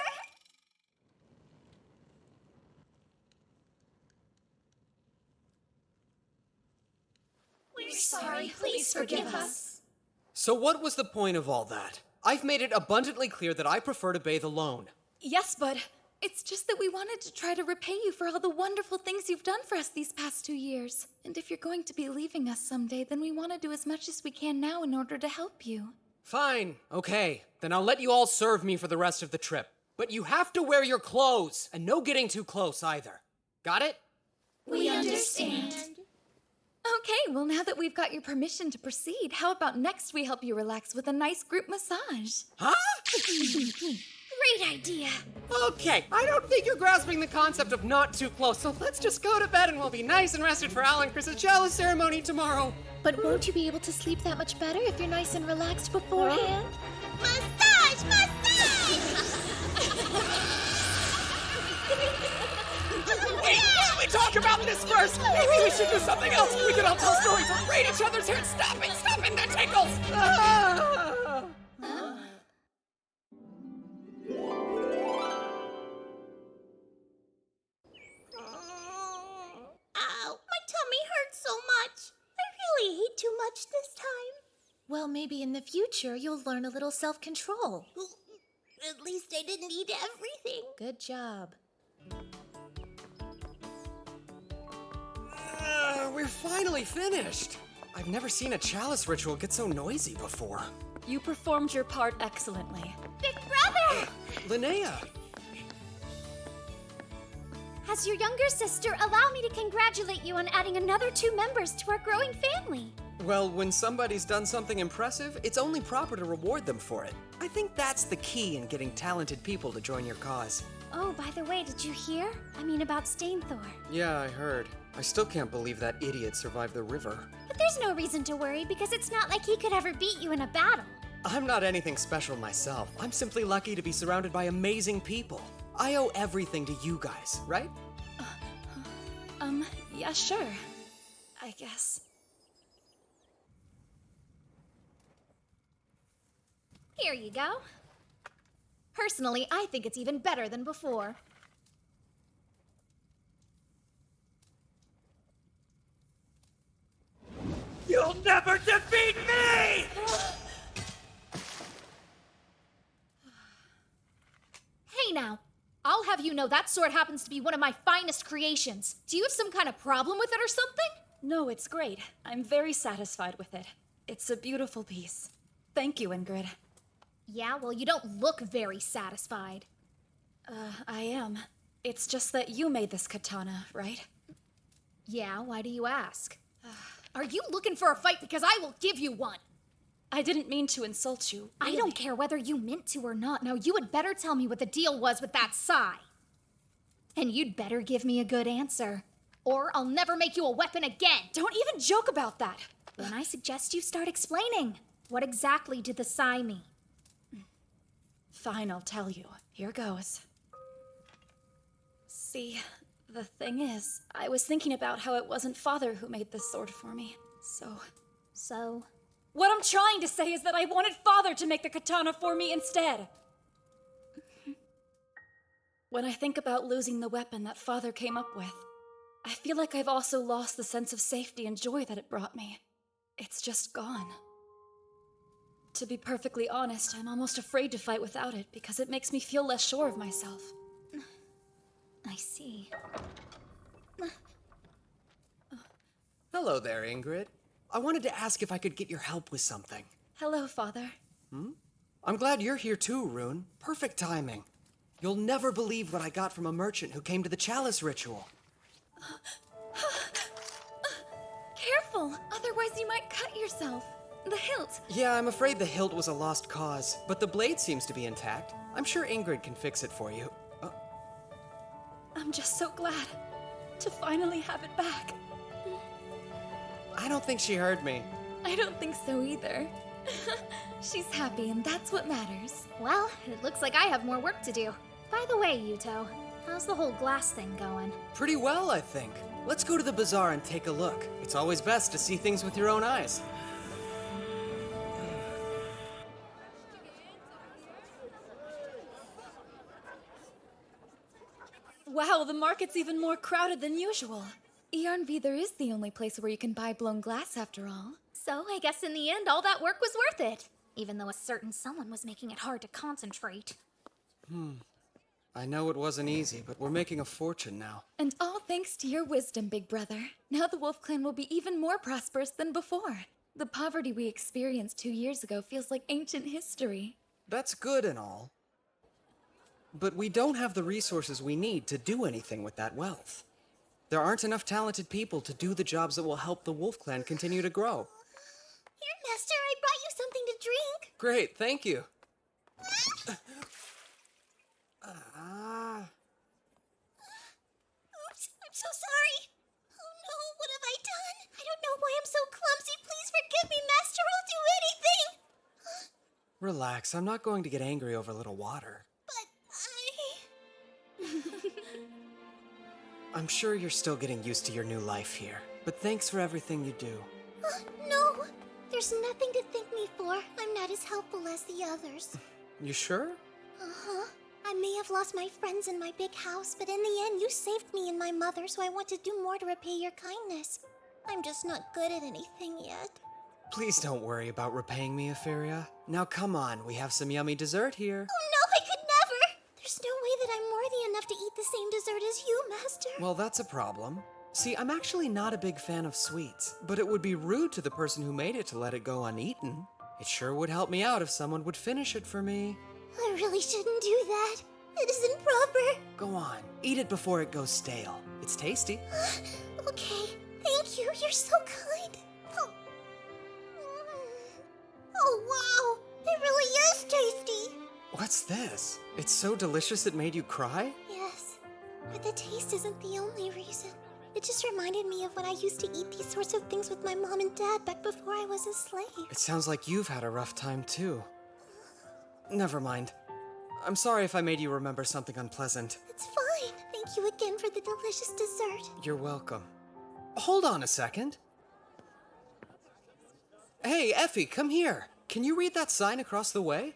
We're sorry. Please forgive us. So what was the point of all that? I've made it abundantly clear that I prefer to bathe alone. Yes, but it's just that we wanted to try to repay you for all the wonderful things you've done for us these past 2 years. And if you're going to be leaving us someday, then we want to do as much as we can now in order to help you. Fine, okay. Then I'll let you all serve me for the rest of the trip. But you have to wear your clothes, and no getting too close either. Got it? We understand. Okay, well, now that we've got your permission to proceed, how about next we help you relax with a nice group massage? Huh? Great idea. Okay, I don't think you're grasping the concept of not too close, so let's just go to bed and we'll be nice and rested for Al and Chris's chalice ceremony tomorrow. But won't you be able to sleep that much better if you're nice and relaxed beforehand? Massage! Massage! Wait, we talk about this first! Maybe we should do something else! We could all tell stories or braid each other's hair! Stop it! Stop it! That tickles! Ow, my tummy hurts so much. I really ate too much this time. Well, maybe in the future you'll learn a little self-control. At least I didn't eat everything. Good job. We're finally finished. I've never seen a chalice ritual get so noisy before. You performed your part excellently. Big brother! Linnea! As your younger sister, allow me to congratulate you on adding another 2 members to our growing family. Well, when somebody's done something impressive, it's only proper to reward them for it. I think that's the key in getting talented people to join your cause. Oh, by the way, did you hear? I mean about Stainthor. Yeah, I heard. I still can't believe that idiot survived the river. But there's no reason to worry because it's not like he could ever beat you in a battle. I'm not anything special myself. I'm simply lucky to be surrounded by amazing people. I owe everything to you guys, right? Yeah, sure. I guess. Here you go. Personally, I think it's even better than before. You'll never defeat me! Hey now, I'll have you know that sword happens to be one of my finest creations. Do you have some kind of problem with it or something? No, it's great. I'm very satisfied with it. It's a beautiful piece. Thank you, Ingrid. Yeah, well, you don't look very satisfied. I am. It's just that you made this katana, right? Yeah, why do you ask? Are you looking for a fight? Because I will give you one. I didn't mean to insult you. I don't care whether you meant to or not. Now, you had better tell me what the deal was with that Sai. And you'd better give me a good answer, or I'll never make you a weapon again. Don't even joke about that. Then I suggest you start explaining. What exactly did the Sai mean? Fine, I'll tell you. Here goes. See, the thing is, I was thinking about how it wasn't Father who made this sword for me. So? What I'm trying to say is that I wanted Father to make the katana for me instead. When I think about losing the weapon that Father came up with, I feel like I've also lost the sense of safety and joy that it brought me. It's just gone. To be perfectly honest, I'm almost afraid to fight without it because it makes me feel less sure of myself. I see. Hello there, Ingrid. I wanted to ask if I could get your help with something. Hello, Father. I'm glad you're here too, Rune. Perfect timing. You'll never believe what I got from a merchant who came to the chalice ritual. Careful, otherwise you might cut yourself. The hilt. Yeah, I'm afraid the hilt was a lost cause, but the blade seems to be intact. I'm sure Ingrid can fix it for you. I'm just so glad to finally have it back. I don't think she heard me. I don't think so either. She's happy, and that's what matters. Well, it looks like I have more work to do. By the way, Yuto, how's the whole glass thing going? Pretty well, I think. Let's go to the bazaar and take a look. It's always best to see things with your own eyes. Wow, the market's even more crowded than usual. Yarnvidar is the only place where you can buy blown glass after all. So I guess in the end, all that work was worth it. even though a certain someone was making it hard to concentrate. I know it wasn't easy, but we're making a fortune now. And all thanks to your wisdom, big brother. Now the Wolf Clan will be even more prosperous than before. The poverty we experienced 2 years ago feels like ancient history. That's good and all. But we don't have the resources we need to do anything with that wealth. There aren't enough talented people to do the jobs that will help the Wolf Clan continue to grow. Here, Master, I brought you something to drink. Great, thank you. Oops, I'm so sorry. Oh no, what have I done? I don't know why I'm so clumsy. Please forgive me, Master. I'll do anything. Relax, I'm not going to get angry over a little water. I'm sure you're still getting used to your new life here, but thanks for everything you do. No, there's nothing to thank me for. I'm not as helpful as the others. You sure? Uh-huh. I may have lost my friends in my big house, but in the end, you saved me and my mother, so I want to do more to repay your kindness. I'm just not good at anything yet. Please don't worry about repaying me, Etheria. Now come on, we have some yummy dessert here. Oh no, I could never! There's no way that I'm worthy enough to eat the same dessert as you, Master. Well, that's a problem. See, I'm actually not a big fan of sweets, but it would be rude to the person who made it to let it go uneaten. It sure would help me out if someone would finish it for me. I really shouldn't do that. It isn't proper. Go on, eat it before it goes stale. It's tasty. Okay, thank you. You're so kind. Oh. Oh, wow. It really is tasty. What's this? It's so delicious it made you cry? Yes, but the taste isn't the only reason. It just reminded me of when I used to eat these sorts of things with my mom and dad back before I was a slave. It sounds like you've had a rough time too. Never mind. I'm sorry if I made you remember something unpleasant. It's fine. Thank you again for the delicious dessert. You're welcome. Hold on a second. Hey, Effie, come here. Can you read that sign across the way?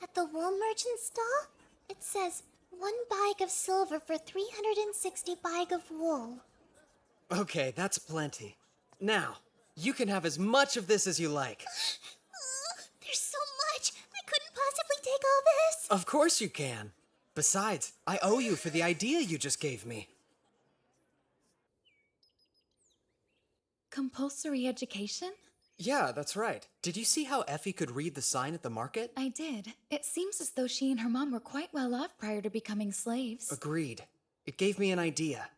At the wool merchant stall, it says, 1 bag of silver for 360 bag of wool. Okay, that's plenty. Now, you can have as much of this as you like. There's so much. I couldn't possibly take all this. Of course you can. Besides, I owe you for the idea you just gave me. Compulsory education? Yeah, that's right. Did you see how Effie could read the sign at the market? I did. It seems as though she and her mom were quite well off prior to becoming slaves. Agreed. It gave me an idea.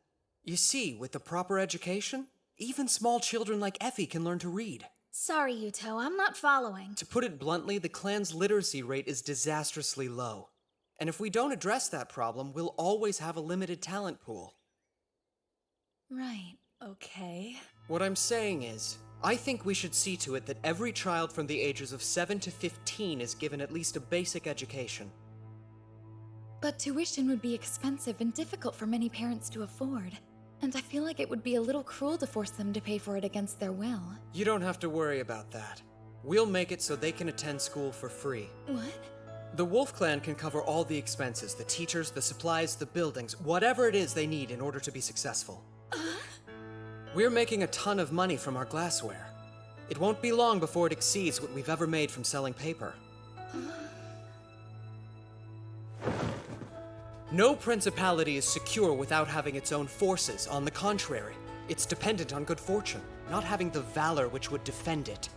You see, with the proper education, even small children like Effie can learn to read. Sorry, Yuto, I'm not following. To put it bluntly, the clan's literacy rate is disastrously low. And if we don't address that problem, we'll always have a limited talent pool. Right, okay. What I'm saying is, I think we should see to it that every child from the ages of 7 to 15 is given at least a basic education. But tuition would be expensive and difficult for many parents to afford. And I feel like it would be a little cruel to force them to pay for it against their will. You don't have to worry about that. We'll make it so they can attend school for free. What? The Wolf Clan can cover all the expenses, the teachers, the supplies, the buildings, whatever it is they need in order to be successful. We're making a ton of money from our glassware. It won't be long before it exceeds what we've ever made from selling paper. No principality is secure without having its own forces. On the contrary, it's dependent on good fortune, not having the valor which would defend it.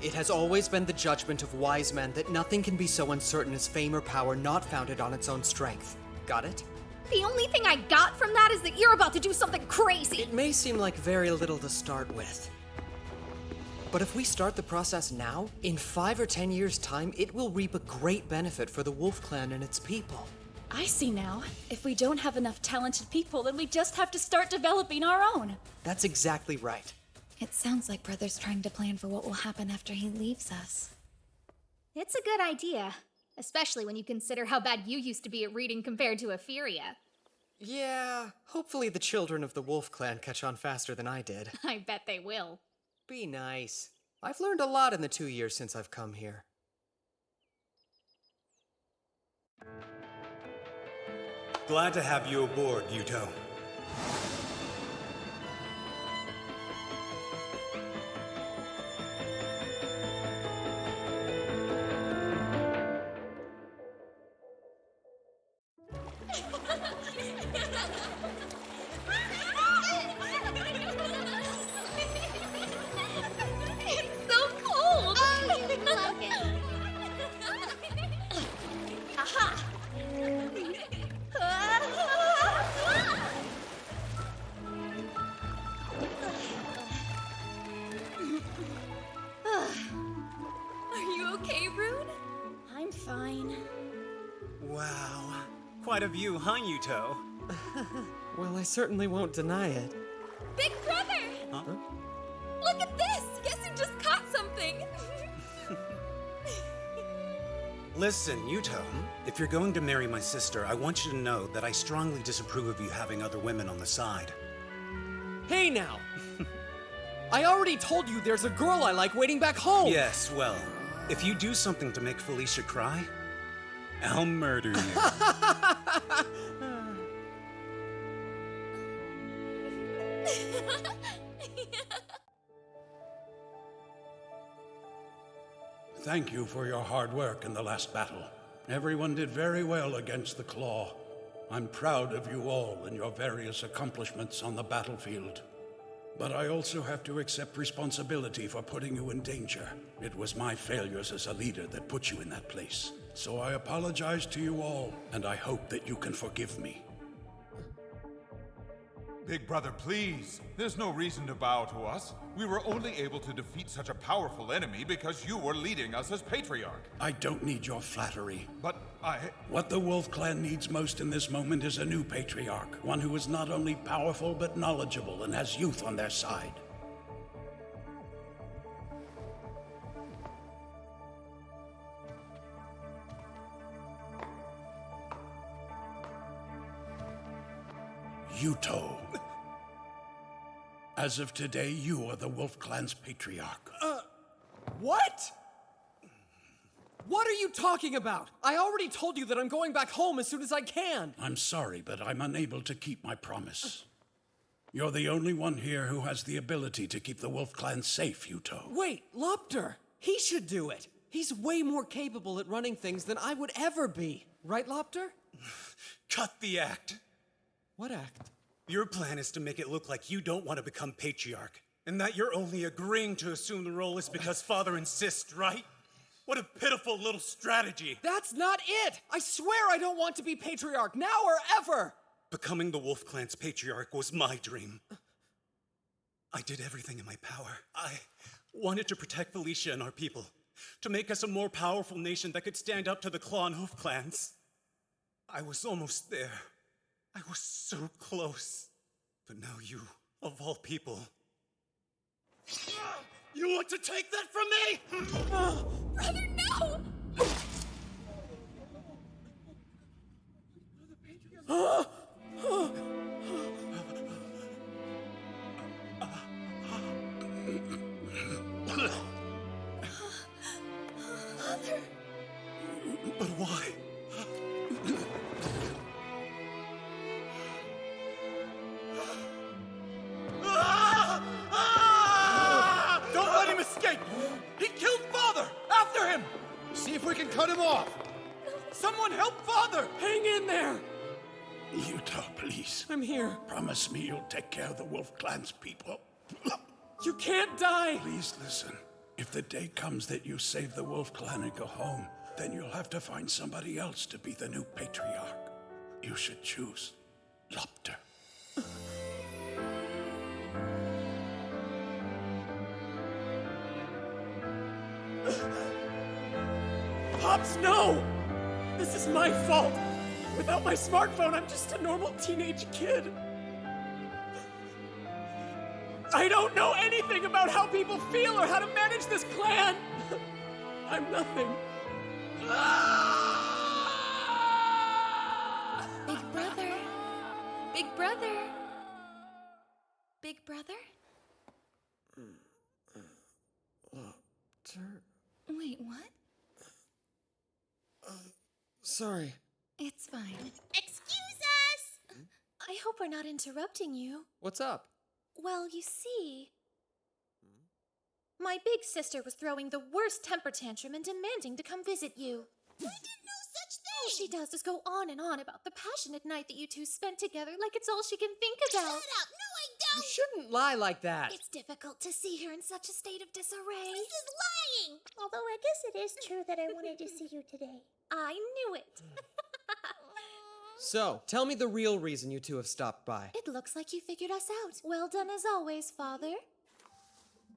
It has always been the judgment of wise men that nothing can be so uncertain as fame or power not founded on its own strength. Got it? The only thing I got from that is that you're about to do something crazy. It may seem like very little to start with. But if we start the process now, in 5 or 10 years' time, it will reap a great benefit for the Wolf Clan and its people. I see now. If we don't have enough talented people, then we just have to start developing our own. That's exactly right. It sounds like Brother's trying to plan for what will happen after he leaves us. It's a good idea. Especially when you consider how bad you used to be at reading compared to Etheria. Yeah, hopefully the children of the Wolf Clan catch on faster than I did. I bet they will. Be nice. I've learned a lot in the 2 years since I've come here. Glad to have you aboard, Yuto. quite a view, huh, Yuto? Well, I certainly won't deny it. Big brother! Huh? Look at this! Guess who just caught something? Listen, Yuto, if you're going to marry my sister, I want you to know that I strongly disapprove of you having other women on the side. Hey now! I already told you there's a girl I like waiting back home! Yes, well, if you do something to make Felicia cry, I'll murder you. Thank you for your hard work in the last battle. Everyone did very well against the Claw. I'm proud of you all and your various accomplishments on the battlefield. But I also have to accept responsibility for putting you in danger. It was my failures as a leader that put you in that place. So I apologize to you all, and I hope that you can forgive me. Big brother, please. There's no reason to bow to us. We were only able to defeat such a powerful enemy because you were leading us as Patriarch. I don't need your flattery. But What the Wolf Clan needs most in this moment is a new Patriarch. One who is not only powerful, but knowledgeable and has youth on their side. Yuto. As of today, you are the Wolf Clan's Patriarch. What? What are you talking about? I already told you that I'm going back home as soon as I can. I'm sorry, but I'm unable to keep my promise. You're the only one here who has the ability to keep the Wolf Clan safe, Yuto. Wait, Lopter! He should do it. He's way more capable at running things than I would ever be. Right, Lopter? Cut the act. What act? Your plan is to make it look like you don't want to become Patriarch, and that you're only agreeing to assume the role is because Father insists, right? What a pitiful little strategy. That's not it! I swear I don't want to be Patriarch, now or ever! Becoming the Wolf Clan's Patriarch was my dream. I did everything in my power. I wanted to protect Felicia and our people, to make us a more powerful nation that could stand up to the Claw and Hoof clans. I was almost there. I was so close. But now you, of all people... You want to take that from me? Brother, no! But why? don't let him escape! He killed Father! After him! See if we can cut him off! Someone help Father! Hang in there! Yuto, please. I'm here. Promise me you'll take care of the Wolf Clan's people. You can't die! Please listen. If the day comes that you save the Wolf Clan and go home, then you'll have to find somebody else to be the new Patriarch. You should choose Lopter. Pops, no! This is my fault! Without my smartphone, I'm just a normal teenage kid. I don't know anything about how people feel or how to manage this clan! I'm nothing. Big brother. Big brother. Big brother? Wait, what? Sorry. It's fine. Excuse us! I hope we're not interrupting you. What's up? Well, you see... My big sister was throwing the worst temper tantrum and demanding to come visit you. I did no such thing! All she does is go on and on about the passionate night that you two spent together like it's all she can think about. Shut up! No, I You don't! shouldn't lie like that. It's difficult to see her in such a state of disarray. This is lying! Although I guess it is true that I wanted to see you today. I knew it. So, tell me the real reason you two have stopped by. It looks like you figured us out. Well done as always, Father.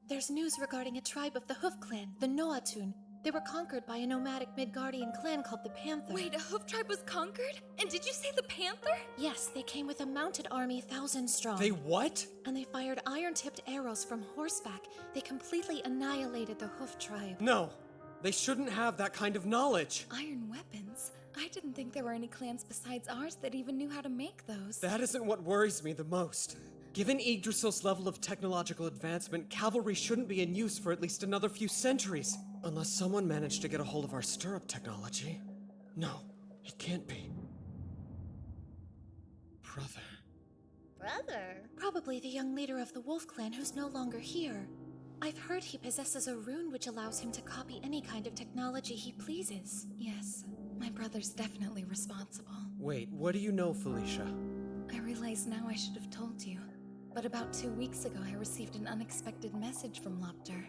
There's news regarding a tribe of the Hoof Clan, the Noatun. They were conquered by a nomadic Midgardian clan called the Panther. Wait, a hoof tribe was conquered? And did you say the Panther? Yes, they came with a mounted army 1,000 strong. They what? And they fired iron-tipped arrows from horseback. They completely annihilated the hoof tribe. No, they shouldn't have that kind of knowledge. Iron weapons? I didn't think there were any clans besides ours that even knew how to make those. That isn't what worries me the most. Given Yggdrasil's level of technological advancement, cavalry shouldn't be in use for at least another few centuries. Unless someone managed to get a hold of our stirrup technology. No, it can't be. Brother. Brother? Probably the young leader of the Wolf Clan who's no longer here. I've heard he possesses a rune which allows him to copy any kind of technology he pleases. Yes, my brother's definitely responsible. Wait, what do you know, Felicia? I realize now I should have told you. But about 2 weeks ago, I received an unexpected message from Lopter.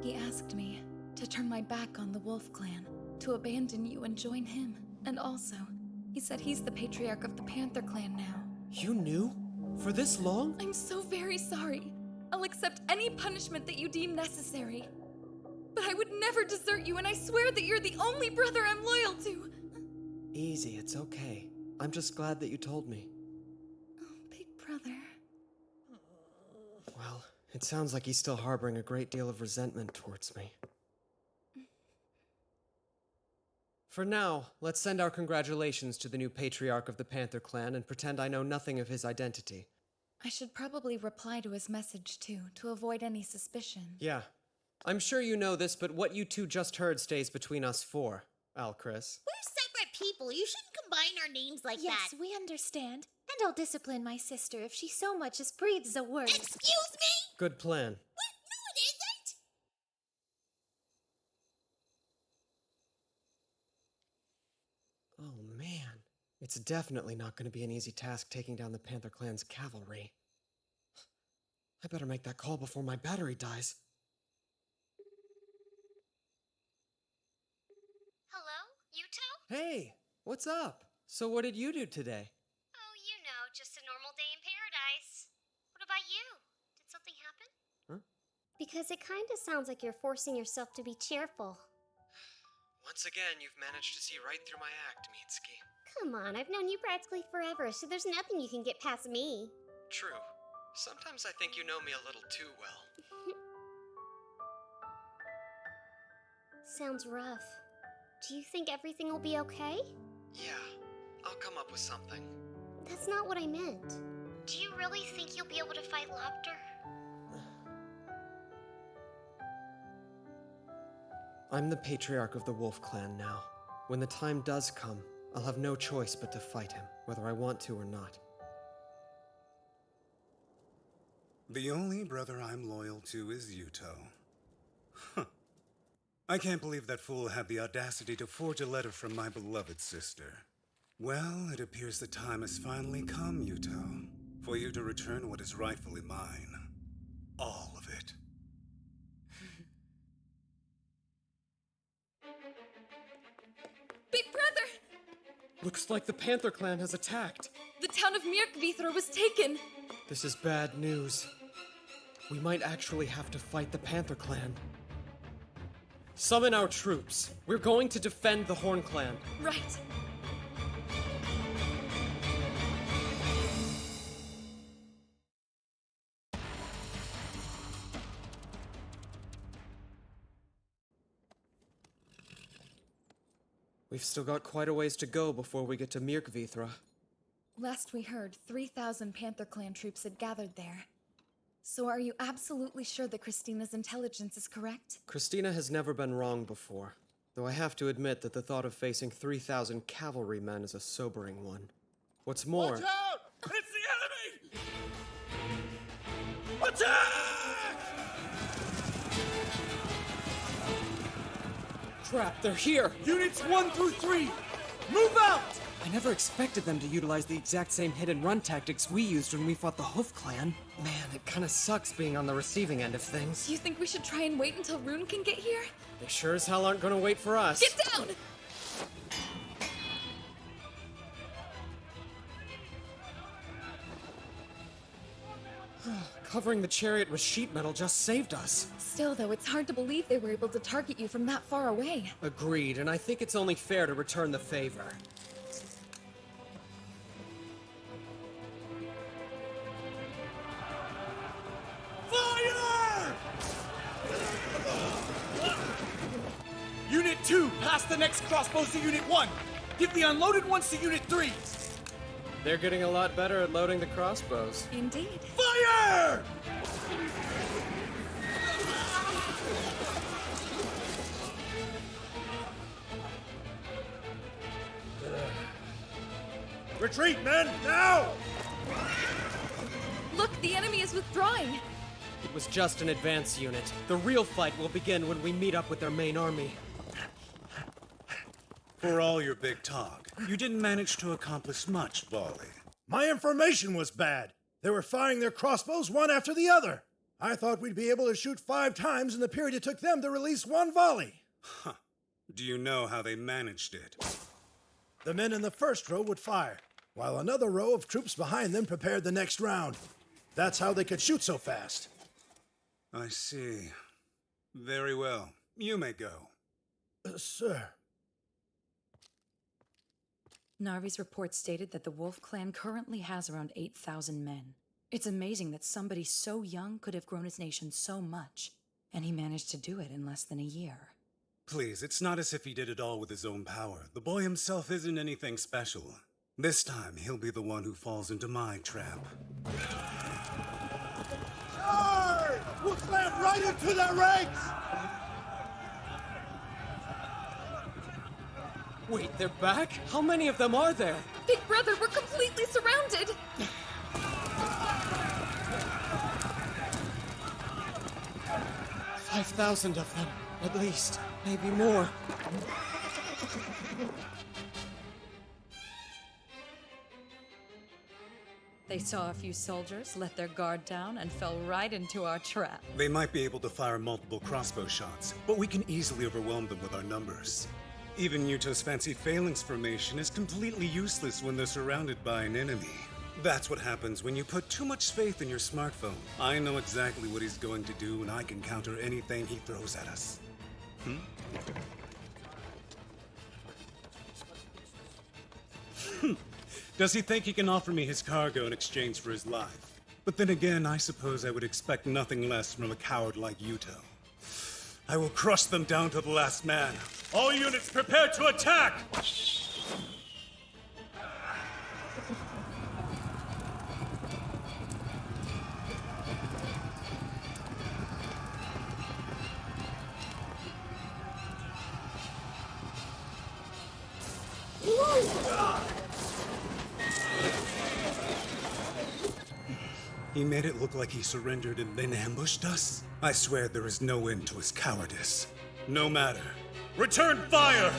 He asked me to turn my back on the Wolf Clan, to abandon you and join him. And also, he said he's the patriarch of the Panther Clan now. You knew? For this long? I'm so very sorry. I'll accept any punishment that you deem necessary. But I would never desert you, and I swear that you're the only brother I'm loyal to. Easy, it's okay. I'm just glad that you told me. Oh, big brother. Well, it sounds like he's still harboring a great deal of resentment towards me. For now, let's send our congratulations to the new patriarch of the Panther Clan and pretend I know nothing of his identity. I should probably reply to his message, too, to avoid any suspicion. Yeah. I'm sure you know this, but what you two just heard stays between us four, Alcris. We're separate people. You shouldn't combine our names like Yes, that. we understand. And I'll discipline my sister if she so much as breathes a word. Excuse me? Good plan. What? No, it isn't. Oh man, it's definitely not going to be an easy task taking down the Panther Clan's cavalry. I better make that call before my battery dies. Hello, Yuto? Hey, what's up? So what did you do today? Oh, you know, just a normal day in paradise. What about you? Did something happen? Because it kind of sounds like you're forcing yourself to be cheerful. Once again, you've managed to see right through my act, Mitsuki. Come on, I've known you practically forever, so there's nothing you can get past me. True. Sometimes I think you know me a little too well. Sounds rough. Do you think everything will be okay? Yeah, I'll come up with something. That's not what I meant. Do you really think you'll be able to fight Lopter? I'm the patriarch of the Wolf Clan now. When the time does come, I'll have no choice but to fight him, whether I want to or not. The only brother I'm loyal to is Yuto. Huh. I can't believe that fool had the audacity to forge a letter from my beloved sister. Well, it appears the time has finally come, Yuto, for you to return what is rightfully mine. All of it. Big brother! Looks like the Panther Clan has attacked. The town of Myrkvithra was taken! This is bad news. We might actually have to fight the Panther Clan. Summon our troops. We're going to defend the Horn Clan. Right. We've still got quite a ways to go before we get to Myrkvithra. Last we heard, 3,000 Panther Clan troops had gathered there. So are you absolutely sure that Christina's intelligence is correct? Christina has never been wrong before, though I have to admit that the thought of facing 3,000 cavalrymen is a sobering one. What's more... Watch out! It's the enemy! Attack! Crap, they're here! Units 1 through 3, move out! I never expected them to utilize the exact same hit-and-run tactics we used when we fought the Hoof Clan. Man, it kinda sucks being on the receiving end of things. Do you think we should try and wait until Rune can get here? They sure as hell aren't gonna wait for us. Get down! Covering the chariot with sheet metal just saved us. Still, though, it's hard to believe they were able to target you from that far away. Agreed, and I think it's only fair to return the favor. Fire! Unit 2, pass the next crossbows to Unit 1. Give the unloaded ones to Unit 3. They're getting a lot better at loading the crossbows. Indeed. Fire! Retreat, men! Now! Look, the enemy is withdrawing. It was just an advance unit. The real fight will begin when we meet up with their main army. For all your big talk, you didn't manage to accomplish much, Volley. My information was bad. They were firing their crossbows one after the other. I thought we'd be able to shoot 5 times in the period it took them to release 1 volley. Huh. Do you know how they managed it? The men in the first row would fire, while another row of troops behind them prepared the next round. That's how they could shoot so fast. I see. Very well. You may go. Sir. Narvi's report stated that the Wolf Clan currently has around 8,000 men. It's amazing that somebody so young could have grown his nation so much, and he managed to do it in less than a year. Please, it's not as if he did it all with his own power. The boy himself isn't anything special. This time, he'll be the one who falls into my trap. Charge! We'll slam right into their ranks! Wait, they're back? How many of them are there? Big brother, we're completely surrounded! 5,000 of them, at least. Maybe more. They saw a few soldiers, let their guard down, and fell right into our trap. They might be able to fire multiple crossbow shots, but we can easily overwhelm them with our numbers. Even Yuto's fancy phalanx formation is completely useless when they're surrounded by an enemy. That's what happens when you put too much faith in your smartphone. I know exactly what he's going to do, and I can counter anything he throws at us. Does he think he can offer me his cargo in exchange for his life? But then again, I suppose I would expect nothing less from a coward like Yuto. I will crush them down to the last man. All units prepare to attack! He made it look like he surrendered and then ambushed us? I swear there is no end to his cowardice. No matter. Return fire!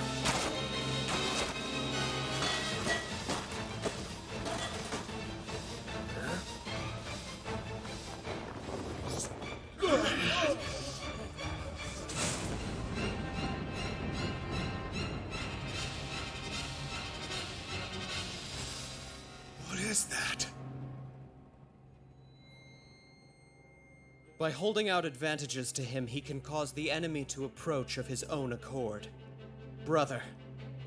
What is that? By holding out advantages to him, he can cause the enemy to approach of his own accord. Brother,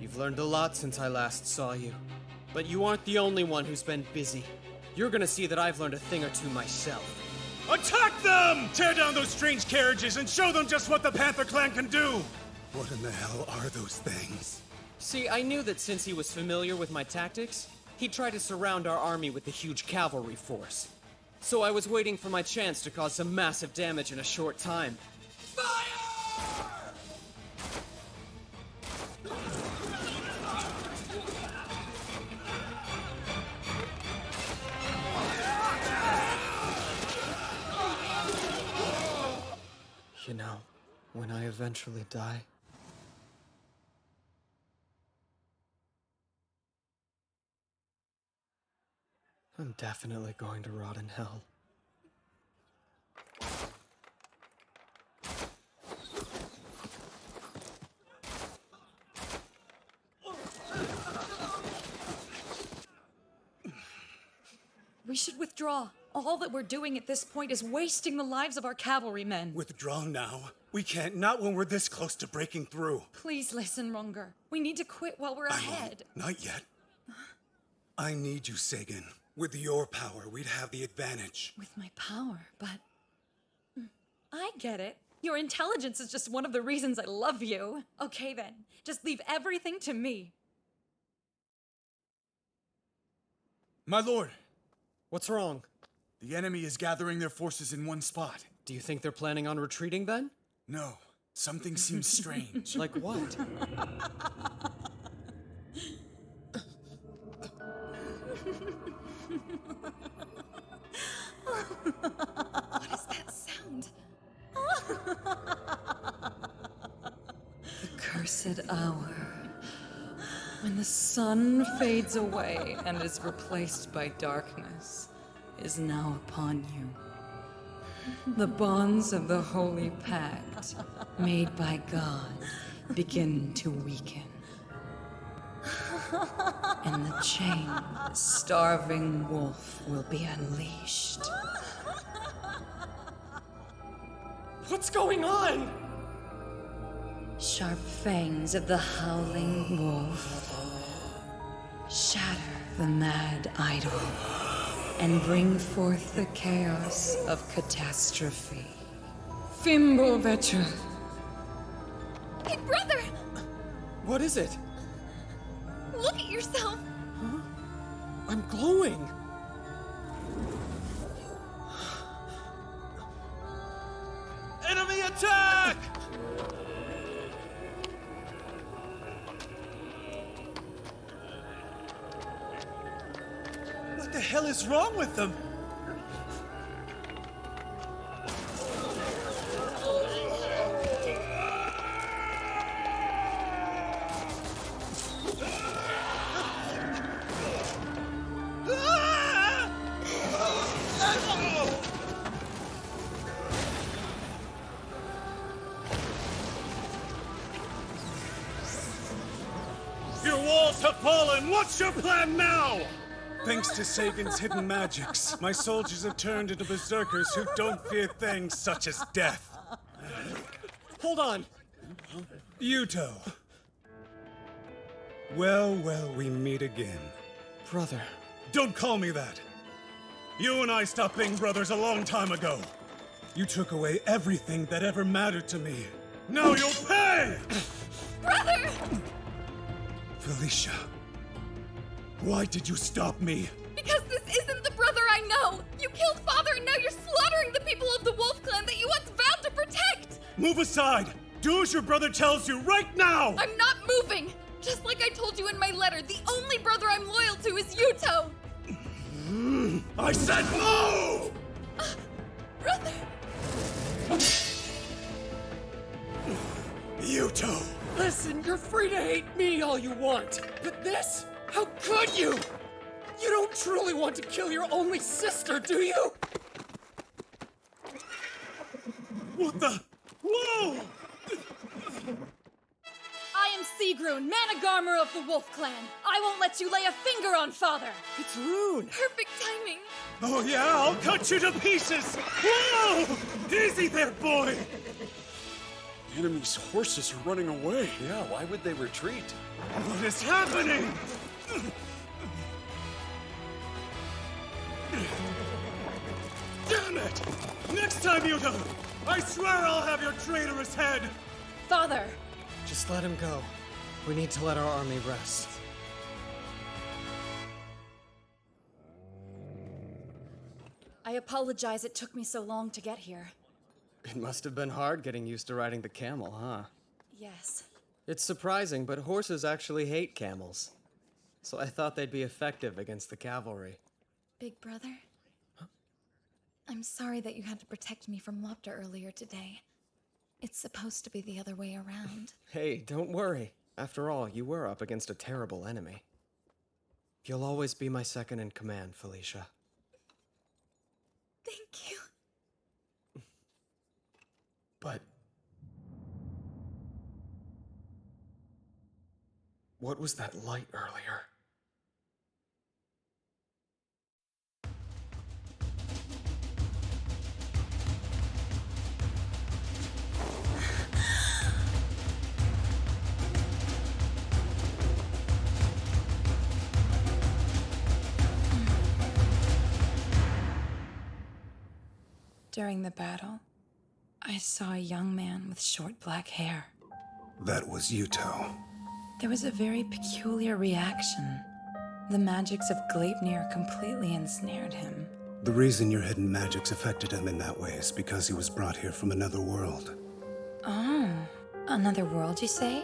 you've learned a lot since I last saw you. But you aren't the only one who's been busy. You're gonna see that I've learned a thing or two myself. Attack them! Tear down those strange carriages and show them just what the Panther Clan can do! What in the hell are those things? See, I knew that since he was familiar with my tactics, he'd try to surround our army with the huge cavalry force. So I was waiting for my chance to cause some massive damage in a short time. You know, when I eventually die, I'm definitely going to rot in hell. We should withdraw. All that we're doing at this point is wasting the lives of our cavalrymen. Withdraw now. We can't, not when we're this close to breaking through. Please listen, Runger. We need to quit while we're ahead. Not yet. I need you, Sagan. With your power, we'd have the advantage. With my power, but... I get it. Your intelligence is just one of the reasons I love you. Okay then, just leave everything to me. My lord! What's wrong? The enemy is gathering their forces in one spot. Do you think they're planning on retreating then? No. Something seems strange. Like what? What is that sound? The cursed hour. When the sun fades away and is replaced by darkness, is now upon you. The bonds of the Holy Pact, made by God, begin to weaken. And the chained, starving wolf will be unleashed. What's going on? Sharp fangs of the howling wolf shatter the mad idol and bring forth the chaos of catastrophe. Fimbulvetr. Big brother! What is it? Look at yourself! I'm glowing! Enemy attack! What the hell is wrong with them? Your walls have fallen! What's your plan now? Thanks to Sagan's hidden magics, my soldiers have turned into berserkers who don't fear things such as death. Hold on! Yuto. Well, we meet again. Brother. Don't call me that. You and I stopped being brothers a long time ago. You took away everything that ever mattered to me. Now you'll pay! Brother! Felicia, why did you stop me? Because this isn't the brother I know! You killed Father and now you're slaughtering the people of the Wolf Clan that you once vowed to protect! Move aside! Do as your brother tells you right now! I'm not moving! Just like I told you in my letter, the only brother I'm loyal to is Yuto! I said move! Brother! Yuto! Listen, you're free to hate me all you want, but this? How could you? You don't truly want to kill your only sister, do you? What the? Whoa! I am Sigrun, Managarmer of the Wolf Clan. I won't let you lay a finger on Father. It's Rune. Perfect timing. Oh yeah, I'll cut you to pieces! Whoa! Easy there, boy! The enemy's horses are running away. Yeah, why would they retreat? What is happening? Damn it! Next time, Yuto! I swear I'll have your traitorous head! Father! Just let him go. We need to let our army rest. I apologize it took me so long to get here. It must have been hard getting used to riding the camel, huh? Yes. It's surprising, but horses actually hate camels. So I thought they'd be effective against the cavalry. Big brother? I'm sorry that you had to protect me from Lopter earlier today. It's supposed to be the other way around. Hey, don't worry. After all, you were up against a terrible enemy. You'll always be my second in command, Felicia. Thank you. But... what was that light earlier? During the battle, I saw a young man with short black hair. That was Yuto. There was a very peculiar reaction. The magics of Gleipnir completely ensnared him. The reason your hidden magics affected him in that way is because he was brought here from another world. Oh, another world, you say?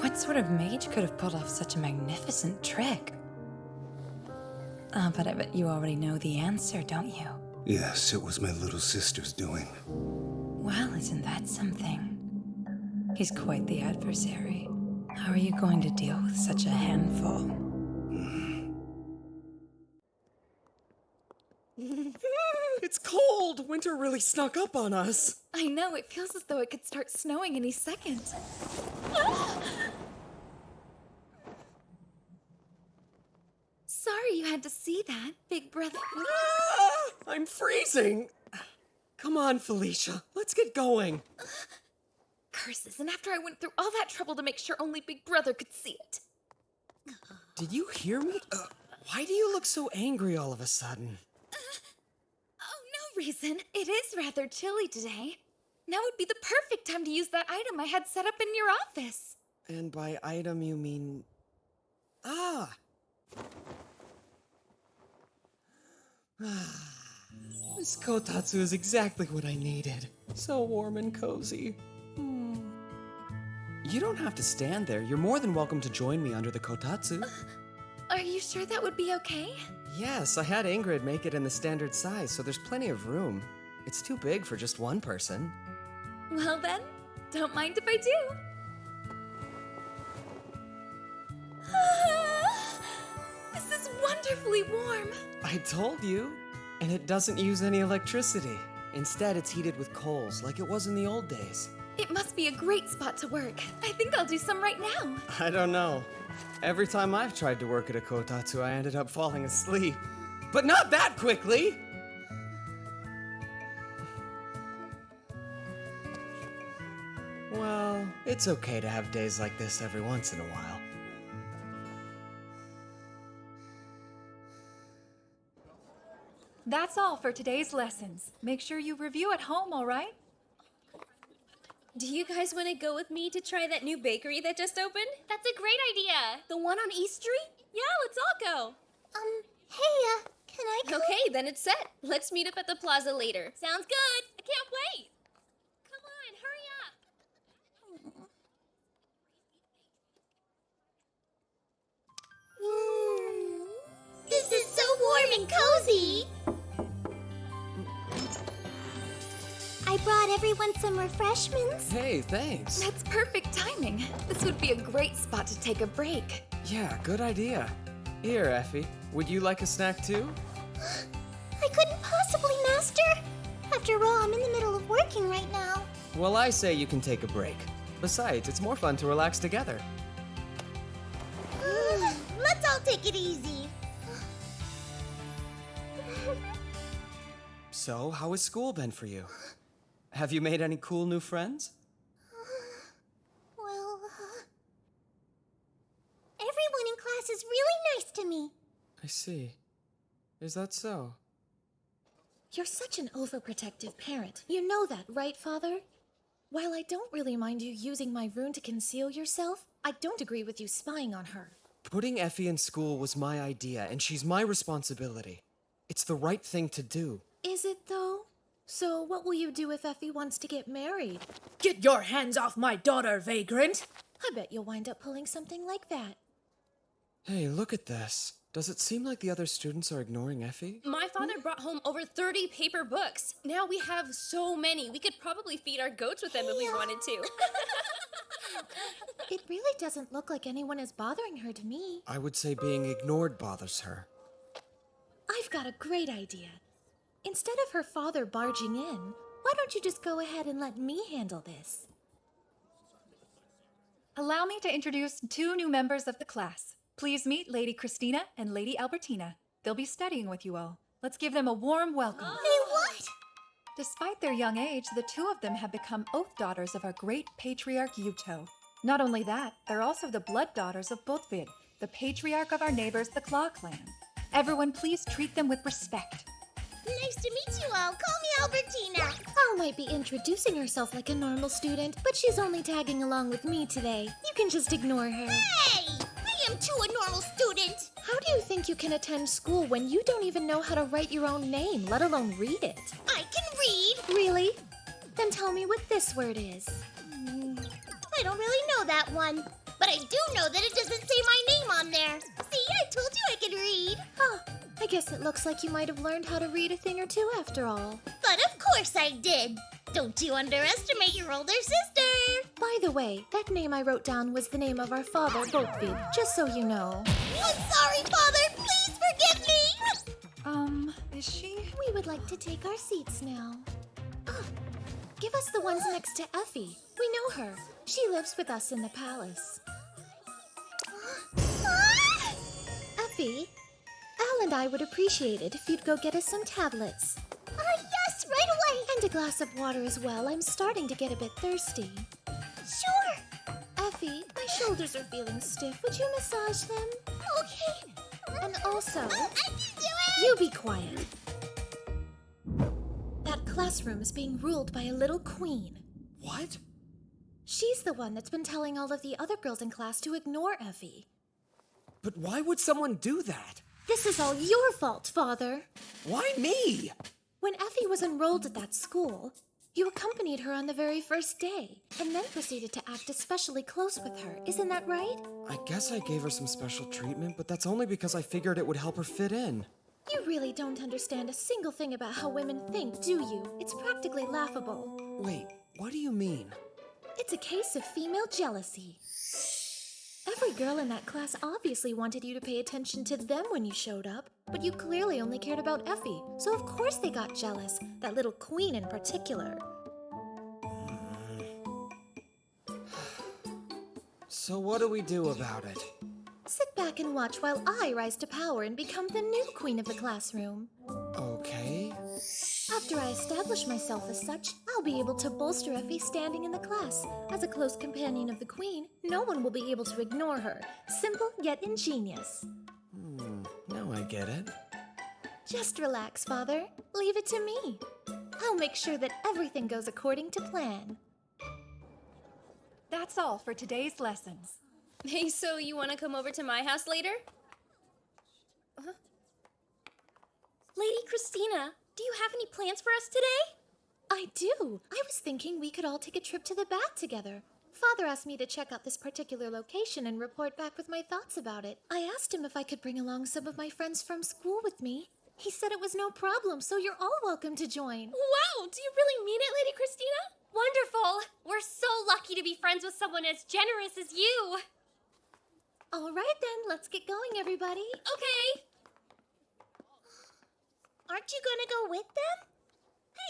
What sort of mage could have pulled off such a magnificent trick? But I bet you already know the answer, don't you? Yes, it was my little sister's doing. Well, isn't that something? He's quite the adversary. How are you going to deal with such a handful? It's cold! Winter really snuck up on us. I know, it feels as though it could start snowing any second. Sorry you had to see that, big brother. I'm freezing! Come on, Felicia, let's get going. Curses, and after I went through all that trouble to make sure only Big Brother could see it. Did you hear me? Why do you look so angry all of a sudden? No reason. It is rather chilly today. Now would be the perfect time to use that item I had set up in your office. And by item, you mean... This kotatsu is exactly what I needed. So warm and cozy. You don't have to stand there. You're more than welcome to join me under the kotatsu. Are you sure that would be okay? Yes, I had Ingrid make it in the standard size, so there's plenty of room. It's too big for just one person. Well then, don't mind if I do. This is wonderfully warm. I told you. And it doesn't use any electricity. Instead, it's heated with coals, like it was in the old days. It must be a great spot to work. I think I'll do some right now. I don't know. Every time I've tried to work at a kotatsu, I ended up falling asleep. But not that quickly! Well, it's okay to have days like this every once in a while. That's all for today's lessons. Make sure you review at home, all right? Do you guys want to go with me to try that new bakery that just opened? That's a great idea. The one on East Street? Yeah, let's all go. Hey, can I go? Okay, then it's set. Let's meet up at the plaza later. Sounds good. I can't wait. Come on, hurry up. This is so warm and cozy. I brought everyone some refreshments. Hey, thanks. That's perfect timing. This would be a great spot to take a break. Yeah, good idea. Here, Effie, would you like a snack too? I couldn't possibly, Master. After all, I'm in the middle of working right now. Well, I say you can take a break. Besides, it's more fun to relax together. Let's all take it easy. So, how has school been for you? Have you made any cool new friends? Well, everyone in class is really nice to me. I see. Is that so? You're such an overprotective parent. You know that, right, Father? While I don't really mind you using my rune to conceal yourself, I don't agree with you spying on her. Putting Effie in school was my idea, and she's my responsibility. It's the right thing to do. Is it, though? So what will you do if Effie wants to get married? Get your hands off my daughter, vagrant! I bet you'll wind up pulling something like that. Hey, look at this. Does it seem like the other students are ignoring Effie? My father brought home over 30 paper books. Now we have so many. We could probably feed our goats with them if we wanted to. It really doesn't look like anyone is bothering her to me. I would say being ignored bothers her. I've got a great idea. Instead of her father barging in, why don't you just go ahead and let me handle this? Allow me to introduce 2 new members of the class. Please meet Lady Christina and Lady Albertina. They'll be studying with you all. Let's give them a warm welcome. Hey, what? Despite their young age, the 2 of them have become oath daughters of our great patriarch Yuto. Not only that, they're also the blood daughters of Botvid, the patriarch of our neighbors, the Claw clan. Everyone please treat them with respect. Nice to meet you all. Call me Albertina. Al might be introducing herself like a normal student, but she's only tagging along with me today. You can just ignore her. Hey! I am too a normal student. How do you think you can attend school when you don't even know how to write your own name, let alone read it? I can read. Really? Then tell me what this word is. I don't really know that one. But I do know that it doesn't say my name on there. See, I told you I could read. Huh. I guess it looks like you might have learned how to read a thing or two after all. But of course I did. Don't you underestimate your older sister. By the way, that name I wrote down was the name of our father, Boatfeed, just so you know. I'm sorry, Father. Please forgive me. Is she? We would like to take our seats now. Give us the ones next to Effie. We know her. She lives with us in the palace. Effie, Al and I would appreciate it if you'd go get us some tablets. Yes, right away. And a glass of water as well. I'm starting to get a bit thirsty. Sure. Effie, my shoulders are feeling stiff. Would you massage them? Okay. And also, I can do it. you be quiet. That classroom is being ruled by a little queen. What? She's the one that's been telling all of the other girls in class to ignore Effie. But why would someone do that? This is all your fault, Father. Why me? When Effie was enrolled at that school, you accompanied her on the very first day, and then proceeded to act especially close with her. Isn't that right? I guess I gave her some special treatment, but that's only because I figured it would help her fit in. You really don't understand a single thing about how women think, do you? It's practically laughable. Wait, what do you mean? It's a case of female jealousy. Every girl in that class obviously wanted you to pay attention to them when you showed up, but you clearly only cared about Effie, so of course they got jealous, that little queen in particular. So what do we do about it? Sit back and watch while I rise to power and become the new queen of the classroom. Okay. After I establish myself as such, I'll be able to bolster Effie's standing in the class. As a close companion of the queen, no one will be able to ignore her. Simple yet ingenious. Now I get it. Just relax, Father. Leave it to me. I'll make sure that everything goes according to plan. That's all for today's lessons. Hey, so you want to come over to my house later? Lady Christina, do you have any plans for us today? I do. I was thinking we could all take a trip to the bat together. Father asked me to check out this particular location and report back with my thoughts about it. I asked him if I could bring along some of my friends from school with me. He said it was no problem, so you're all welcome to join. Wow, do you really mean it, Lady Christina? Wonderful! We're so lucky to be friends with someone as generous as you! All right then, let's get going, everybody. Okay! Aren't you gonna go with them?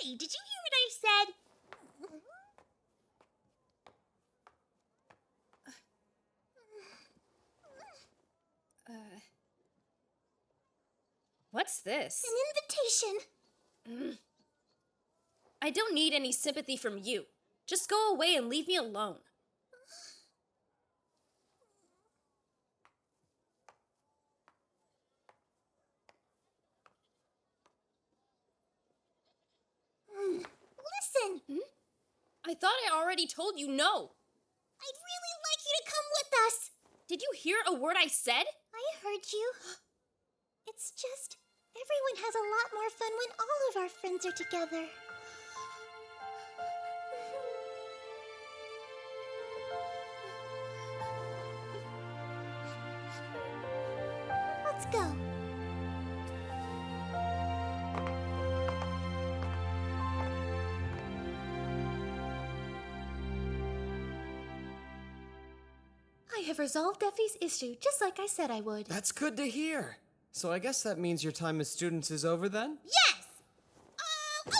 Hey, did you hear what I said? What's this? An invitation. I don't need any sympathy from you. Just go away and leave me alone. Listen. I thought I already told you no. I'd really like you to come with us. Did you hear a word I said? I heard you. It's just, everyone has a lot more fun when all of our friends are together. Let's go. I have resolved Effie's issue, just like I said I would. That's good to hear. So I guess that means your time as students is over then? Yes! Over!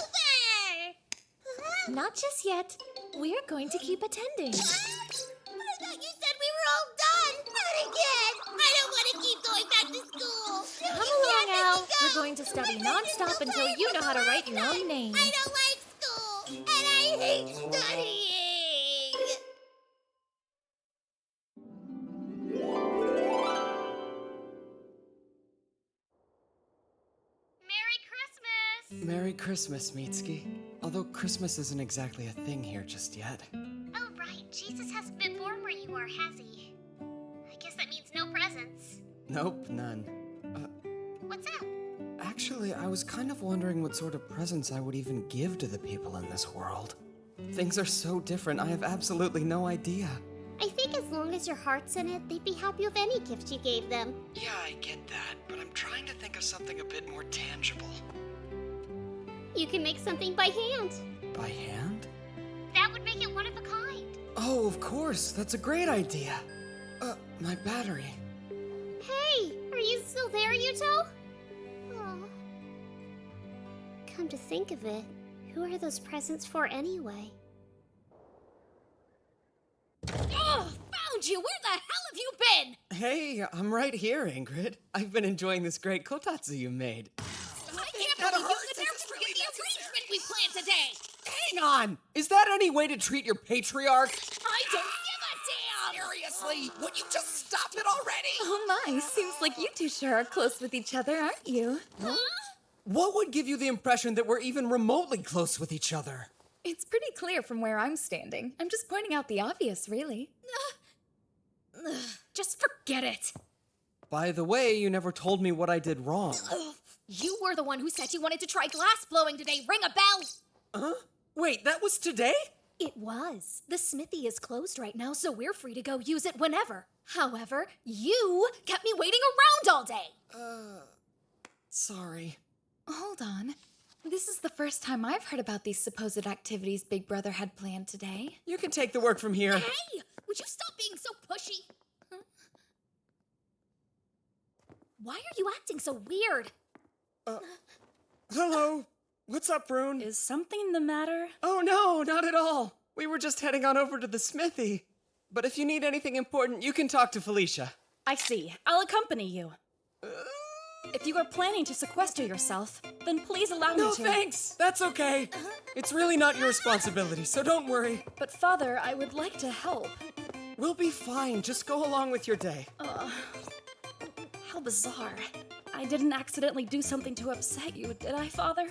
Not just yet. We're going to keep attending. I thought you said we were all done. Not again. I don't want to keep going back to school. Come along, Al. We're going to study non-stop until you know how to write your own name. I don't like school, and I hate studying. Merry Christmas! Merry Christmas, Mitsuki. Although Christmas isn't exactly a thing here just yet. Oh, right. Jesus hasn't been born where you are, has he? I guess that means no presents. Nope, none. What's up? Actually, I was kind of wondering what sort of presents I would even give to the people in this world. Things are so different, I have absolutely no idea. I think as long as your heart's in it, they'd be happy with any gift you gave them. Yeah, I get that, but I'm trying to think of something a bit more tangible. You can make something by hand. By hand? That would make it one of a kind. Oh, of course, that's a great idea. My battery. Hey, are you still there, Yuto? Oh. Come to think of it, who are those presents for anyway? Oh, found you! Where the hell have you been? Hey, I'm right here, Ingrid. I've been enjoying this great kotatsu you made. I can't believe you could never forget the arrangement we planned today! Hang on! Is that any way to treat your patriarch? I don't give a damn! Seriously, would you just stop it already? Oh my, seems like you two sure are close with each other, aren't you? Huh? What would give you the impression that we're even remotely close with each other? It's pretty clear from where I'm standing. I'm just pointing out the obvious, really. Just forget it. By the way, you never told me what I did wrong. You were the one who said you wanted to try glass blowing today. Ring a bell! Huh? Wait, that was today? It was. The smithy is closed right now, so we're free to go use it whenever. However, you kept me waiting around all day. Sorry. Hold on. This is the first time I've heard about these supposed activities Big Brother had planned today. You can take the work from here. Hey! Would you stop being so pushy? Why are you acting so weird? Hello. What's up, Brune? Is something the matter? Oh no, not at all. We were just heading on over to the smithy. But if you need anything important, you can talk to Felicia. I see. I'll accompany you. If you are planning to sequester yourself, then please allow me to. No, thanks. That's okay. It's really not your responsibility, so don't worry. But Father, I would like to help. We'll be fine. Just go along with your day. How bizarre. I didn't accidentally do something to upset you, did I, Father?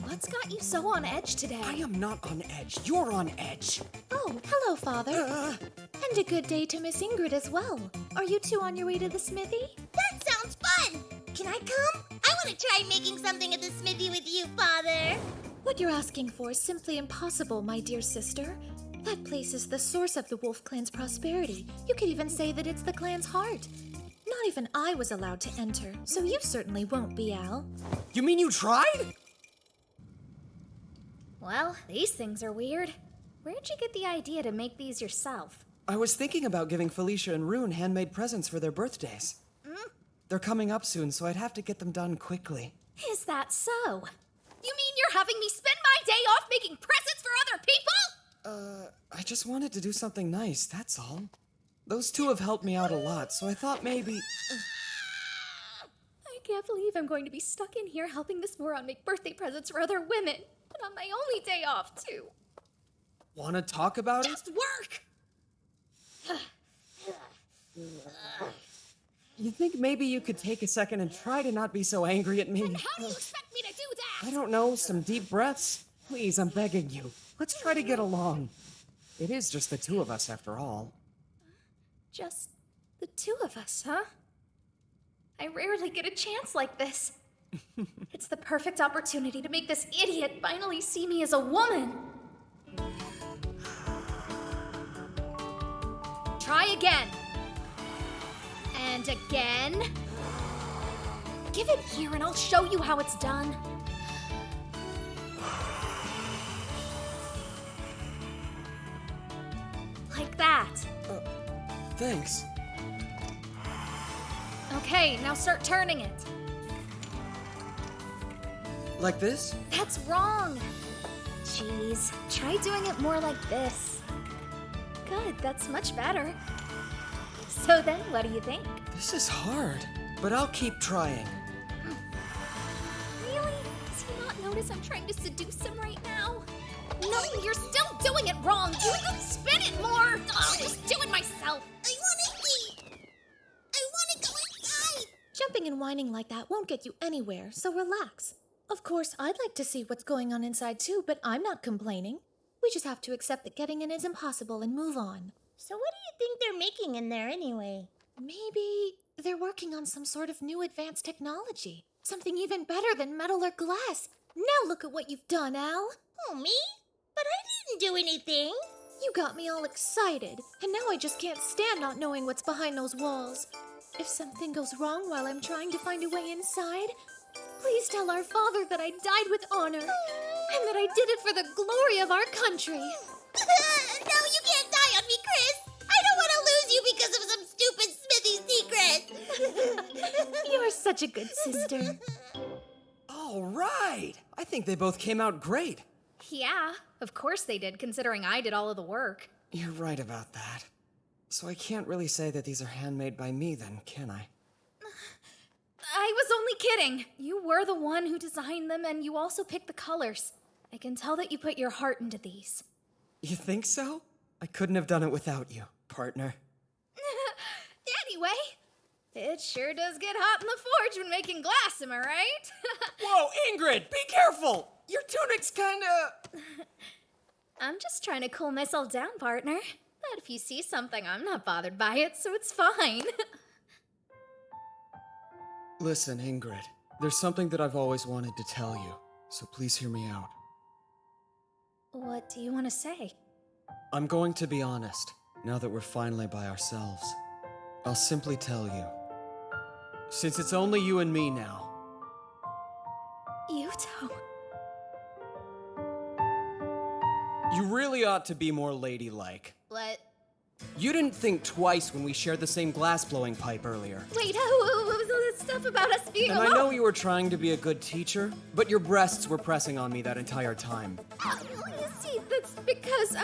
What's got you so on edge today? I am not on edge. You're on edge. Oh, hello, Father. And a good day to Miss Ingrid as well. Are you two on your way to the smithy? That sounds fun! Can I come? I want to try making something at the smithy with you, Father. What you're asking for is simply impossible, my dear sister. That place is the source of the Wolf Clan's prosperity. You could even say that it's the clan's heart. Not even I was allowed to enter, so you certainly won't be, Al. You mean you tried? Well, these things are weird. Where'd you get the idea to make these yourself? I was thinking about giving Felicia and Rune handmade presents for their birthdays. They're coming up soon, so I'd have to get them done quickly. Is that so? You mean you're having me spend my day off making presents for other people? I just wanted to do something nice, that's all. Those two have helped me out a lot, so I thought maybe... I can't believe I'm going to be stuck in here helping this moron make birthday presents for other women. And on my only day off, too. Want to talk about it? Just work! You think maybe you could take a second and try to not be so angry at me? And how do you expect me to do that? I don't know, some deep breaths? Please, I'm begging you. Let's try to get along. It is just the two of us, after all. Just the two of us, huh? I rarely get a chance like this. It's the perfect opportunity to make this idiot finally see me as a woman. Try again. And again. Give it here and I'll show you how it's done. Like that. Thanks. Okay, now start turning it. Like this? That's wrong. Jeez, try doing it more like this. Good, that's much better. So then, what do you think? This is hard, but I'll keep trying. Really? Does he not notice I'm trying to seduce him right now? No, you're still doing it wrong. You could spin it more. I'll just do it myself. I want to eat! I want to go inside! Jumping and whining like that won't get you anywhere, so relax. Of course, I'd like to see what's going on inside too, but I'm not complaining. We just have to accept that getting in is impossible and move on. So what do you think they're making in there anyway? Maybe they're working on some sort of new advanced technology. Something even better than metal or glass. Now look at what you've done, Al. Oh, me? But I didn't do anything. You got me all excited, and now I just can't stand not knowing what's behind those walls. If something goes wrong while I'm trying to find a way inside, please tell our father that I died with honor, and that I did it for the glory of our country. No, you can't die on me, Chris. I don't want to lose you because of some stupid Smithy secret. You're such a good sister. All right. I think they both came out great. Yeah, of course they did, considering I did all of the work. You're right about that. So I can't really say that these are handmade by me then, can I? I was only kidding. You were the one who designed them, and you also picked the colors. I can tell that you put your heart into these. You think so? I couldn't have done it without you, partner. Anyway, it sure does get hot in the forge when making glass, am I right? Whoa, Ingrid, be careful! Your tunic's kinda... I'm just trying to cool myself down, partner. But if you see something, I'm not bothered by it, so it's fine. Listen, Ingrid, there's something that I've always wanted to tell you, so please hear me out. What do you want to say? I'm going to be honest, now that we're finally by ourselves. I'll simply tell you. Since it's only you and me now. Yuto. You really ought to be more ladylike. What? You didn't think twice when we shared the same glass-blowing pipe earlier. Wait, what was all this stuff about us being And alone? I know you were trying to be a good teacher, but your breasts were pressing on me that entire time. See, that's because,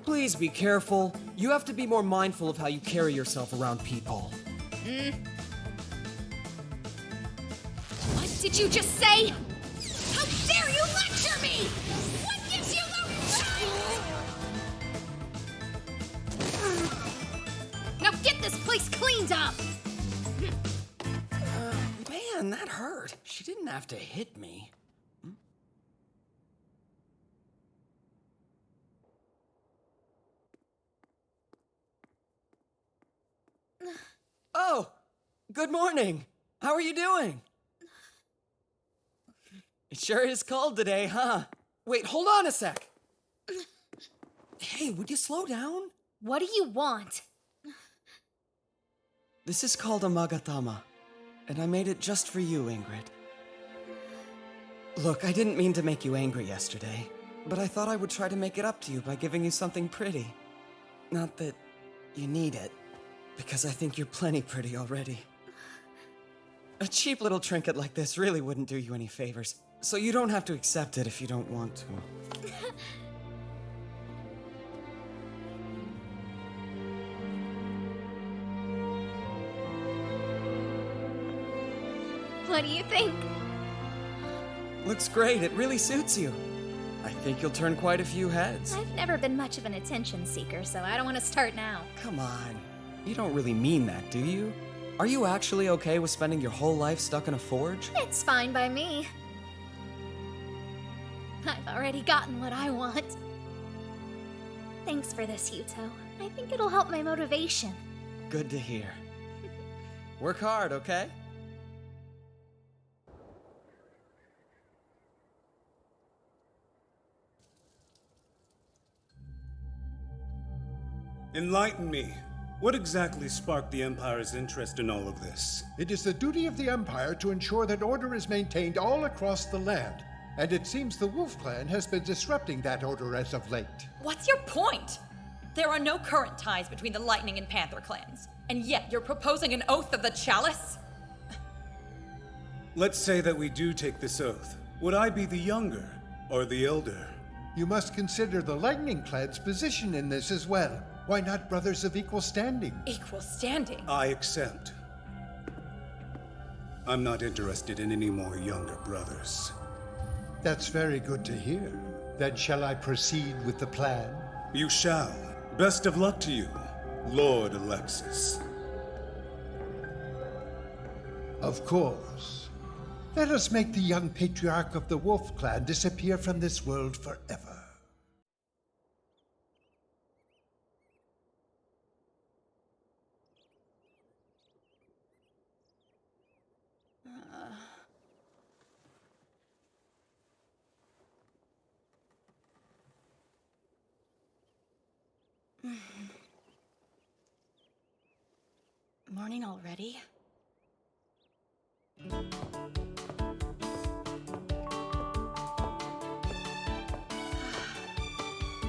Please be careful. You have to be more mindful of how you carry yourself around people. What did you just say? How dare you lecture me? What gives you the right? Now get this place cleaned up! Man, that hurt. She didn't have to hit me. Oh, good morning. How are you doing? It sure is cold today, huh? Wait, hold on a sec. Hey, would you slow down? What do you want? This is called a magatama, and I made it just for you, Ingrid. Look, I didn't mean to make you angry yesterday, but I thought I would try to make it up to you by giving you something pretty. Not that you need it, because I think you're plenty pretty already. A cheap little trinket like this really wouldn't do you any favors, so you don't have to accept it if you don't want to. What do you think? Looks great, it really suits you. I think you'll turn quite a few heads. I've never been much of an attention seeker, so I don't want to start now. Come on, you don't really mean that, do you? Are you actually okay with spending your whole life stuck in a forge? It's fine by me. I've already gotten what I want. Thanks for this, Yuto. I think it'll help my motivation. Good to hear. Work hard, okay? Enlighten me. What exactly sparked the Empire's interest in all of this? It is the duty of the Empire to ensure that order is maintained all across the land. And it seems the Wolf Clan has been disrupting that order as of late. What's your point? There are no current ties between the Lightning and Panther clans, and yet you're proposing an oath of the Chalice? Let's say that we do take this oath. Would I be the younger or the elder? You must consider the Lightning Clan's position in this as well. Why not brothers of equal standing? Equal standing? I accept. I'm not interested in any more younger brothers. That's very good to hear. Then shall I proceed with the plan? You shall. Best of luck to you, Lord Alexis. Of course. Let us make the young patriarch of the Wolf Clan disappear from this world forever. Morning already?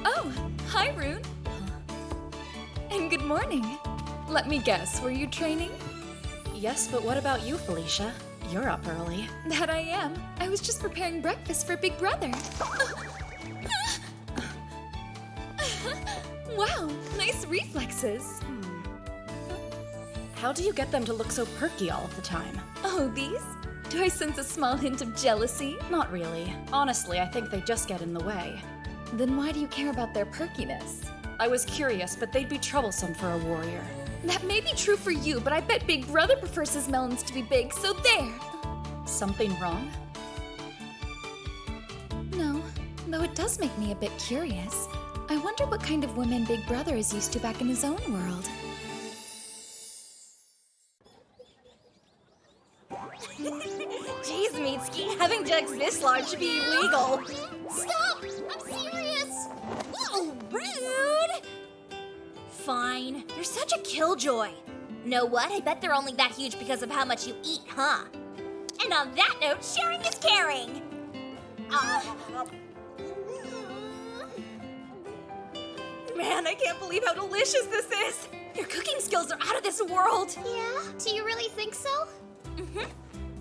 Oh, hi, Rune. And good morning. Let me guess, were you training? Yes, but what about you, Felicia? You're up early. That I am. I was just preparing breakfast for Big Brother. Wow, nice reflexes. How do you get them to look so perky all of the time? Oh, these? Do I sense a small hint of jealousy? Not really. Honestly, I think they just get in the way. Then why do you care about their perkiness? I was curious, but they'd be troublesome for a warrior. That may be true for you, but I bet Big Brother prefers his melons to be big, so there! Something wrong? No, though it does make me a bit curious. I wonder what kind of women Big Brother is used to back in his own world. Jeez, Mitsuki, having jugs this large should be illegal. Stop! I'm serious! Oh, rude! Fine. You're such a killjoy. Know what? I bet they're only that huge because of how much you eat, huh? And on that note, sharing is caring! Man, I can't believe how delicious this is. Your cooking skills are out of this world. Yeah? Do you really think so? Mm-hmm.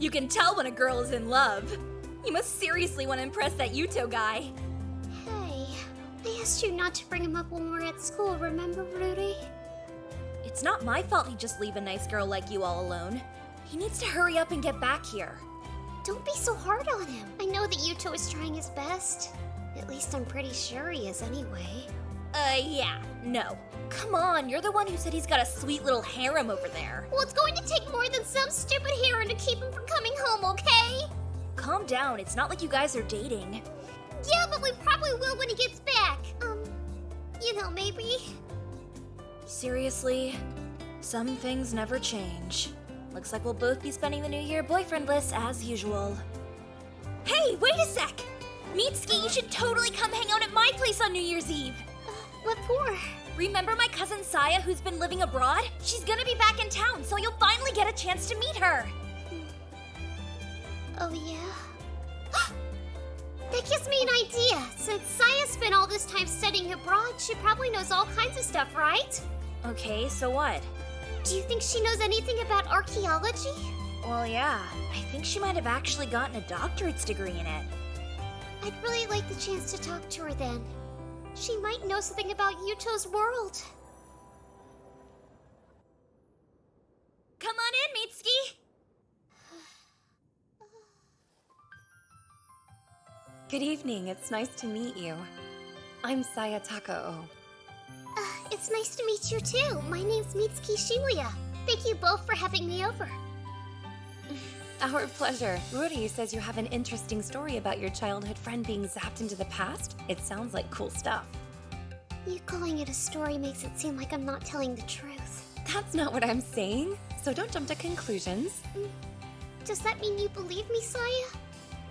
You can tell when a girl is in love. You must seriously want to impress that Yuto guy. Hey, I asked you not to bring him up when we were at school, remember, Rudy? It's not my fault he'd just leave a nice girl like you all alone. He needs to hurry up and get back here. Don't be so hard on him. I know that Yuto is trying his best. At least I'm pretty sure he is anyway. Yeah, no. Come on, you're the one who said he's got a sweet little harem over there. Well, it's going to take more than some stupid heron to keep him from coming home, okay? Calm down, it's not like you guys are dating. Yeah, but we probably will when he gets back. You know, maybe. Seriously? Some things never change. Looks like we'll both be spending the new year boyfriendless as usual. Hey, wait a sec! Mitsuki, you should totally come hang out at my place on New Year's Eve. What for? Remember my cousin Saya who's been living abroad? She's gonna be back in town, so you'll finally get a chance to meet her. Oh, yeah? That gives me an idea. Since Saya spent all this time studying abroad, she probably knows all kinds of stuff, right? Okay, so what? Do you think she knows anything about archaeology? Well, yeah. I think she might have actually gotten a doctorate's degree in it. I'd really like the chance to talk to her then. She might know something about Yuto's world. Come on in, Mitsuki! Good evening, it's nice to meet you. I'm Saya Takao. It's nice to meet you too. My name's Mitsuki Shibuya. Thank you both for having me over. Our pleasure. Ruri says you have an interesting story about your childhood friend being zapped into the past. It sounds like cool stuff. You calling it a story makes it seem like I'm not telling the truth. That's not what I'm saying, so don't jump to conclusions. Does that mean you believe me, Saya?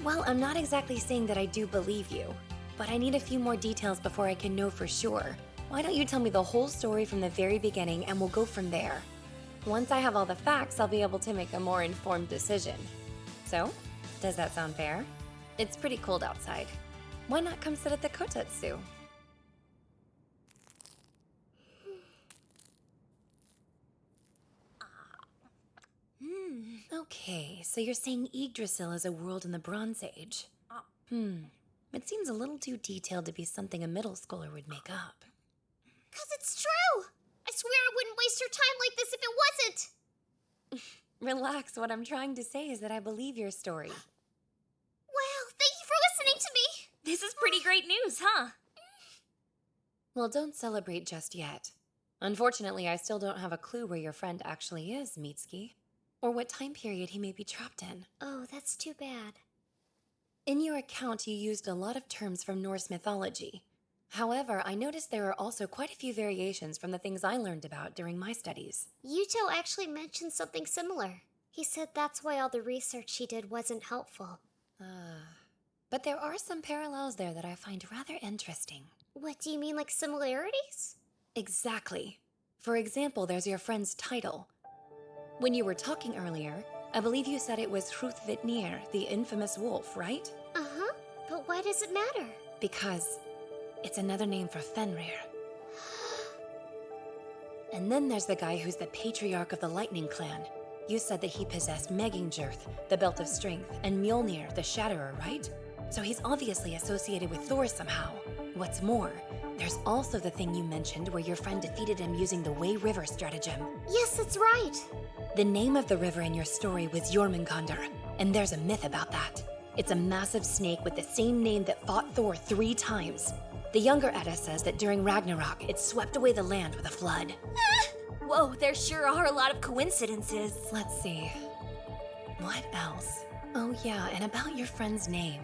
Well, I'm not exactly saying that I do believe you, but I need a few more details before I can know for sure. Why don't you tell me the whole story from the very beginning and we'll go from there. Once I have all the facts, I'll be able to make a more informed decision. So, does that sound fair? It's pretty cold outside. Why not come sit at the kotetsu? Okay, so you're saying Yggdrasil is a world in the Bronze Age. It seems a little too detailed to be something a middle schooler would make up. 'Cause it's true! I swear I wouldn't waste your time like this if it wasn't! Relax, what I'm trying to say is that I believe your story. Wow, thank you for listening to me! This is pretty great news, huh? Well, don't celebrate just yet. Unfortunately, I still don't have a clue where your friend actually is, Mitsuki. or what time period he may be trapped in. Oh, that's too bad. In your account, you used a lot of terms from Norse mythology. However, I noticed there are also quite a few variations from the things I learned about during my studies. Yuto actually mentioned something similar. He said that's why all the research he did wasn't helpful. But there are some parallels there that I find rather interesting. What do you mean, like similarities? Exactly. For example, there's your friend's title. When you were talking earlier, I believe you said it was Hrúthvitnir, the infamous wolf, right? Uh-huh. But why does it matter? Because it's another name for Fenrir. And then there's the guy who's the patriarch of the Lightning Clan. You said that he possessed Megingjörth, the Belt of Strength, and Mjolnir, the Shatterer, right? So he's obviously associated with Thor somehow. What's more, there's also the thing you mentioned where your friend defeated him using the Way River stratagem. Yes, that's right. The name of the river in your story was Jormungandr, and there's a myth about that. It's a massive snake with the same name that fought Thor 3 times. The younger Edda says that during Ragnarok, it swept away the land with a flood. Whoa, there sure are a lot of coincidences. Let's see. What else? Oh yeah, and about your friend's name.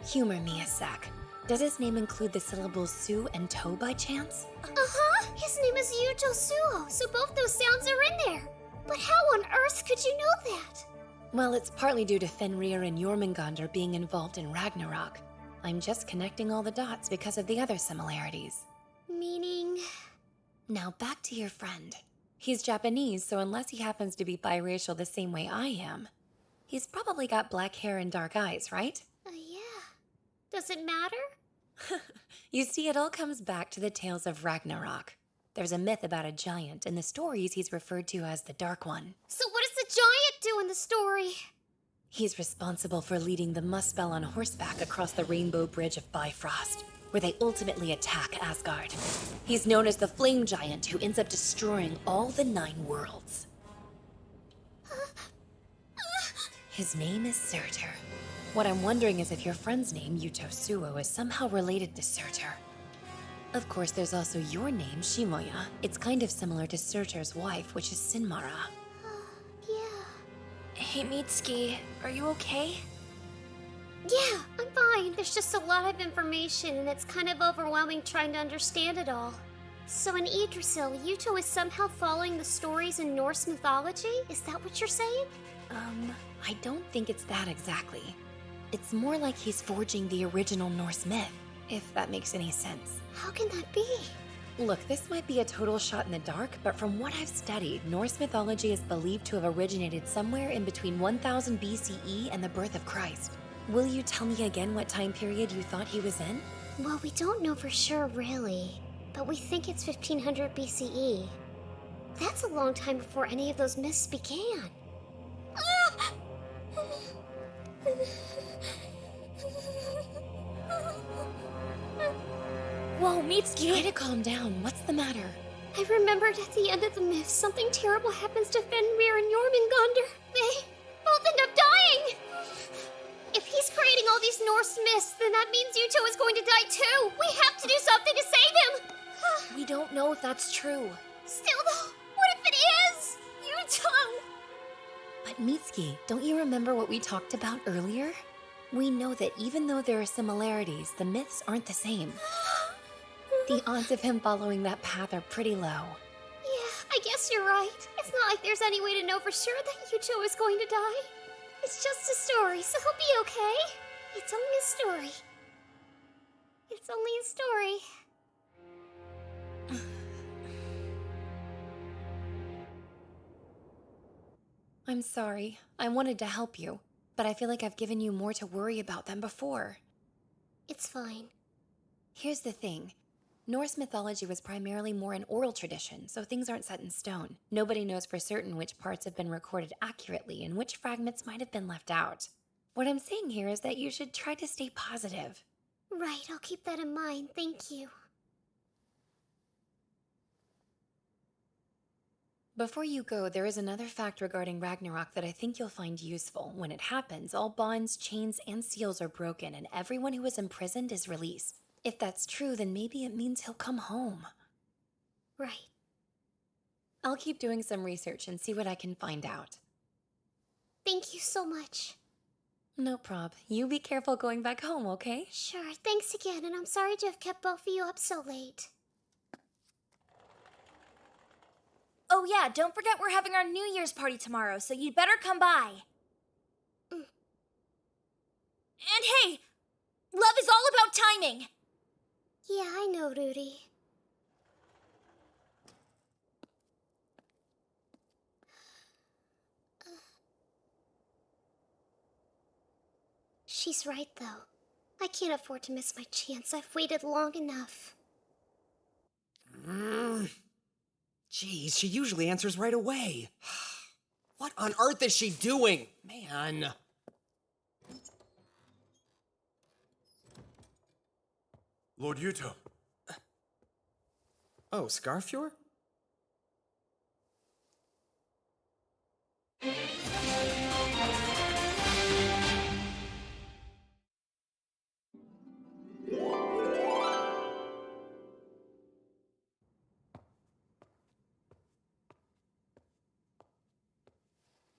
Humor me a sec. Does his name include the syllables Su and To by chance? Uh-huh. His name is Yuto Suo, so both those sounds are in there. But how on earth could you know that? Well, it's partly due to Fenrir and Jormungandr being involved in Ragnarok. I'm just connecting all the dots because of the other similarities. Meaning? Now back to your friend. He's Japanese, so unless he happens to be biracial the same way I am, he's probably got black hair and dark eyes, right? Yeah. Does it matter? You see, it all comes back to the tales of Ragnarok. There's a myth about a giant. In the stories, he's referred to as the Dark One. So what does the giant do in the story? He's responsible for leading the Muspel on horseback across the Rainbow Bridge of Bifrost, where they ultimately attack Asgard. He's known as the Flame Giant, who ends up destroying all the 9 worlds. His name is Surtur. What I'm wondering is if your friend's name, Yuto Suo, is somehow related to Surtur. Of course, there's also your name, Shimoya. It's kind of similar to Surtur's wife, which is Sinmara. Hey, Mitsuki, are you okay? Yeah, I'm fine. There's just a lot of information, and it's kind of overwhelming trying to understand it all. So in Yggdrasil, Yuto is somehow following the stories in Norse mythology? Is that what you're saying? I don't think it's that exactly. It's more like he's forging the original Norse myth, if that makes any sense. How can that be? Look, this might be a total shot in the dark, but from what I've studied, Norse mythology is believed to have originated somewhere in between 1000 BCE and the birth of Christ. Will you tell me again what time period you thought he was in? Well, we don't know for sure, really. But we think it's 1500 BCE. That's a long time before any of those myths began. Whoa, Mitsuki! Try to calm down. What's the matter? I remembered at the end of the myth, something terrible happens to Fenrir and Jormungandr. They both end up dying! If he's creating all these Norse myths, then that means Yuto is going to die too! We have to do something to save him! We don't know if that's true. Still though, what if it is? Yuto! But Mitsuki, don't you remember what we talked about earlier? We know that even though there are similarities, the myths aren't the same. The odds of him following that path are pretty low. Yeah, I guess you're right. It's not like there's any way to know for sure that Yuto is going to die. It's just a story, so he'll be okay. It's only a story. It's only a story. I'm sorry. I wanted to help you, but I feel like I've given you more to worry about than before. It's fine. Here's the thing. Norse mythology was primarily more an oral tradition, so things aren't set in stone. Nobody knows for certain which parts have been recorded accurately and which fragments might have been left out. What I'm saying here is that you should try to stay positive. Right, I'll keep that in mind. Thank you. Before you go, there is another fact regarding Ragnarok that I think you'll find useful. When it happens, all bonds, chains, and seals are broken, and everyone who is imprisoned is released. If that's true, then maybe it means he'll come home. Right. I'll keep doing some research and see what I can find out. Thank you so much. No prob. You be careful going back home, okay? Sure, thanks again, and I'm sorry to have kept both of you up so late. Oh yeah, don't forget we're having our New Year's party tomorrow, so you'd better come by. And hey, love is all about timing. Yeah, I know, Rudy. She's right, though. I can't afford to miss my chance. I've waited long enough. Jeez, she usually answers right away. What on earth is she doing? Man. Lord Yuto. Oh, Scarfjord?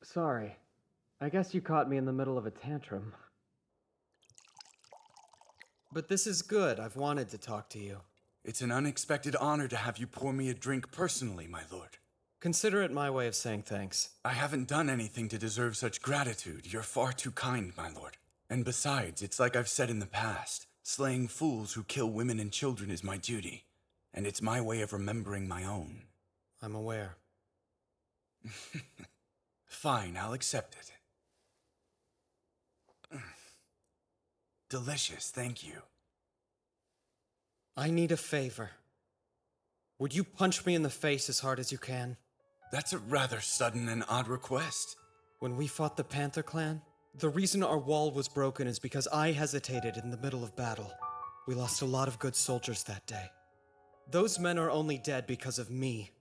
Sorry. I guess you caught me in the middle of a tantrum. But this is good. I've wanted to talk to you. It's an unexpected honor to have you pour me a drink personally, my lord. Consider it my way of saying thanks. I haven't done anything to deserve such gratitude. You're far too kind, my lord. And besides, it's like I've said in the past, slaying fools who kill women and children is my duty. And it's my way of remembering my own. I'm aware. Fine, I'll accept it. Delicious, thank you. I need a favor. Would you punch me in the face as hard as you can? That's a rather sudden and odd request. When we fought the Panther Clan, the reason our wall was broken is because I hesitated in the middle of battle. We lost a lot of good soldiers that day. Those men are only dead because of me.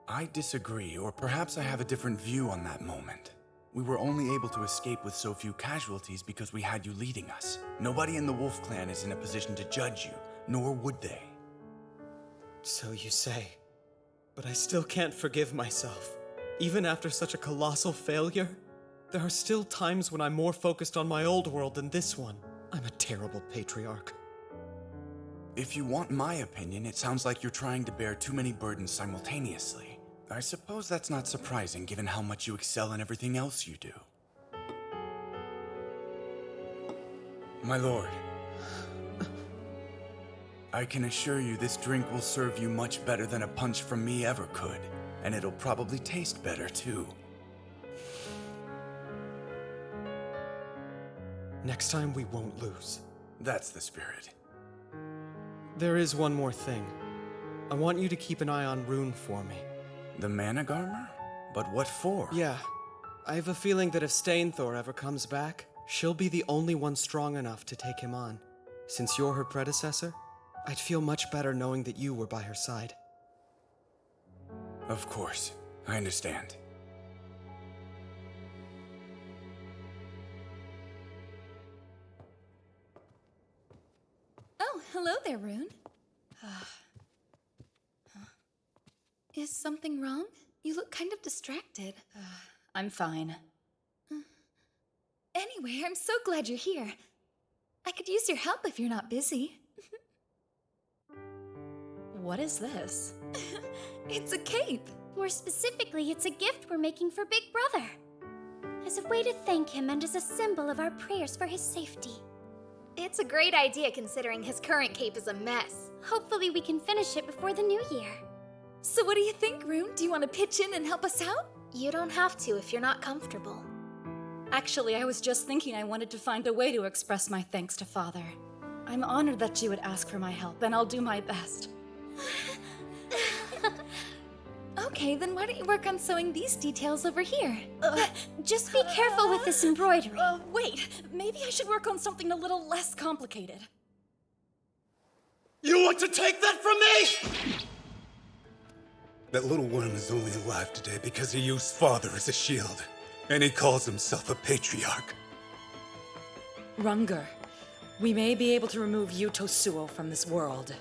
I disagree, or perhaps I have a different view on that moment. We were only able to escape with so few casualties because we had you leading us. Nobody in the Wolf Clan is in a position to judge you, nor would they. So you say. But I still can't forgive myself. Even after such a colossal failure, there are still times when I'm more focused on my old world than this one. I'm a terrible patriarch. If you want my opinion, it sounds like you're trying to bear too many burdens simultaneously. I suppose that's not surprising, given how much you excel in everything else you do. My lord, I can assure you this drink will serve you much better than a punch from me ever could, and it'll probably taste better, too. Next time we won't lose. That's the spirit. There is one more thing. I want you to keep an eye on Rune for me. The Managarmer? But what for? Yeah. I have a feeling that if Stainthor ever comes back, she'll be the only one strong enough to take him on. Since you're her predecessor, I'd feel much better knowing that you were by her side. Of course. I understand. Oh, hello there, Rune. Is something wrong? You look kind of distracted. I'm fine. Anyway, I'm so glad you're here. I could use your help if you're not busy. What is this? It's a cape. More specifically, it's a gift we're making for Big Brother. As a way to thank him and as a symbol of our prayers for his safety. It's a great idea considering his current cape is a mess. Hopefully we can finish it before the new year. So what do you think, Rune? Do you want to pitch in and help us out? You don't have to if you're not comfortable. Actually, I was just thinking I wanted to find a way to express my thanks to Father. I'm honored that you would ask for my help, and I'll do my best. Okay, then why don't you work on sewing these details over here? Just be careful with this embroidery. Wait, maybe I should work on something a little less complicated. You want to take that from me? That little worm is only alive today because he used Father as a shield. And he calls himself a patriarch. Runger, we may be able to remove Yuto Suo from this world.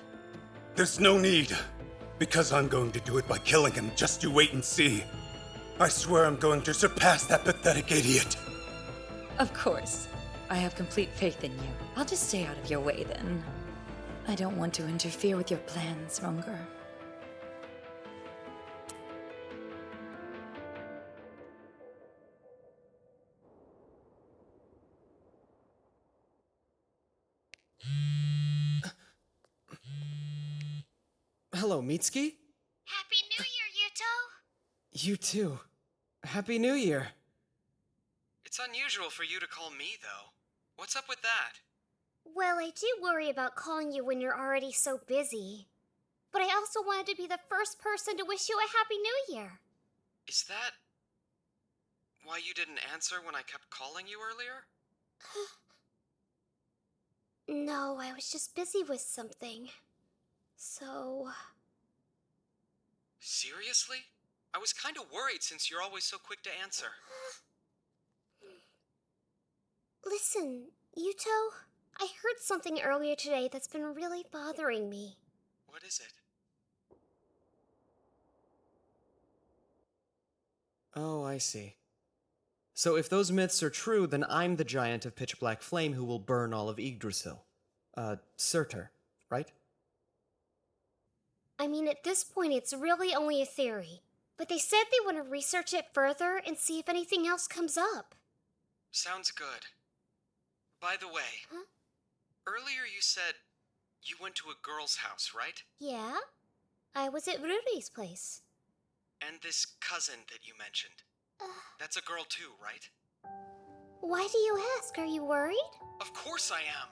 There's no need. Because I'm going to do it by killing him. Just you wait and see. I swear I'm going to surpass that pathetic idiot. Of course. I have complete faith in you. I'll just stay out of your way then. I don't want to interfere with your plans, Runger. Hello, Mitsuki? Happy New Year, Yuto! You too. Happy New Year. It's unusual for you to call me, though. What's up with that? Well, I do worry about calling you when you're already so busy. But I also wanted to be the first person to wish you a Happy New Year. Is that why you didn't answer when I kept calling you earlier? No, I was just busy with something. So... Seriously? I was kind of worried since you're always so quick to answer. Listen, Yuto, I heard something earlier today that's been really bothering me. What is it? Oh, I see. So if those myths are true, then I'm the giant of pitch black flame who will burn all of Yggdrasil. Surtur, right? I mean, at this point, it's really only a theory. But they said they want to research it further and see if anything else comes up. Sounds good. By the way, earlier you said you went to a girl's house, right? Yeah? I was at Rudy's place. And this cousin that you mentioned. That's a girl too, right? Why do you ask? Are you worried? Of course I am.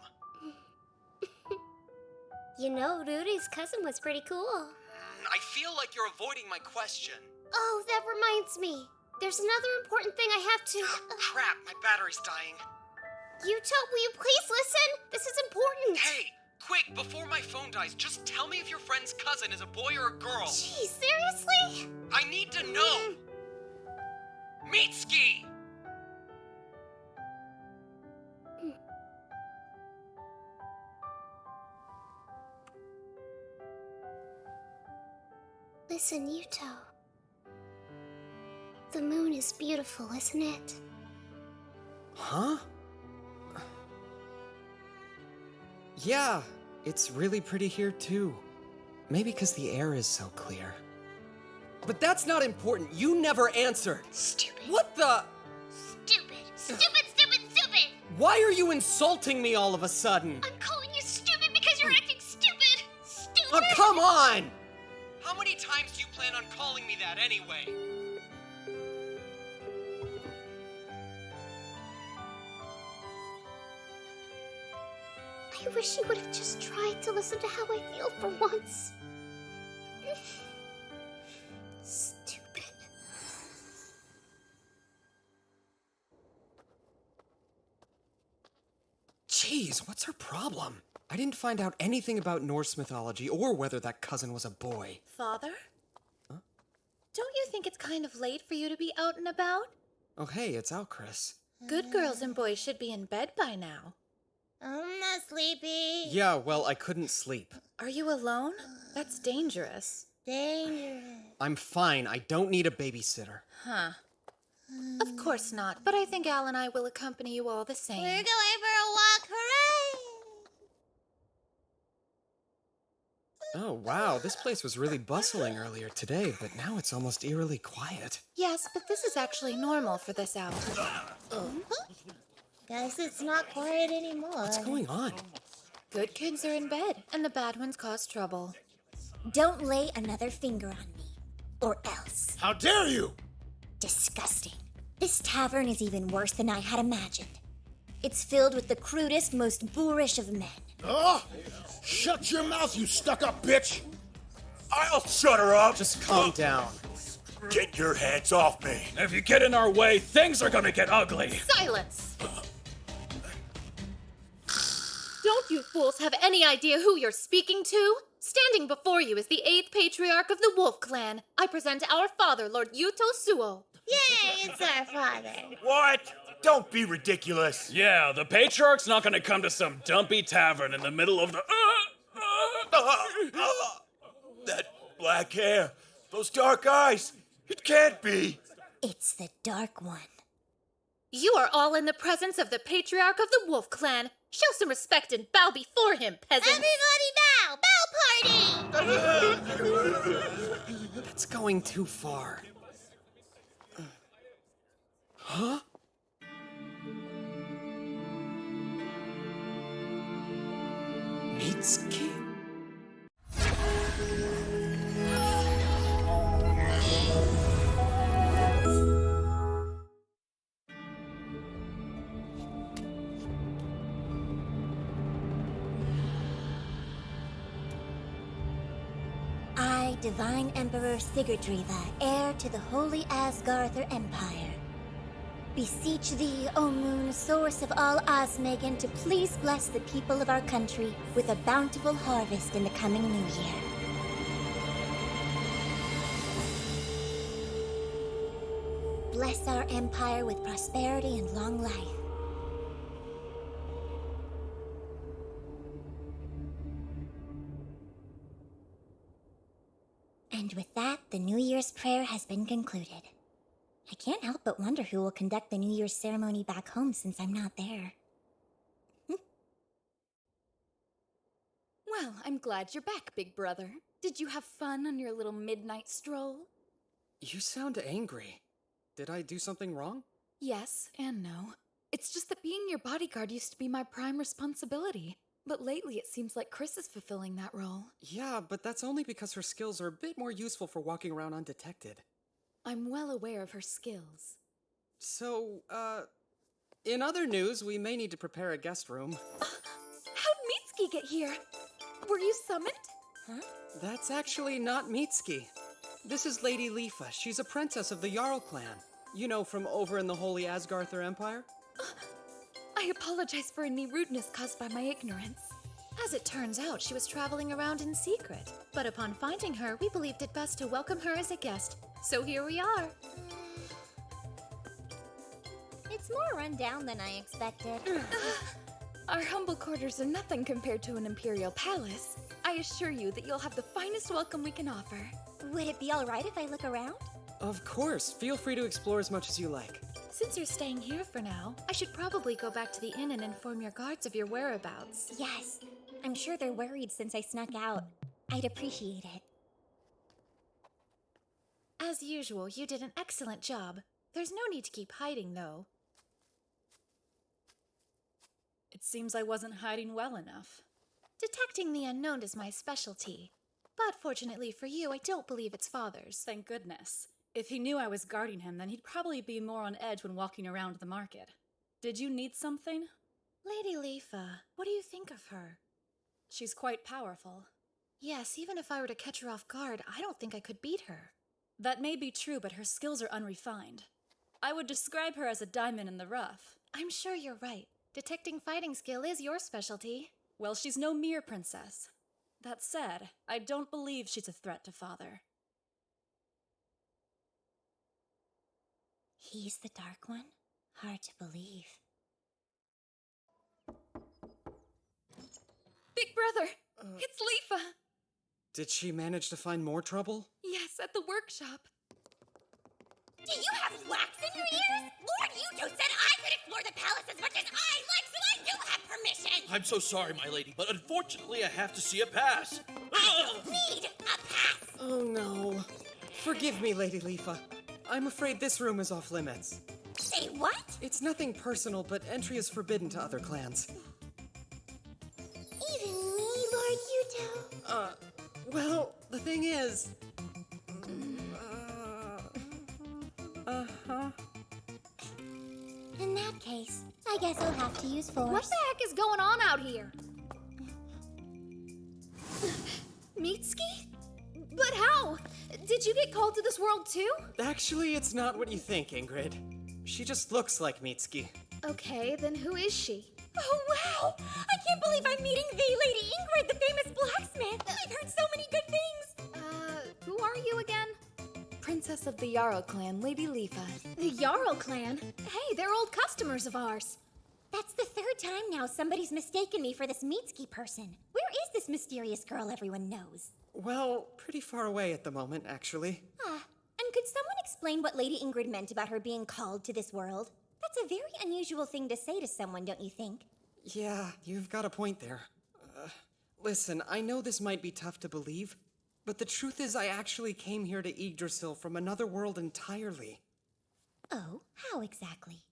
You know, Rudy's cousin was pretty cool. I feel like you're avoiding my question. Oh, that reminds me. There's another important thing I have to... Crap, my battery's dying. Yuto, will you please listen? This is important. Hey, quick, before my phone dies, just tell me if your friend's cousin is a boy or a girl. Gee, seriously? I need to know! Mitsuki! Listen, Yuto. The moon is beautiful, isn't it? Huh? Yeah, it's really pretty here too. Maybe because the air is so clear. But that's not important. You never answered. Stupid. What the? Stupid. Stupid, stupid, stupid! Why are you insulting me all of a sudden? I'm calling you stupid because you're acting stupid! Stupid! Oh, come on! How many times do you plan on calling me that anyway? I wish you would have just tried to listen to how I feel for once. Stupid. Jeez, what's her problem? I didn't find out anything about Norse mythology or whether that cousin was a boy. Father? Don't you think it's kind of late for you to be out and about? Oh, hey, it's Alcris. Good girls and boys should be in bed by now. I'm not sleepy. Yeah, well, I couldn't sleep. Are you alone? That's dangerous. Dangerous. I'm fine. I don't need a babysitter. Huh. Of course not, but I think Al and I will accompany you all the same. We're going for a walk, hooray! Oh, wow, this place was really bustling earlier today, but now it's almost eerily quiet. Yes, but this is actually normal for this hour. Guess it's not quiet anymore. What's going on? Good kids are in bed, and the bad ones cause trouble. Don't lay another finger on me, or else. How dare you! Disgusting. This tavern is even worse than I had imagined. It's filled with the crudest, most boorish of men. Oh! Shut your mouth, you stuck-up bitch! I'll shut her up! Just calm down. Get your hands off me! If you get in our way, things are gonna get ugly! Silence! Don't you fools have any idea who you're speaking to? Standing before you is the 8th patriarch of the Wolf Clan. I present our father, Lord Yuto Suo. Yay, it's our father. What? Don't be ridiculous. Yeah, the patriarch's not gonna come to some dumpy tavern in the middle of the... That black hair, those dark eyes. It can't be. It's the Dark One. You are all in the presence of the patriarch of the Wolf Clan. Show some respect and bow before him, peasants. Everybody bow! Bow party! That's going too far. Huh? Mitsuki? I, Divine Emperor Sigurdriva, heir to the Holy Asgarther Empire, beseech thee, O moon, source of all Osmegan, to please bless the people of our country with a bountiful harvest in the coming new year. Bless our empire with prosperity and long life. And with that, the New Year's prayer has been concluded. I can't help but wonder who will conduct the New Year's ceremony back home since I'm not there. Well, I'm glad you're back, big brother. Did you have fun on your little midnight stroll? You sound angry. Did I do something wrong? Yes and no. It's just that being your bodyguard used to be my prime responsibility. But lately it seems like Chris is fulfilling that role. Yeah, but that's only because her skills are a bit more useful for walking around undetected. I'm well aware of her skills. So, in other news, we may need to prepare a guest room. How'd Mitsuki get here? Were you summoned? Huh? That's actually not Mitsuki. This is Lady Lifa. She's a princess of the Jarl clan. You know, from over in the Holy Asgarther Empire? I apologize for any rudeness caused by my ignorance. As it turns out, she was traveling around in secret. But upon finding her, we believed it best to welcome her as a guest. So here we are. It's more run down than I expected. Our humble quarters are nothing compared to an imperial palace. I assure you that you'll have the finest welcome we can offer. Would it be all right if I look around? Of course. Feel free to explore as much as you like. Since you're staying here for now, I should probably go back to the inn and inform your guards of your whereabouts. Yes. I'm sure they're worried since I snuck out. I'd appreciate it. As usual, you did an excellent job. There's no need to keep hiding, though. It seems I wasn't hiding well enough. Detecting the unknown is my specialty. But fortunately for you, I don't believe it's Father's. Thank goodness. If he knew I was guarding him, then he'd probably be more on edge when walking around the market. Did you need something? Lady Lifa, what do you think of her? She's quite powerful. Yes, even if I were to catch her off guard, I don't think I could beat her. That may be true, but her skills are unrefined. I would describe her as a diamond in the rough. I'm sure you're right. Detecting fighting skill is your specialty. Well, she's no mere princess. That said, I don't believe she's a threat to Father. He's the Dark One? Hard to believe. Big brother! It's Lifa! Did she manage to find more trouble? Yes, at the workshop. Do you have wax in your ears? Lord Yuto said I could explore the palace as much as I like, so I do have permission! I'm so sorry, my lady, but unfortunately I have to see a pass. I don't need a pass! Oh no. Forgive me, Lady Lifa. I'm afraid this room is off limits. Say what? It's nothing personal, but entry is forbidden to other clans. Even me, Lord Yuto? Well, the thing is... In that case, I guess I'll have to use force. What the heck is going on out here? Mitsuki? But how? Did you get called to this world too? Actually, it's not what you think, Ingrid. She just looks like Mitsuki. Okay, then who is she? Oh, wow! I can't believe I'm meeting the Lady Ingrid, the famous blacksmith! I've heard so many good things! Who are you again? Princess of the Jarl clan, Lady Lifa. The Jarl clan? Hey, they're old customers of ours. That's the third time now somebody's mistaken me for this Mitsuki person. Where is this mysterious girl everyone knows? Well, pretty far away at the moment, actually. Ah, and could someone explain what Lady Ingrid meant about her being called to this world? That's a very unusual thing to say to someone, don't you think? Yeah, you've got a point there. Listen, I know this might be tough to believe, but the truth is I actually came here to Yggdrasil from another world entirely. Oh, how exactly?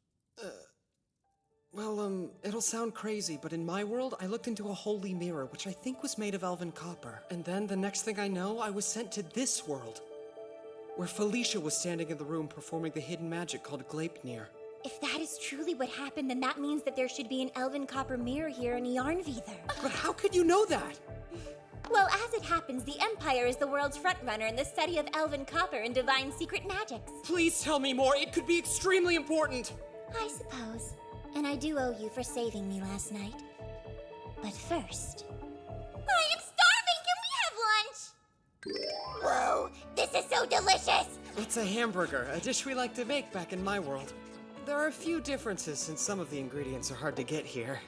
Well, it'll sound crazy, but in my world, I looked into a holy mirror, which I think was made of elven copper. And then, the next thing I know, I was sent to this world, where Felicia was standing in the room performing the hidden magic called Gleipnir. If that is truly what happened, then that means that there should be an elven copper mirror here in Yarnvidar. But how could you know that? Well, as it happens, the Empire is the world's frontrunner in the study of elven copper and divine secret magics. Please tell me more. It could be extremely important. I suppose. And I do owe you for saving me last night. But first... I am starving! Can we have lunch? Whoa, this is so delicious! It's a hamburger, a dish we like to make back in my world. There are a few differences since some of the ingredients are hard to get here.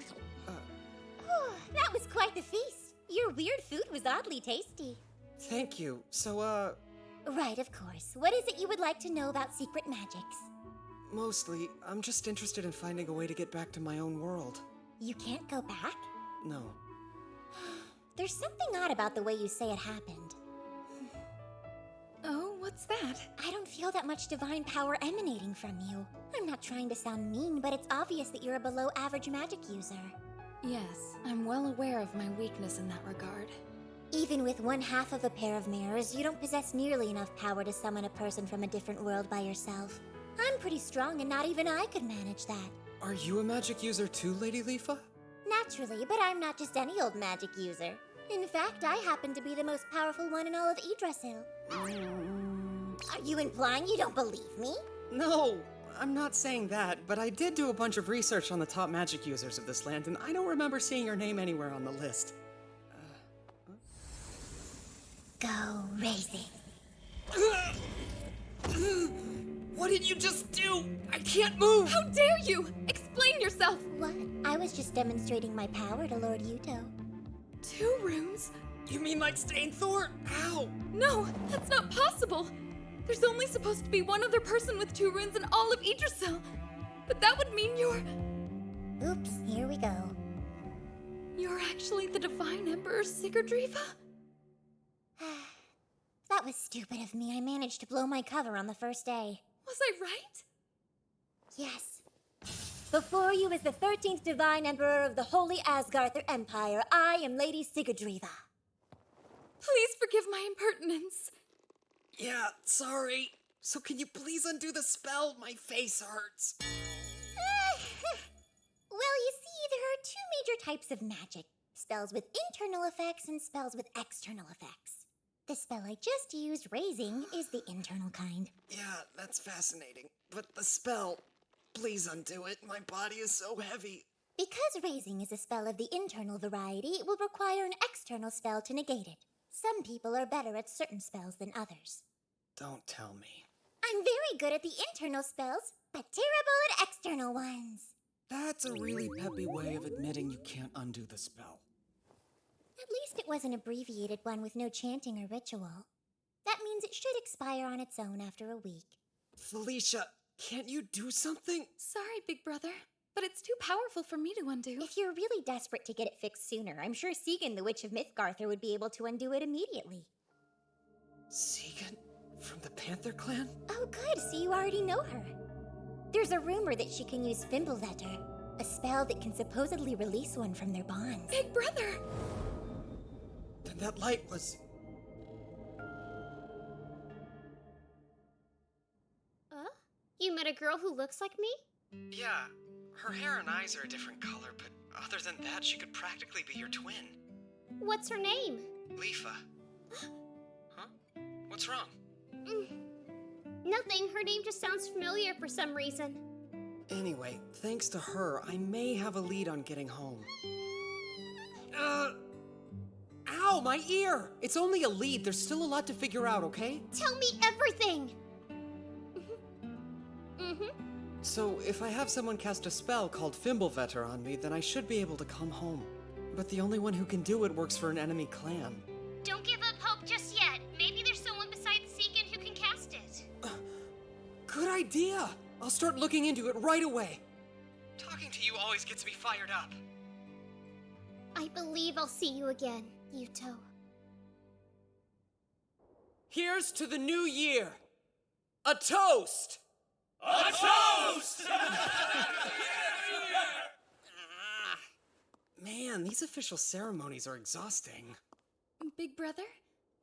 That was quite the feast. Your weird food was oddly tasty. Thank you. So, Right, of course. What is it you would like to know about secret magics? Mostly, I'm just interested in finding a way to get back to my own world. You can't go back? No. There's something odd about the way you say it happened. Oh, what's that? I don't feel that much divine power emanating from you. I'm not trying to sound mean, but it's obvious that you're a below-average magic user. Yes, I'm well aware of my weakness in that regard. Even with one half of a pair of mirrors, you don't possess nearly enough power to summon a person from a different world by yourself. I'm pretty strong, and not even I could manage that. Are you a magic user too, Lady Leafa? Naturally, but I'm not just any old magic user. In fact, I happen to be the most powerful one in all of Yggdrasil. Are you implying you don't believe me? No, I'm not saying that, but I did do a bunch of research on the top magic users of this land, and I don't remember seeing your name anywhere on the list. Go racing. What did you just do? I can't move! How dare you! Explain yourself! What? I was just demonstrating my power to Lord Yuto. 2 runes? You mean like Stainthor? Ow! No, that's not possible! There's only supposed to be one other person with 2 runes in all of Yggdrasil. But that would mean you're... Oops, here we go. You're actually the Divine Emperor Sigurdriva? That was stupid of me. I managed to blow my cover on the first day. Was I right? Yes. Before you is the 13th Divine Emperor of the Holy Asgarther Empire. I am Lady Sigurdriva. Please forgive my impertinence. Yeah, sorry. So can you please undo the spell? My face hurts. Well, you see, there are 2 major types of magic. Spells with internal effects and spells with external effects. The spell I just used, Raising, is the internal kind. Yeah, that's fascinating. But the spell, please undo it. My body is so heavy. Because Raising is a spell of the internal variety, it will require an external spell to negate it. Some people are better at certain spells than others. Don't tell me. I'm very good at the internal spells, but terrible at external ones. That's a really peppy way of admitting you can't undo the spell. At least it was an abbreviated one with no chanting or ritual. That means it should expire on its own after a week. Felicia, can't you do something? Sorry, big brother, but it's too powerful for me to undo. If you're really desperate to get it fixed sooner, I'm sure Segan, the Witch of Mythgarther, would be able to undo it immediately. Segan? From the Panther Clan? Oh good, so you already know her. There's a rumor that she can use Fimbulvetter, a spell that can supposedly release one from their bonds. Big brother! Then that light was... You met a girl who looks like me? Yeah, her hair and eyes are a different color, but other than that, she could practically be your twin. What's her name? Leafa. Huh? What's wrong? Nothing. Her name just sounds familiar for some reason. Anyway, thanks to her, I may have a lead on getting home. Ow, my ear! It's only a lead. There's still a lot to figure out, okay? Tell me everything! So, if I have someone cast a spell called Fimbulvetter on me, then I should be able to come home. But the only one who can do it works for an enemy clan. Don't give up hope idea! I'll start looking into it right away. Talking to you always gets me fired up. I believe I'll see you again, Yuto. Here's to the new year. A toast! A toast! Man, these official ceremonies are exhausting. Big brother,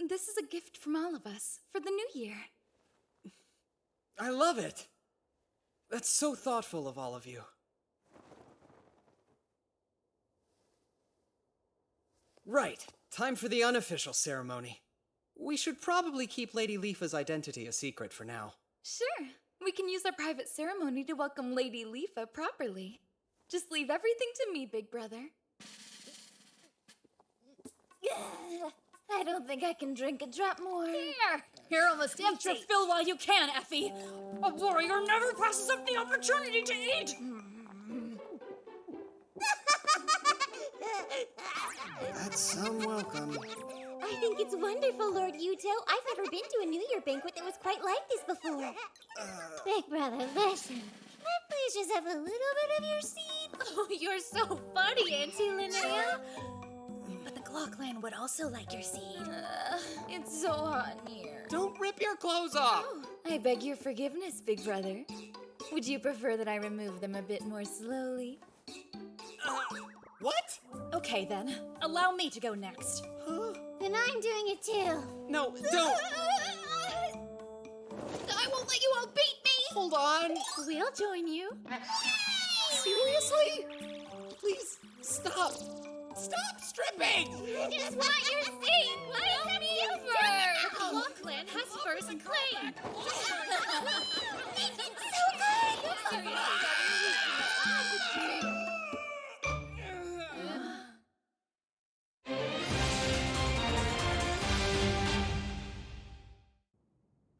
this is a gift from all of us for the new year. I love it. That's so thoughtful of all of you. Right, time for the unofficial ceremony. We should probably keep Lady Leafa's identity a secret for now. Sure, we can use our private ceremony to welcome Lady Leafa properly. Just leave everything to me, big brother. I don't think I can drink a drop more. Here! You're almost empty. Eat your fill while you can, Effie. A warrior never passes up the opportunity to eat. That's some welcome. I think it's wonderful, Lord Yuto. I've never been to a New Year banquet that was quite like this before. Big brother, listen. Can I please just have a little bit of your seed? Oh, you're so funny, Auntie Linnea. But the Claw Clan would also like your seed. It's so hot in here. Don't rip your clothes off! I beg your forgiveness, big brother. Would you prefer that I remove them a bit more slowly? What? Okay then, allow me to go next. Then I'm doing it too. No, don't! I won't let you all beat me. Hold on! We'll join you. Seriously? Please, stop! Stop stripping! I just want your seed. Let me first. The Claw Clan has first claim. So good!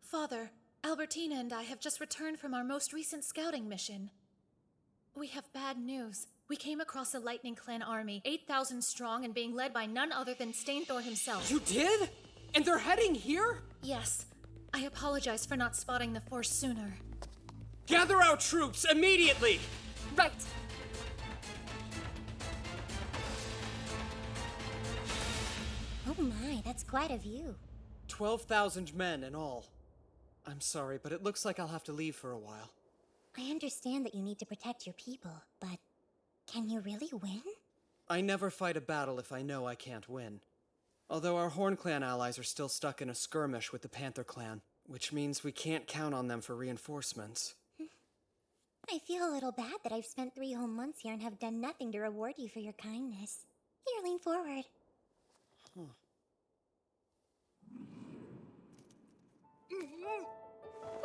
Father, Albertina and I have just returned from our most recent scouting mission. We have bad news. We came across a Lightning Clan army, 8,000 strong and being led by none other than Stainthor himself. You did? And they're heading here? Yes. I apologize for not spotting the force sooner. Gather our troops immediately! Right. Oh my, that's quite a view. 12,000 men in all. I'm sorry, but it looks like I'll have to leave for a while. I understand that you need to protect your people, but can you really win? I never fight a battle if I know I can't win. Although our Horn Clan allies are still stuck in a skirmish with the Panther Clan, which means we can't count on them for reinforcements. I feel a little bad that I've spent 3 whole months here and have done nothing to reward you for your kindness. Here, lean forward.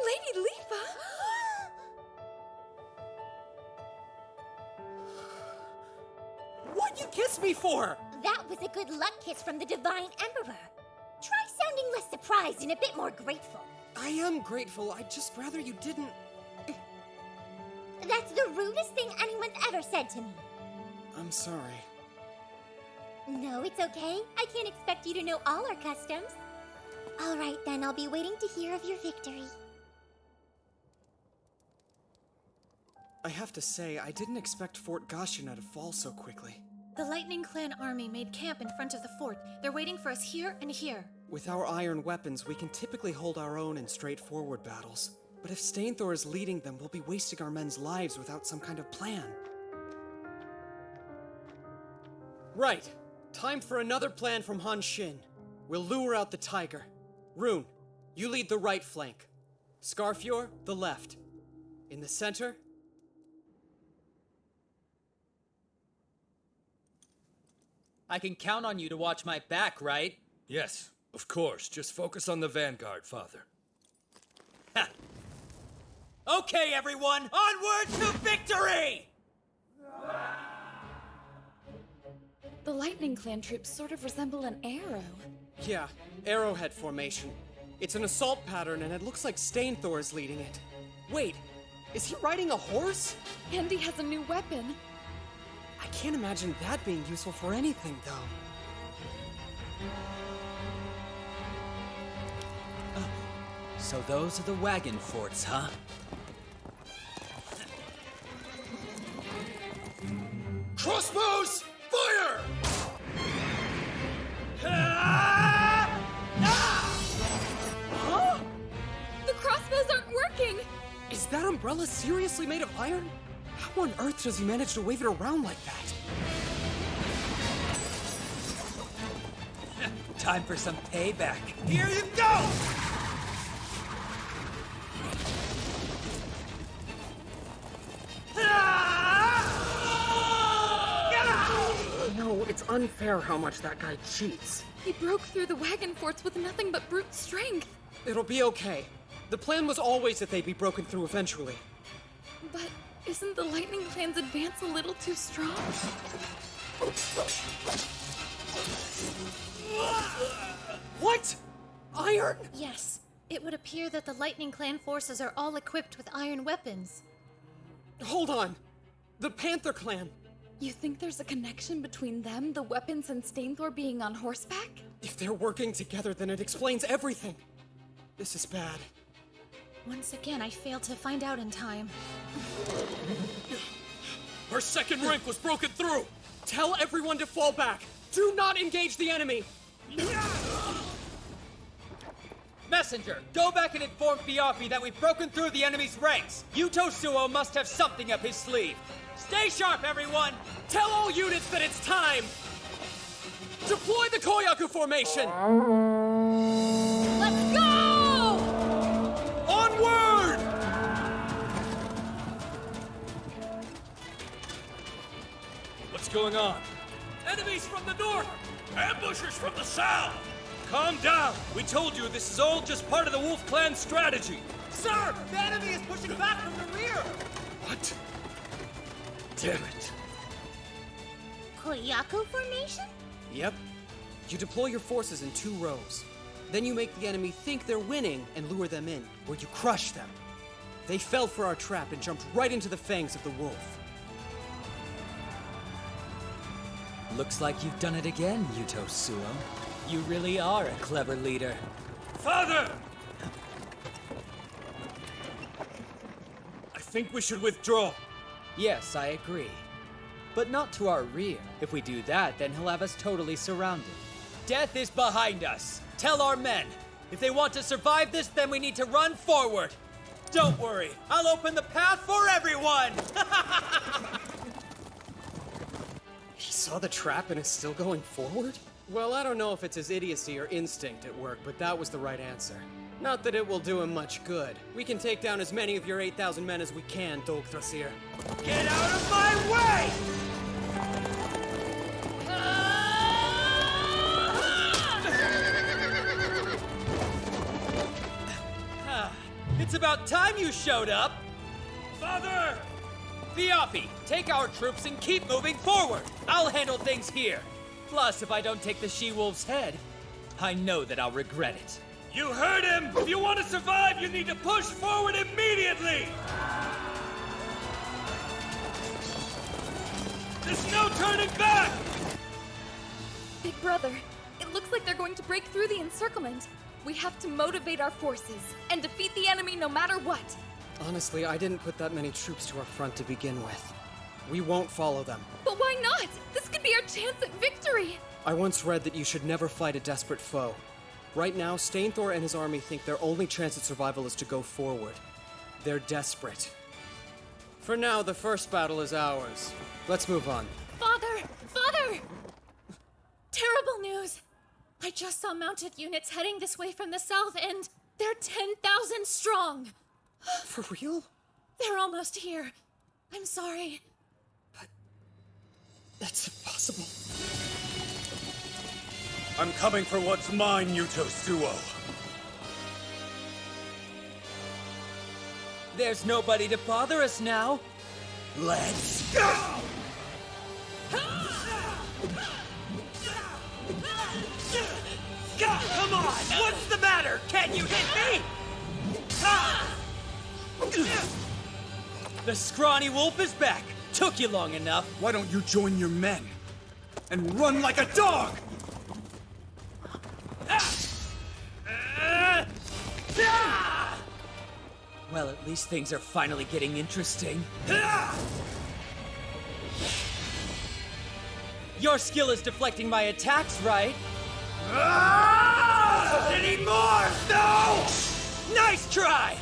Lady Leafa! What'd you kiss me for? That was a good luck kiss from the Divine Emperor. Try sounding less surprised and a bit more grateful. I am grateful. I'd just rather you didn't... That's the rudest thing anyone's ever said to me. I'm sorry. No, it's okay. I can't expect you to know all our customs. All right, then. I'll be waiting to hear of your victory. I have to say, I didn't expect Fort Gashina to fall so quickly. The Lightning Clan army made camp in front of the fort. They're waiting for us here and here. With our iron weapons, we can typically hold our own in straightforward battles. But if Stainthor is leading them, we'll be wasting our men's lives without some kind of plan. Right. Time for another plan from Han Shin. We'll lure out the tiger. Rune, you lead the right flank. Scarfior, the left. In the center... I can count on you to watch my back, right? Yes, of course. Just focus on the vanguard, Father. Ha! Okay, everyone, onward to victory! The Lightning Clan troops sort of resemble an arrow. Yeah, arrowhead formation. It's an assault pattern, and it looks like Stainthor is leading it. Wait, is he riding a horse? And he has a new weapon. I can't imagine that being useful for anything, though. So those are the wagon forts, huh? Crossbows, fire! Huh? The crossbows aren't working! Is that umbrella seriously made of iron? How on earth does he manage to wave it around like that? Time for some payback. Here you go! No, it's unfair how much that guy cheats. He broke through the wagon forts with nothing but brute strength. It'll be okay. The plan was always that they'd be broken through eventually. But isn't the Lightning Clan's advance a little too strong? What? Iron? Yes. It would appear that the Lightning Clan forces are all equipped with iron weapons. Hold on. The Panther Clan. You think there's a connection between them, the weapons, and Stainthor being on horseback? If they're working together, then it explains everything. This is bad. Once again, I failed to find out in time. Our second rank was broken through! Tell everyone to fall back! Do not engage the enemy! Messenger, go back and inform Fiafi that we've broken through the enemy's ranks. Yuto Suo must have something up his sleeve. Stay sharp, everyone! Tell all units that it's time! Deploy the Koyaku formation! Let's go! Onward! What's going on? Enemies from the north! Ambushers from the south! Calm down! We told you this is all just part of the Wolf Clan strategy! Sir, the enemy is pushing back from the rear! What? Damn it. Koyaku formation? Yep. You deploy your forces in 2 rows. Then you make the enemy think they're winning and lure them in, where you crush them. They fell for our trap and jumped right into the fangs of the wolf. Looks like you've done it again, Yuto Suo. You really are a clever leader. Father! I think we should withdraw. Yes, I agree. But not to our rear. If we do that, then he'll have us totally surrounded. Death is behind us. Tell our men. If they want to survive this, then we need to run forward. Don't worry. I'll open the path for everyone! He saw the trap and is still going forward? Well, I don't know if it's his idiocy or instinct at work, but that was the right answer. Not that it will do him much good. We can take down as many of your 8,000 men as we can, Dolgthrasir. Get out of my way! It's about time you showed up! Father! Fiafi, take our troops and keep moving forward! I'll handle things here. Plus, if I don't take the she-wolf's head, I know that I'll regret it. You heard him! If you want to survive, you need to push forward immediately! There's no turning back! Big brother, it looks like they're going to break through the encirclement. We have to motivate our forces and defeat the enemy no matter what. Honestly, I didn't put that many troops to our front to begin with. We won't follow them. But why not? This could be our chance at victory. I once read that you should never fight a desperate foe. Right now, Stainthor and his army think their only chance at survival is to go forward. They're desperate. For now, the first battle is ours. Let's move on. Father! Father! Terrible news! I just saw mounted units heading this way from the south, and they're 10,000 strong! For real? They're almost here. I'm sorry. That's impossible. I'm coming for what's mine, Yuto Suo. There's nobody to bother us now. Let's go! Come on! What's the matter? Can you hit me? The scrawny wolf is back. Took you long enough. Why don't you join your men and run like a dog? Well, at least things are finally getting interesting. Your skill is deflecting my attacks, right? Any more? No! Nice try!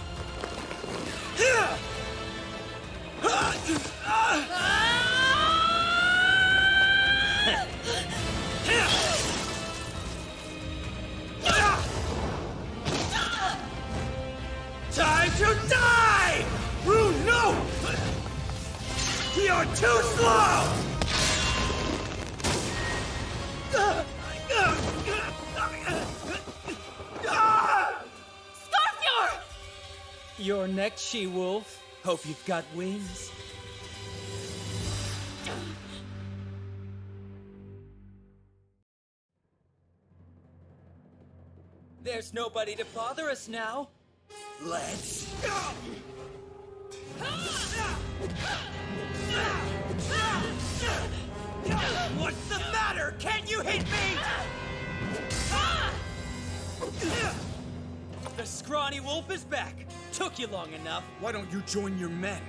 Time to die! Rune, no! You're too slow! Scorpior! You're next, She-Wolf. Hope you've got wings. There's nobody to bother us now. Let's go! What's the matter? Can't you hit me? The scrawny wolf is back. Took you long enough. Why don't you join your men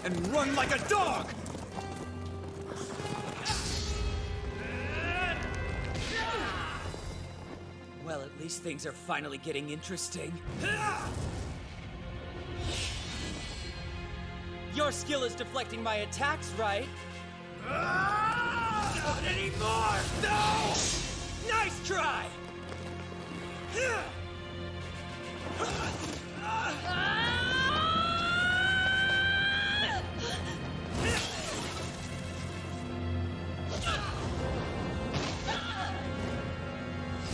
and run like a dog? Well, at least things are finally getting interesting. Your skill is deflecting my attacks, right? Not anymore! No! Nice try!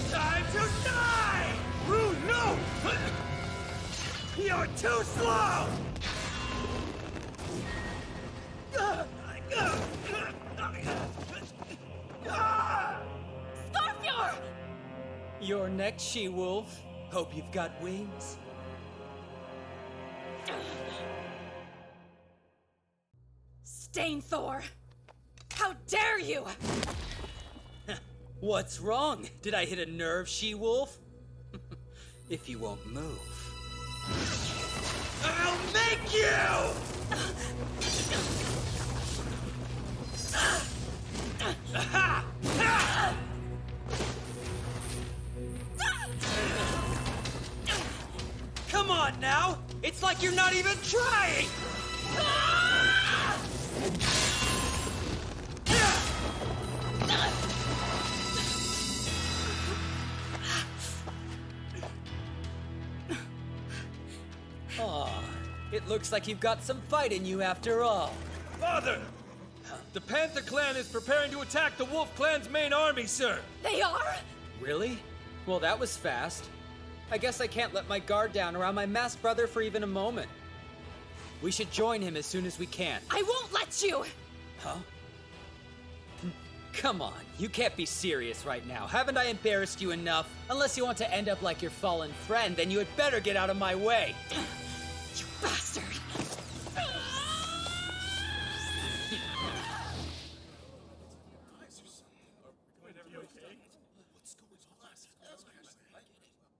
Time to die! Rune, no! You're too slow! Scorpior! You're next, She-Wolf. Hope you've got wings. Stainthor! How dare you! What's wrong? Did I hit a nerve, She-Wolf? If you won't move. I'll make you! Come on now! It's like you're not even trying! Aw, it looks like you've got some fight in you after all. Father! The Panther Clan is preparing to attack the Wolf Clan's main army, sir! They are? Really? Well, that was fast. I guess I can't let my guard down around my masked brother for even a moment. We should join him as soon as we can. I won't let you! Huh? Come on, you can't be serious right now. Haven't I embarrassed you enough? Unless you want to end up like your fallen friend, then you had better get out of my way. You bastard!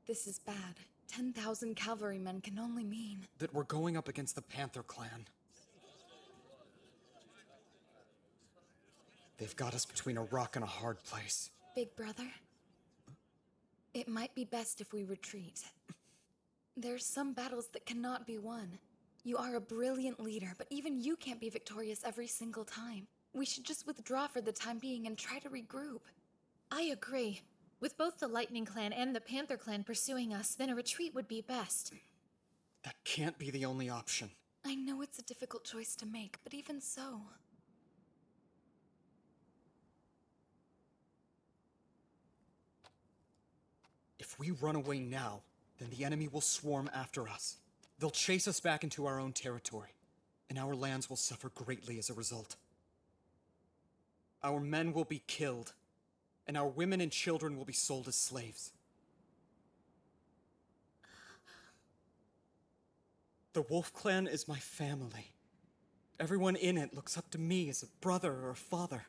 This is bad. 10,000 cavalrymen can only mean... That we're going up against the Panther Clan. They've got us between a rock and a hard place. Big brother, it might be best if we retreat. There's some battles that cannot be won. You are a brilliant leader, but even you can't be victorious every single time. We should just withdraw for the time being and try to regroup. I agree. With both the Lightning Clan and the Panther Clan pursuing us, then a retreat would be best. That can't be the only option. I know it's a difficult choice to make, but even so... If we run away now, then the enemy will swarm after us. They'll chase us back into our own territory, and our lands will suffer greatly as a result. Our men will be killed, and our women and children will be sold as slaves. The Wolf Clan is my family. Everyone in it looks up to me as a brother or a father.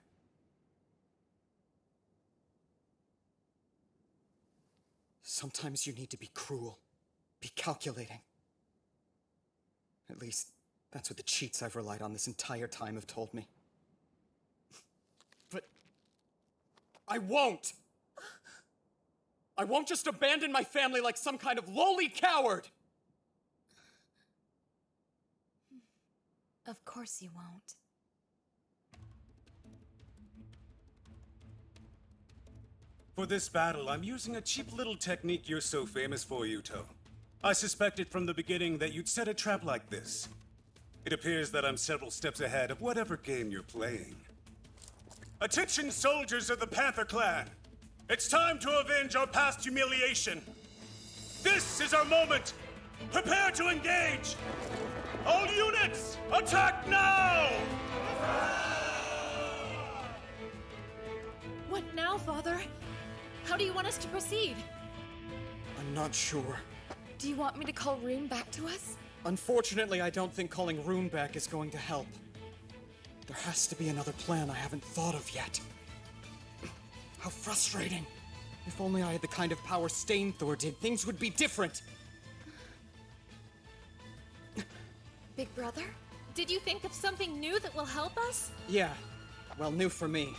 Sometimes you need to be cruel, be calculating. At least, that's what the cheats I've relied on this entire time have told me. But I won't! I won't just abandon my family like some kind of lowly coward! Of course you won't. For this battle, I'm using a cheap little technique you're so famous for, Yuto. I suspected from the beginning that you'd set a trap like this. It appears that I'm several steps ahead of whatever game you're playing. Attention, soldiers of the Panther Clan! It's time to avenge our past humiliation! This is our moment! Prepare to engage! All units, attack now! What now, Father? How do you want us to proceed? I'm not sure. Do you want me to call Rune back to us? Unfortunately, I don't think calling Rune back is going to help. There has to be another plan I haven't thought of yet. How frustrating. If only I had the kind of power Stainthor did, things would be different. Big brother? Did you think of something new that will help us? Yeah, well, new for me.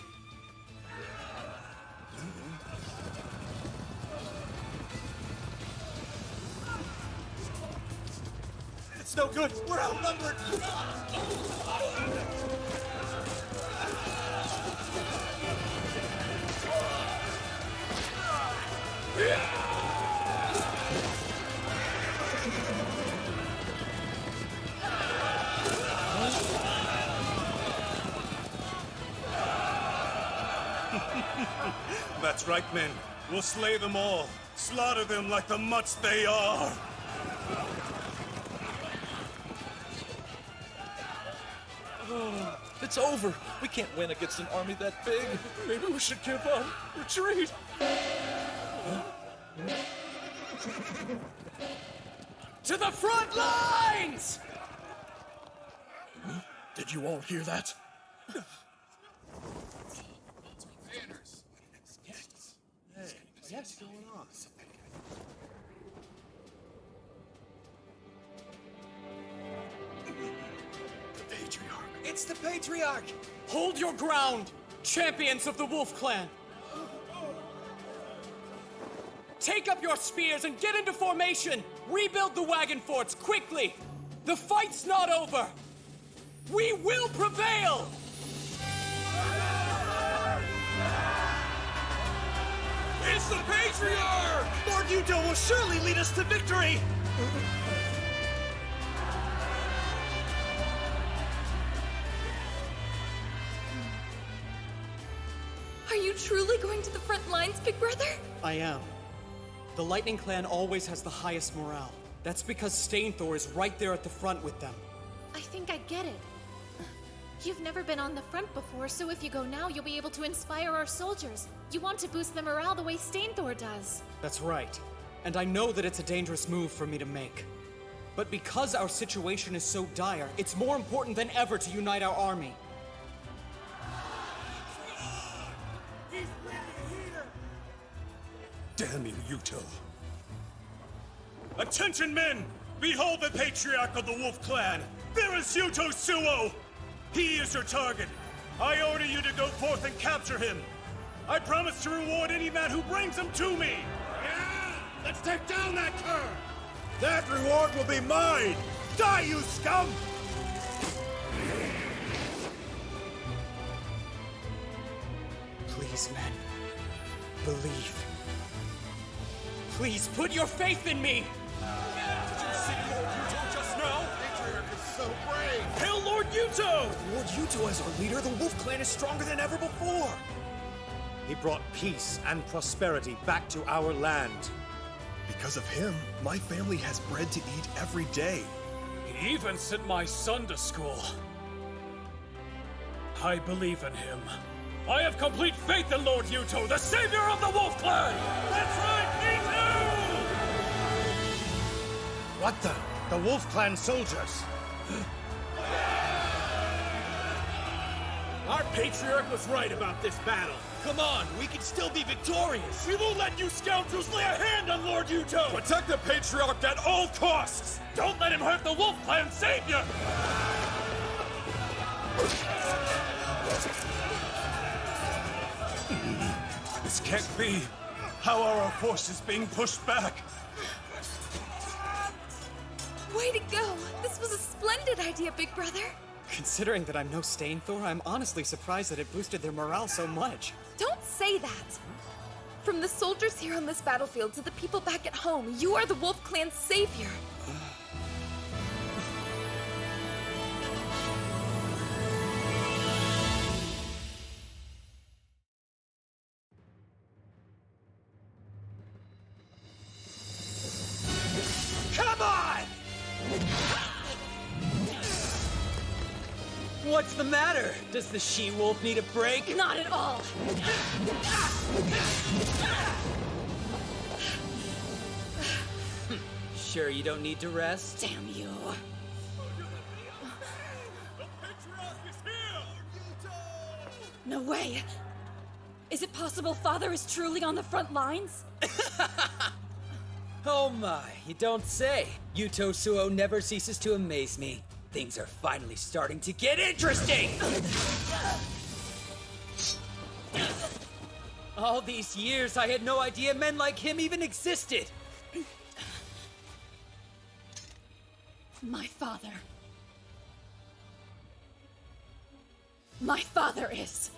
It's no good. We're outnumbered. That's right, men. We'll slay them all. Slaughter them like the mutts they are. Oh, it's over. We can't win against an army that big. Maybe we should give up. Retreat. To the front lines! Did you all hear that? What's going on? The Patriarch. It's the Patriarch! Hold your ground, champions of the Wolf Clan! Take up your spears and get into formation! Rebuild the wagon forts quickly! The fight's not over! We will prevail! It's the Patriarch! Lord Yuto will surely lead us to victory! Are you truly going to the front lines, Big Brother? I am. The Lightning Clan always has the highest morale. That's because Stainthor is right there at the front with them. I think I get it. You've never been on the front before, so if you go now, you'll be able to inspire our soldiers. You want to boost their morale the way Stainthor does. That's right. And I know that it's a dangerous move for me to make. But because our situation is so dire, it's more important than ever to unite our army. Damn you, Yuto. Attention, men! Behold the Patriarch of the Wolf Clan! There is Yuto Suo! He is your target. I order you to go forth and capture him. I promise to reward any man who brings him to me. Yeah! Let's take down that cur! That reward will be mine! Die, you scum! Please, men. Believe. Please put your faith in me! Did you see Lord Yuto just now? Patriarch is so brave! Hail Lord Yuto! Lord Yuto as our leader, the Wolf Clan is stronger than ever before. He brought peace and prosperity back to our land. Because of him, my family has bread to eat every day. He even sent my son to school. I believe in him. I have complete faith in Lord Yuto, the savior of the Wolf Clan! That's right, me too! What the? The Wolf Clan soldiers! Our Patriarch was right about this battle. Come on, we can still be victorious. We won't let you scoundrels lay a hand on Lord Yuto. Protect the Patriarch at all costs! Don't let him hurt the Wolf Clan savior! This can't be. How are our forces being pushed back? Way to go! This was a splendid idea, Big Brother. Considering that I'm no Stainthor, I'm honestly surprised that it boosted their morale so much. Don't say that! From the soldiers here on this battlefield to the people back at home, you are the Wolf Clan's savior. Come on! What's the matter? Does the she-wolf need a break? Not at all. Sure you don't need to rest? Damn you. No way. Is it possible Father is truly on the front lines? Oh my, you don't say. Yuto Suo never ceases to amaze me. Things are finally starting to get interesting! All these years, I had no idea men like him even existed. My father. My father is.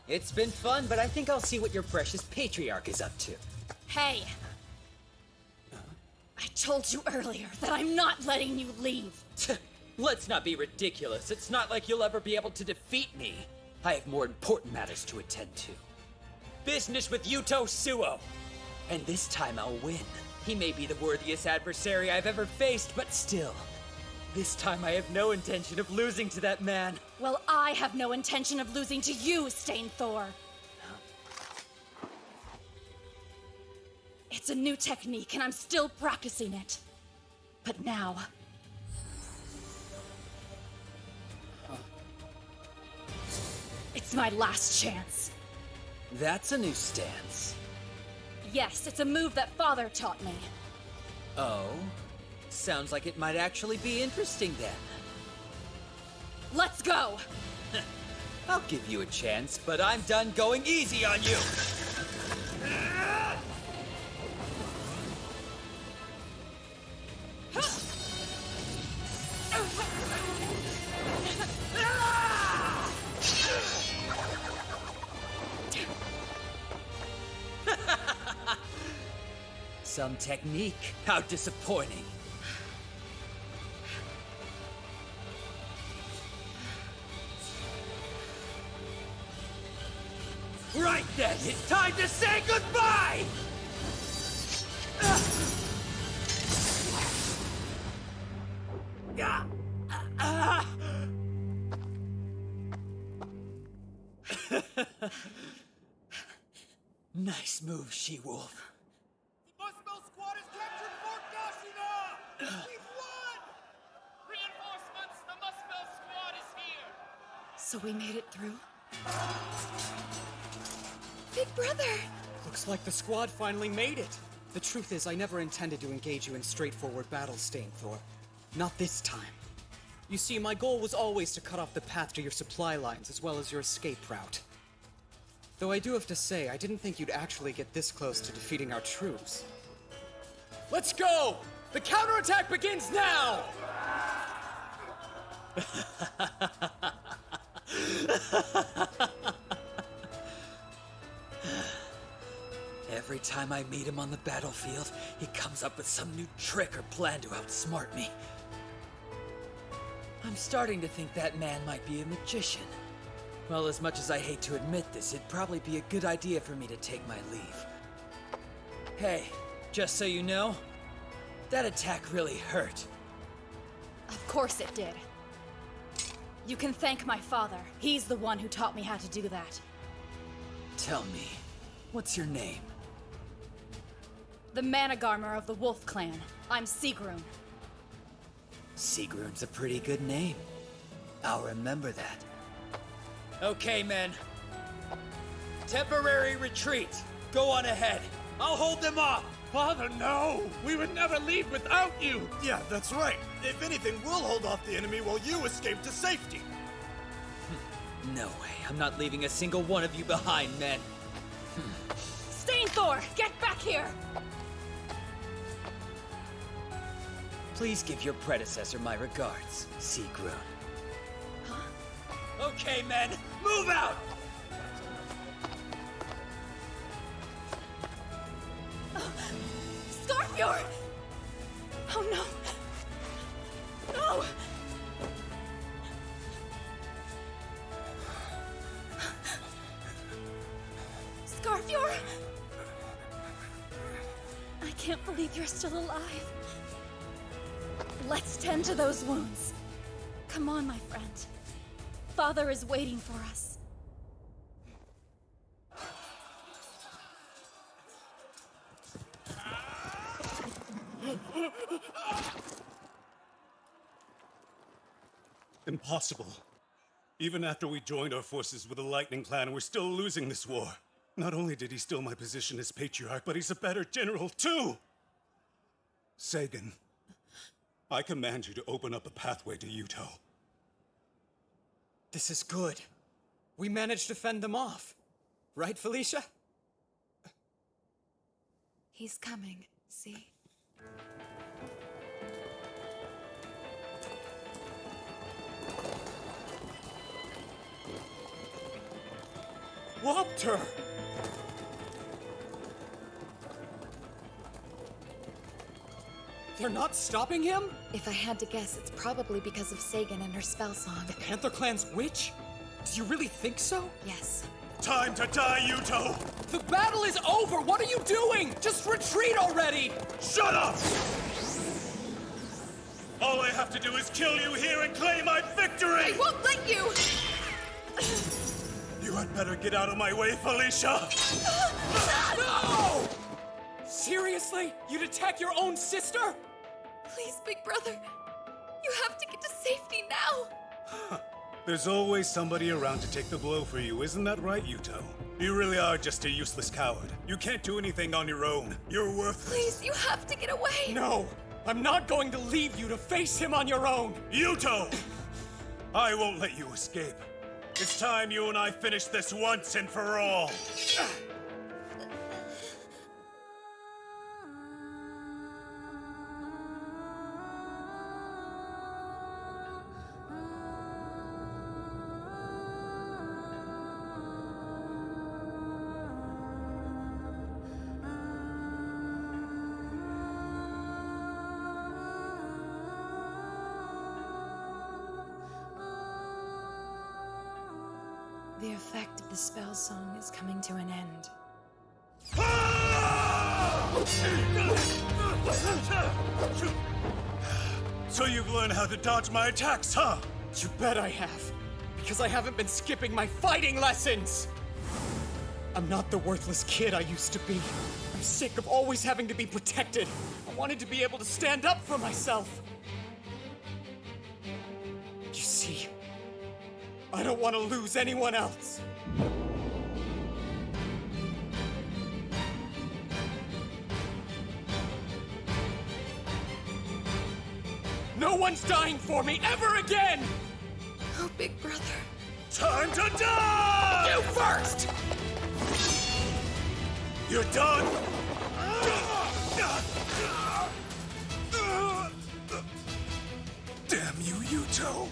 It's been fun, but I think I'll see what your precious patriarch is up to. Hey! I told you earlier that I'm not letting you leave. Let's not be ridiculous. It's not like you'll ever be able to defeat me. I have more important matters to attend to. Business with Yuto Suo. And this time I'll win. He may be the worthiest adversary I've ever faced, but still. This time I have no intention of losing to that man. Well, I have no intention of losing to you, Stainthor. It's a new technique, and I'm still practicing it. But now... it's my last chance. That's a new stance. Yes, it's a move that Father taught me. Oh? Sounds like it might actually be interesting then. Let's go! I'll give you a chance, but I'm done going easy on you! Some technique. How disappointing. Right then, it's time to say goodbye! Nice move, She-Wolf. The Muspel squad has captured Fort Nashina! We've won! Reinforcements! The Muspel squad is here! So we made it through? Big Brother! Looks like the squad finally made it. The truth is, I never intended to engage you in straightforward battle, Stainthor. Not this time. You see, my goal was always to cut off the path to your supply lines as well as your escape route. Though I do have to say, I didn't think you'd actually get this close to defeating our troops. Let's go! The counterattack begins now! Every time I meet him on the battlefield, he comes up with some new trick or plan to outsmart me. I'm starting to think that man might be a magician. Well, as much as I hate to admit this, it'd probably be a good idea for me to take my leave. Hey, just so you know, that attack really hurt. Of course it did. You can thank my father. He's the one who taught me how to do that. Tell me, what's your name? The Managarmer of the Wolf Clan. I'm Sigrun. Sigrun's a pretty good name. I'll remember that. Okay, men. Temporary retreat. Go on ahead. I'll hold them off. Father, no! We would never leave without you! Yeah, that's right. If anything, we'll hold off the enemy while you escape to safety. No way. I'm not leaving a single one of you behind, men. Stainthor, get back here! Please give your predecessor my regards, Sigrun. Okay, men, move out! Scarfjord! Oh no! No! Scarfjord! I can't believe you're still alive. Let's tend to those wounds. Come on, my friend. Father is waiting for us. Impossible. Even after we joined our forces with the Lightning Clan, we're still losing this war. Not only did he steal my position as Patriarch, but he's a better general, too! Sagan, I command you to open up a pathway to Yuto. This is good. We managed to fend them off. Right, Felicia? He's coming, see? Lopter! They're not stopping him? If I had to guess, it's probably because of Sagan and her spell song. The Panther Clan's witch? Do you really think so? Yes. Time to die, Yuto! The battle is over! What are you doing? Just retreat already! Shut up! All I have to do is kill you here and claim my victory! I won't let you! You had better get out of my way, Felicia! No! Seriously? You'd attack your own sister? Please, big brother. You have to get to safety now. There's always somebody around to take the blow for you, isn't that right, Yuto? You really are just a useless coward. You can't do anything on your own. You're worthless. Please, you have to get away. No! I'm not going to leave you to face him on your own! Yuto! I won't let you escape. It's time you and I finish this once and for all. The effect of the spell song is coming to an end. So you've learned how to dodge my attacks, huh? You bet I have. Because I haven't been skipping my fighting lessons! I'm not the worthless kid I used to be. I'm sick of always having to be protected. I wanted to be able to stand up for myself. You see, I don't want to lose anyone else. No one's dying for me ever again! Oh, big brother. Time to die! You first! You're done! Damn you, Yuto!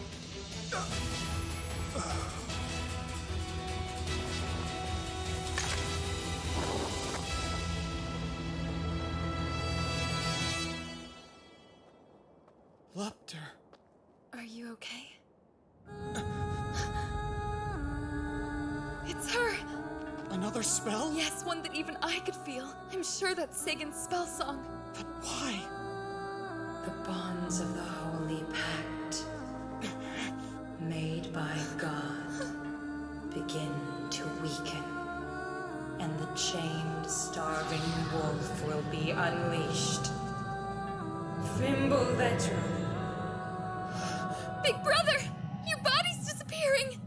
Lopter. Are you okay? It's her! Another spell? Yes, one that even I could feel. I'm sure that's Sagan's spell song. But why? The bonds of the Holy Pact, made by God, begin to weaken, and the chained, starving wolf will be unleashed. Fimbulvetru. Big brother! Your body's disappearing!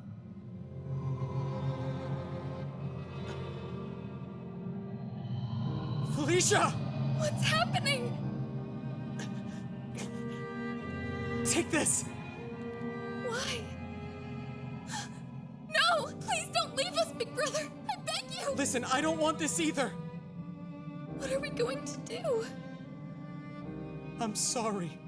Felicia! What's happening? Take this! Why? No! brother! I beg you! Listen, I don't want this either. What are we going to do? I'm sorry.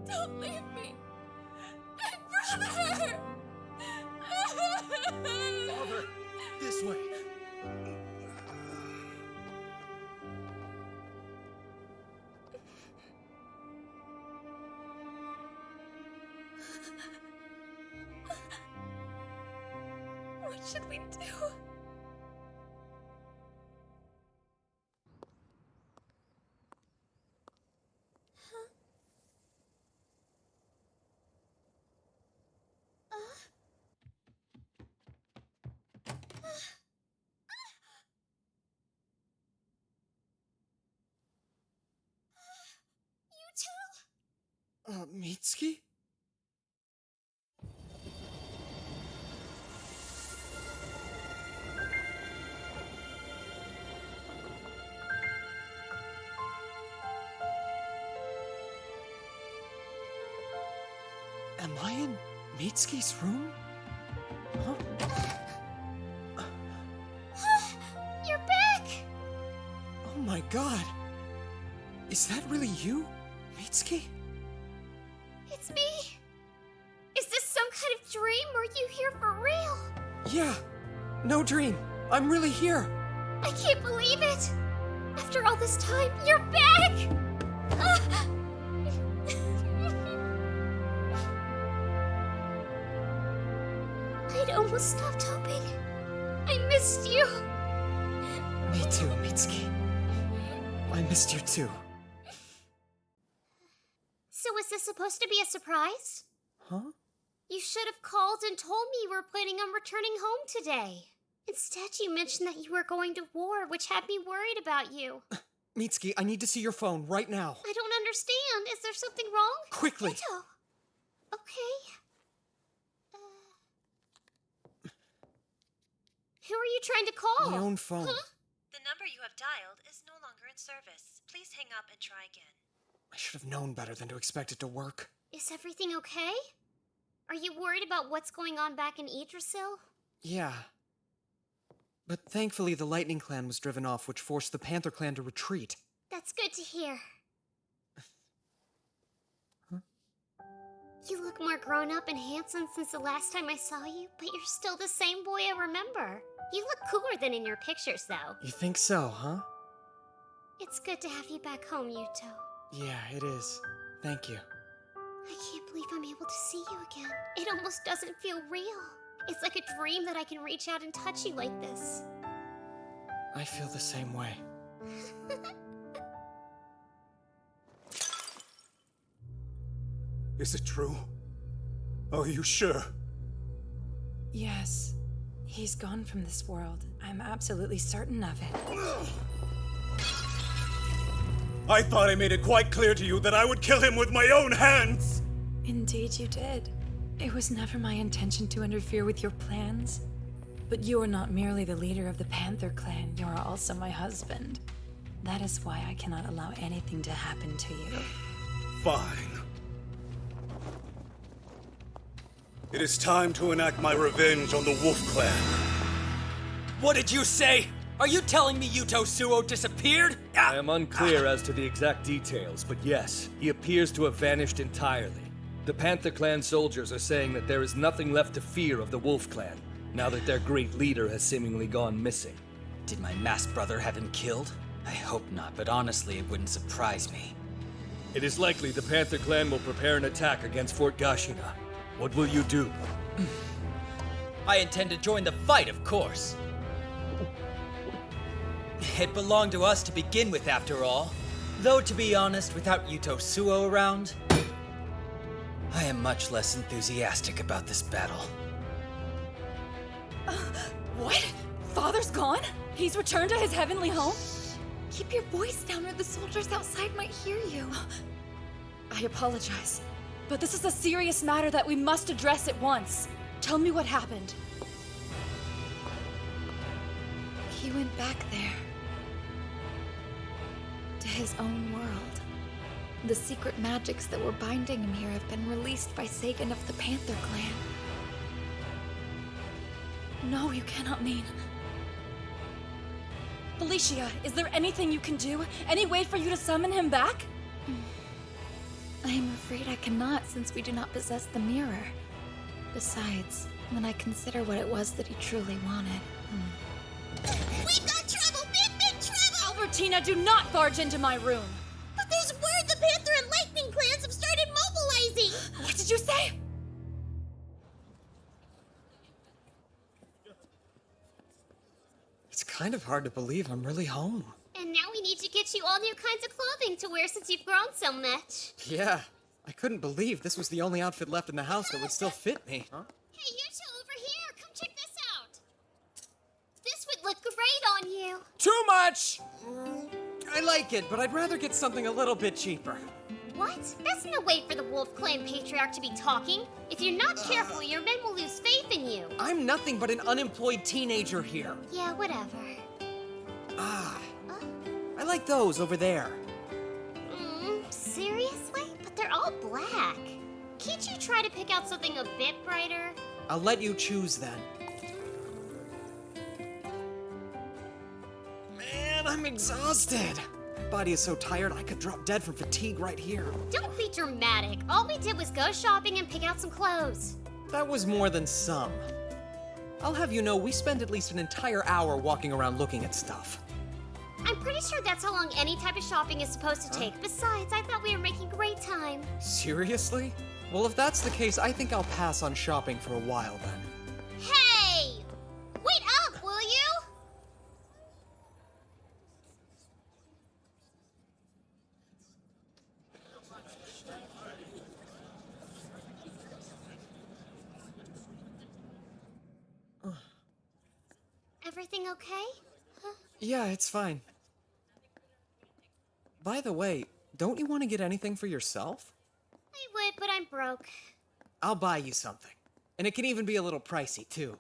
Don't leave me! My brother! Father, this way. What should we do? Mitsuki? Am I in Mitsuki's room? Huh? You're back! Oh my god! Is that really you, Mitsuki? It's me. Is this some kind of dream, or are you here for real? Yeah, no dream. I'm really here. I can't believe it. After all this time, you're back! I'd almost stopped hoping. I missed you. Me too, Mitsuki. I missed you too. So was this supposed to be a surprise? Huh? You should have called and told me you were planning on returning home today. Instead, you mentioned that you were going to war, which had me worried about you. Mitsuki, I need to see your phone right now. I don't understand. Is there something wrong? Quickly. Yuto. Okay. Who are you trying to call? My own phone. Huh? The number you have dialed is no longer in service. Please hang up and try again. I should have known better than to expect it to work. Is everything okay? Are you worried about what's going on back in Yggdrasil? Yeah. But thankfully the Lightning Clan was driven off, which forced the Panther Clan to retreat. That's good to hear. Huh? You look more grown up and handsome since the last time I saw you, but you're still the same boy I remember. You look cooler than in your pictures, though. You think so, huh? It's good to have you back home, Yuto. Yeah, it is. Thank you. I can't believe I'm able to see you again. It almost doesn't feel real. It's like a dream that I can reach out and touch you like this. I feel the same way. Is it true? Are you sure? Yes. He's gone from this world. I'm absolutely certain of it. I thought I made it quite clear to you that I would kill him with my own hands! Indeed you did. It was never my intention to interfere with your plans. But you are not merely the leader of the Panther Clan, you are also my husband. That is why I cannot allow anything to happen to you. Fine. It is time to enact my revenge on the Wolf Clan. What did you say? Are you telling me Yuto Suo disappeared? I am unclear as to the exact details, but yes, he appears to have vanished entirely. The Panther Clan soldiers are saying that there is nothing left to fear of the Wolf Clan, now that their great leader has seemingly gone missing. Did my masked brother have him killed? I hope not, but honestly, it wouldn't surprise me. It is likely the Panther Clan will prepare an attack against Fort Gashina. What will you do? I intend to join the fight, of course. It belonged to us to begin with, after all. Though, to be honest, without Yuto Suo around, I am much less enthusiastic about this battle. What? Father's gone? He's returned to his heavenly home? Keep your voice down or the soldiers outside might hear you. I apologize, but this is a serious matter that we must address at once. Tell me what happened. He went back there. to his own world. The secret magics that were binding him here have been released by Sagan of the Panther Clan. No, you cannot mean. Felicia, is there anything you can do? Any way for you to summon him back? I am afraid I cannot, since we do not possess the mirror. Besides, when I consider what it was that he truly wanted. We've got trouble! Big trouble! Albertina, do not barge into my room! But there's word the Panther and Lightning clans have started mobilizing! What did you say? It's kind of hard to believe I'm really home. And now we need to get you all new kinds of clothing to wear since you've grown so much. Yeah, I couldn't believe this was the only outfit left in the house that would still fit me. Huh? Hey, you two over here, come check this out. This would look great on you. Too much! I like it, but I'd rather get something a little bit cheaper. What? That's no way for the Wolf Clan Patriarch to be talking. If you're not careful, your men will lose faith in you. I'm nothing but an unemployed teenager here. Yeah, whatever. I like those over there. Seriously? But they're all black. Can't you try to pick out something a bit brighter? I'll let you choose then. Man, I'm exhausted. My body is so tired I could drop dead from fatigue right here. Don't be dramatic. All we did was go shopping and pick out some clothes. That was more than some. I'll have you know we spend at least an entire hour walking around looking at stuff. I'm pretty sure that's how long any type of shopping is supposed to take. Besides, I thought we were making great time. Seriously? Well, if that's the case, I think I'll pass on shopping for a while then. Hey! Wait up, will you? Everything okay? Yeah, it's fine. By the way, don't you want to get anything for yourself? I would, but I'm broke. I'll buy you something. And it can even be a little pricey, too.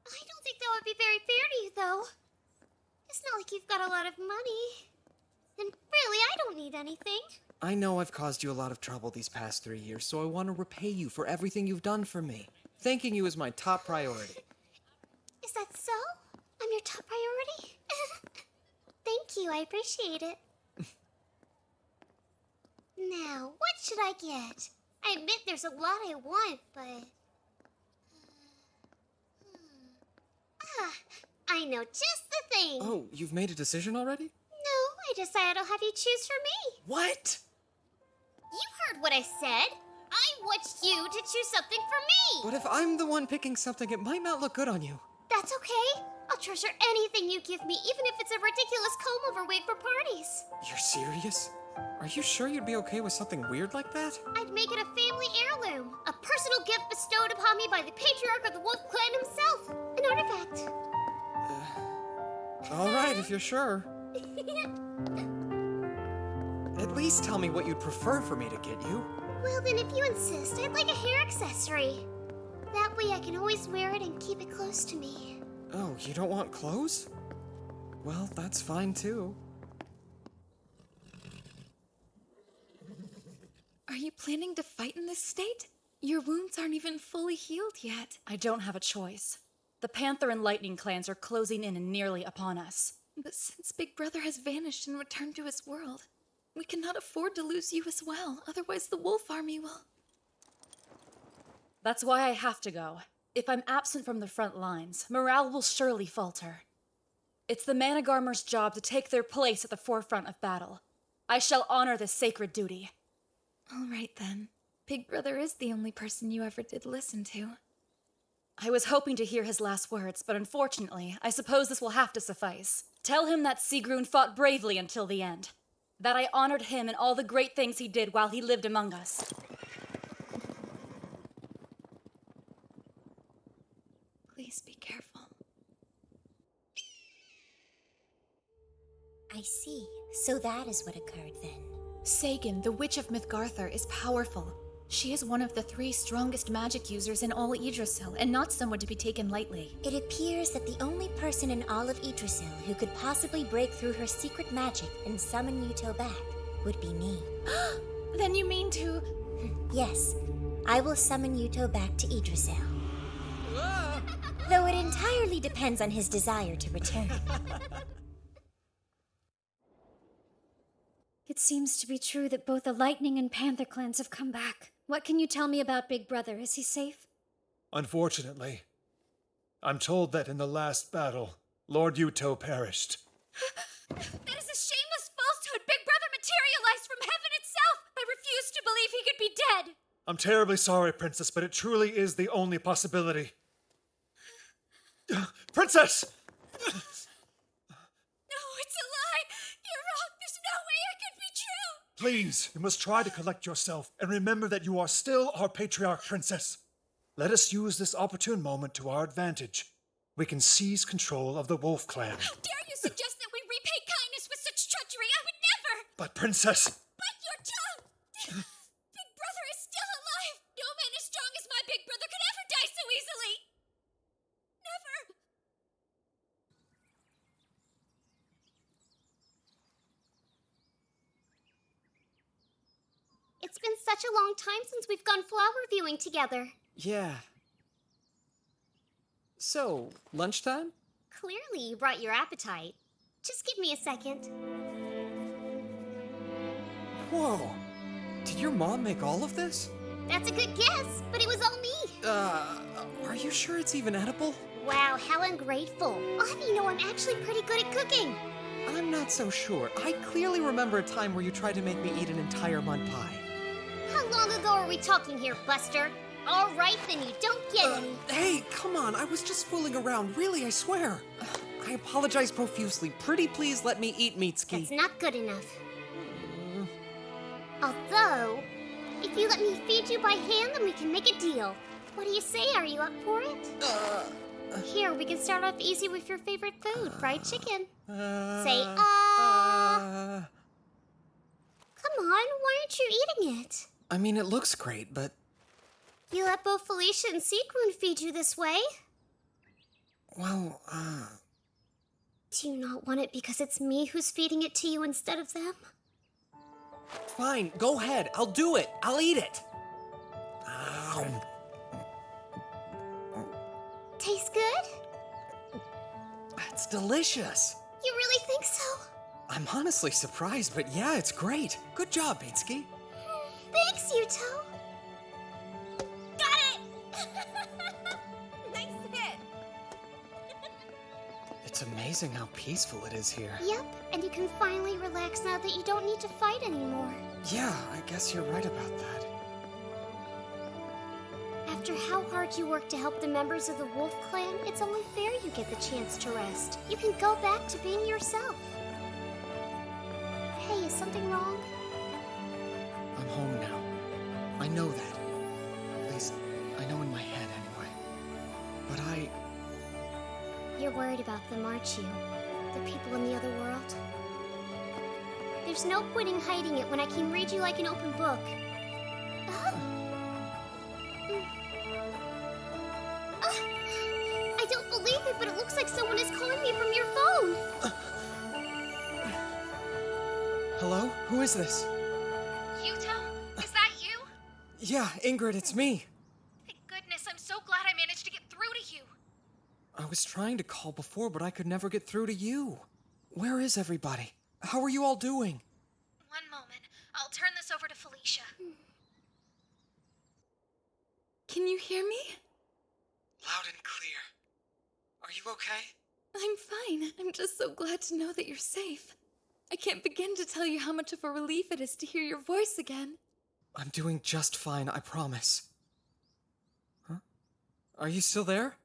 I don't think that would be very fair to you, though. It's not like you've got a lot of money. And really, I don't need anything. I know I've caused you a lot of trouble these past 3 years, so I want to repay you for everything you've done for me. Thanking you is my top priority. Is that so? I'm your top priority? Thank you, I appreciate it. Now, what should I get? I admit there's a lot I want, but... I know just the thing. Oh, you've made a decision already? No, I decided I'll have you choose for me. What? You heard what I said. I want you to choose something for me. But if I'm the one picking something, it might not look good on you. That's okay. I'll treasure anything you give me, even if it's a ridiculous comb-over wig for parties. You're serious? Are you sure you'd be okay with something weird like that? I'd make it a family heirloom. A personal gift bestowed upon me by the Patriarch of the Wolf Clan himself. An artifact. All right, if you're sure. At least tell me what you'd prefer for me to get you. Well, then if you insist, I'd like a hair accessory. That way I can always wear it and keep it close to me. Oh, you don't want clothes? Well, that's fine too. Are you planning to fight in this state? Your wounds aren't even fully healed yet. I don't have a choice. The Panther and Lightning clans are closing in and nearly upon us. But since Big Brother has vanished and returned to his world, we cannot afford to lose you as well. Otherwise, the Wolf Army will... That's why I have to go. If I'm absent from the front lines, morale will surely falter. It's the Managarmer's job to take their place at the forefront of battle. I shall honor this sacred duty. All right, then. Big Brother is the only person you ever did listen to. I was hoping to hear his last words, but unfortunately, I suppose this will have to suffice. Tell him that Sigrun fought bravely until the end. That I honored him and all the great things he did while he lived among us. Please be careful. I see. So that is what occurred then. Sagan, the Witch of Mythgarthur, is powerful. She is one of the 3 strongest magic users in all Yggdrasil, and not someone to be taken lightly. It appears that the only person in all of Yggdrasil who could possibly break through her secret magic and summon Yuto back would be me. Then you mean to... Yes, I will summon Yuto back to Yggdrasil. Though it entirely depends on his desire to return. It seems to be true that both the Lightning and Panther clans have come back. What can you tell me about Big Brother? Is he safe? Unfortunately, I'm told that in the last battle, Lord Yuto perished. That is a shameless falsehood! Big Brother materialized from heaven itself! I refuse to believe he could be dead! I'm terribly sorry, Princess, but it truly is the only possibility. Princess! No, it's a lie! You're wrong! There's no way it could be true! Please, you must try to collect yourself and remember that you are still our patriarch, Princess. Let us use this opportune moment to our advantage. We can seize control of the Wolf Clan. How dare you suggest that we repay kindness with such treachery? I would never! But, Princess... Bite your tongue! Big Brother is still alive! No man as strong as my Big Brother could ever die so easily! Never! It's been such a long time since we've gone flower viewing together. Yeah. So, lunchtime? Clearly, you brought your appetite. Just give me a second. Whoa. Did your mom make all of this? That's a good guess, but it was all me. Are you sure it's even edible? Wow, how ungrateful. I'll have you know I'm actually pretty good at cooking. I'm not so sure. I clearly remember a time where you tried to make me eat an entire mud pie. How long ago are we talking here, Buster? All right, then you don't get any. Hey, come on. I was just fooling around. Really, I swear. I apologize profusely. Pretty please let me eat, Mitsuki. That's not good enough. Although, if you let me feed you by hand, then we can make a deal. What do you say? Are you up for it? Here, we can start off easy with your favorite food, fried chicken. Say, Come on, why aren't you eating it? I mean, it looks great, but... You let both Felicia and Sequin feed you this way? Well, Do you not want it because it's me who's feeding it to you instead of them? Fine, go ahead. I'll do it. I'll eat it. Ow. Tastes good? It's delicious. You really think so? I'm honestly surprised, but yeah, it's great. Good job, Mitsuki. Thanks, Yuto. Got it! Nice hit! It's amazing how peaceful it is here. Yep, and you can finally relax now that you don't need to fight anymore. Yeah, I guess you're right about that. After how hard you worked to help the members of the Wolf Clan, it's only fair you get the chance to rest. You can go back to being yourself. Hey, is something wrong? I'm home now. I know that. At least, I know in my head anyway. But You're worried about them, aren't you? The people in the other world? There's no point in hiding it when I can read you like an open book. I don't believe it, but it looks like someone is calling me from your phone. Hello? Who is this? Yuto? Is that you? Yeah, Ingrid, it's me. Thank goodness, I'm so glad I managed to get through to you. I was trying to call before, but I could never get through to you. Where is everybody? How are you all doing? One moment. I'll turn this over to Felicia. Can you hear me? Loud and clear. Are you okay? I'm fine. I'm just so glad to know that you're safe. I can't begin to tell you how much of a relief it is to hear your voice again. I'm doing just fine, I promise. Huh? Are you still there?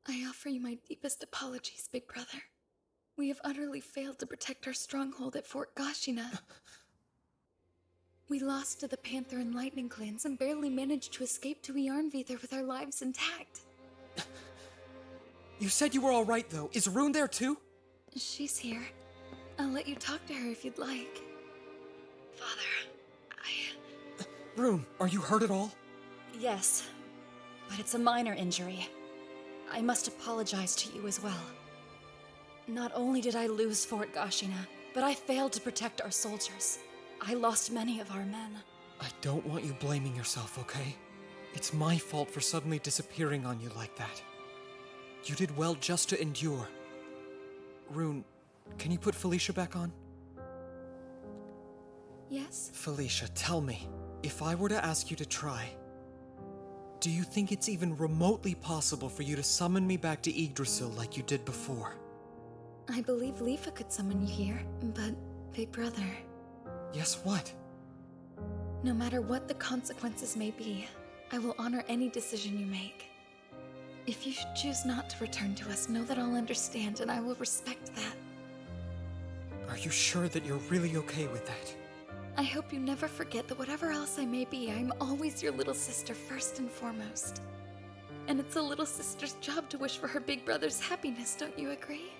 I offer you my deepest apologies, Big Brother. We have utterly failed to protect our stronghold at Fort Gashina. We lost to the Panther and Lightning clans and barely managed to escape to Yarnvither with our lives intact. You said you were all right, though. Is Rune there, too? She's here. I'll let you talk to her if you'd like. Father, Rune, are you hurt at all? Yes, but it's a minor injury. I must apologize to you as well. Not only did I lose Fort Gashina, but I failed to protect our soldiers. I lost many of our men. I don't want you blaming yourself, okay? It's my fault for suddenly disappearing on you like that. You did well just to endure. Rune, can you put Felicia back on? Yes? Felicia, tell me, if I were to ask you to try, do you think it's even remotely possible for you to summon me back to Yggdrasil like you did before? I believe Leafa could summon you here, but Big Brother... Yes, what? No matter what the consequences may be, I will honor any decision you make. If you should choose not to return to us, know that I'll understand and I will respect that. Are you sure that you're really okay with that? I hope you never forget that whatever else I may be, I'm always your little sister first and foremost. And it's a little sister's job to wish for her big brother's happiness, don't you agree?